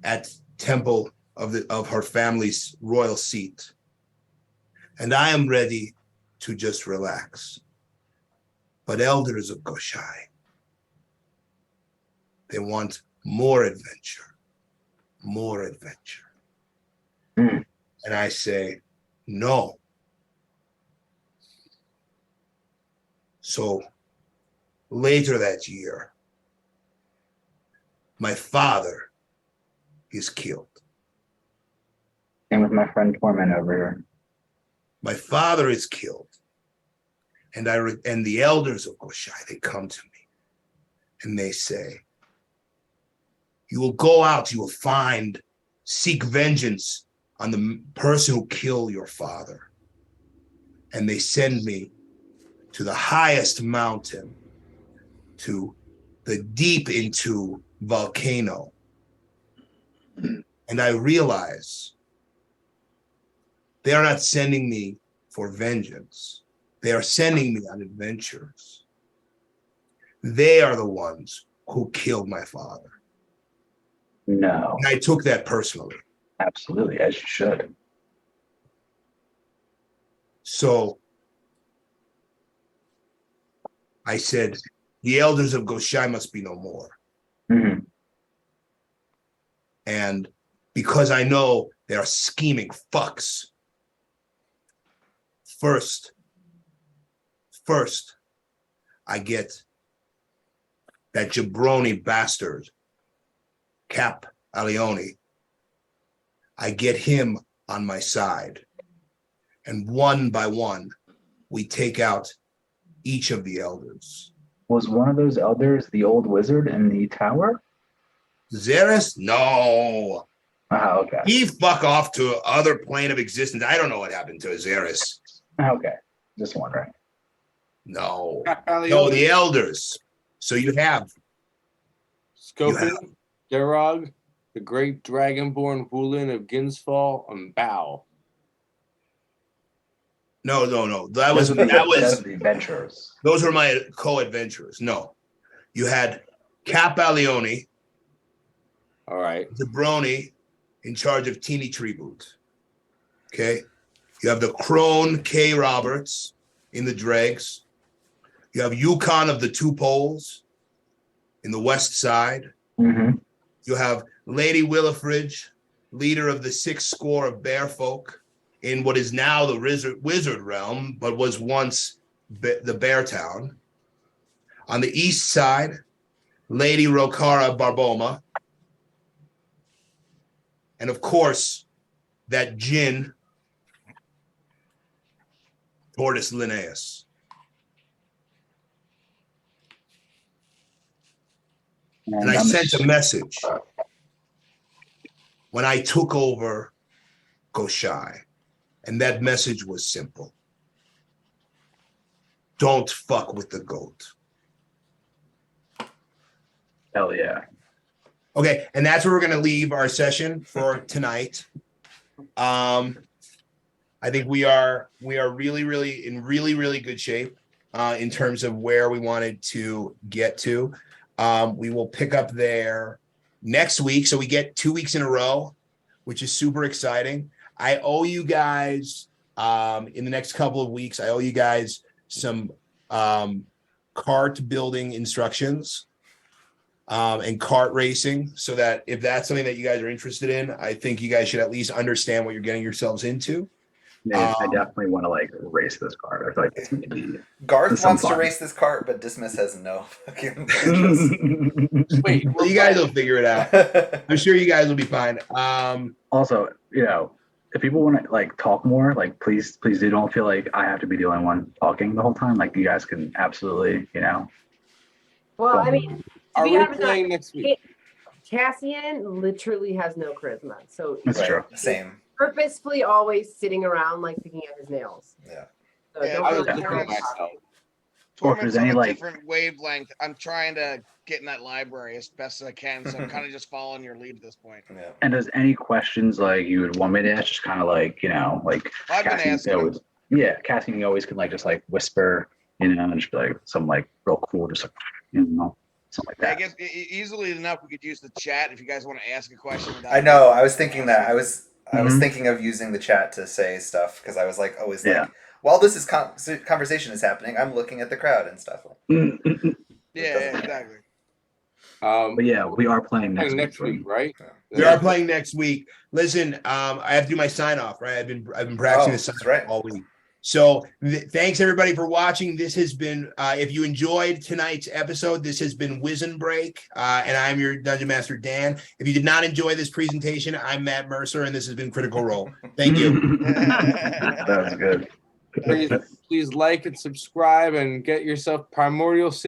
at temple of her family's royal seat. And I am ready to just relax. But elders of Goshai, they want more adventure. And I say, no. So later that year, my father is killed. And with my friend Torment over here. My father is killed. And the elders of Goshai, they come to me and they say, you will go out, you will seek vengeance on the person who killed your father. And they send me to the highest mountain, to the deep into volcano. And I realize they are not sending me for vengeance. They are sending me on adventures. They are the ones who killed my father. No. And I took that personally. Absolutely, as you should. So I said, the elders of Goshai must be no more. Mm-hmm. And because I know they are scheming fucks, first, I get that jabroni bastard, Cap Alioni. I get him on my side. And one by one, we take out each of the elders. Was one of those elders the old wizard in the tower? Xeris? No. Oh, okay. He fuck off to other plane of existence. I don't know what happened to Xeris. Okay. Just wondering. No. No, the elders. So you have Skopin, Derog, the great dragonborn Wulin of Ginsfall, and Bao. No. That was the adventurers. Those were my co-adventurers. No. You had Cap Alioni. All right. Zabroni in charge of Teeny Treeboot. Okay. You have the Crone K. Roberts in the dregs. You have Yukon of the Two Poles in the west side. Mm-hmm. You have Lady Willifridge, leader of the 6 score of bear folk in what is now the wizard realm, but was once the bear town. On the east side, Lady Rokara Barboma. And of course, that Jinn, Tortoise Linnaeus. And I sent a message when I took over Goshai. And that message was simple. Don't fuck with the goat. Hell yeah. Okay, and that's where we're gonna leave our session for tonight. I think we are really in really good shape in terms of where we wanted to get to. We will pick up there next week, so we get 2 weeks in a row, which is super exciting. I owe you guys in the next couple of weeks. I owe you guys some cart building instructions. And kart racing, so that if that's something that you guys are interested in, I think you guys should at least understand what you're getting yourselves into. Man, I definitely want to like race this cart. I feel like it's going to be. Garth wants to race this cart, but Dismiss has no fucking interest. Wait, well, you guys will figure it out. I'm sure you guys will be fine. Also, if people want to like talk more, like please do. Don't feel like I have to be the only one talking the whole time. Like you guys can absolutely, Well, I mean, are we playing next week? Cassian literally has no charisma, so That's true. Same. Purposefully always sitting around like picking at his nails. Yeah. So Yeah, don't I feel was like looking you're at myself. Or if there's Torment's on any, a like- different wavelength. I'm trying to get in that library as best as I can, so I'm kind of just following your lead at this point. Yeah. And does any questions like you would want me to ask? Just kind of like like I've been Cassian asking. always, Cassian always can like just like whisper, and just be like something like real cool, just like something like I that. guess easily enough we could use the chat if you guys want to ask a question. without- I know. I was thinking that. I was Mhm. thinking of using the chat to say stuff because I was like always Yeah. like, while this is conversation is happening, I'm looking at the crowd and stuff. Yeah, exactly. But yeah, we are playing next Week, right? We are playing next week. Listen, I have to do my sign off, right? I've been practicing this sign that's right. all week. So thanks everybody for watching. This has been, if you enjoyed tonight's episode, this has been Wizon Break, and I'm your Dungeon Master, Dan. If you did not enjoy this presentation, I'm Matt Mercer, and this has been Critical Role. Thank you. That was good. Please like and subscribe and get yourself Primordial City.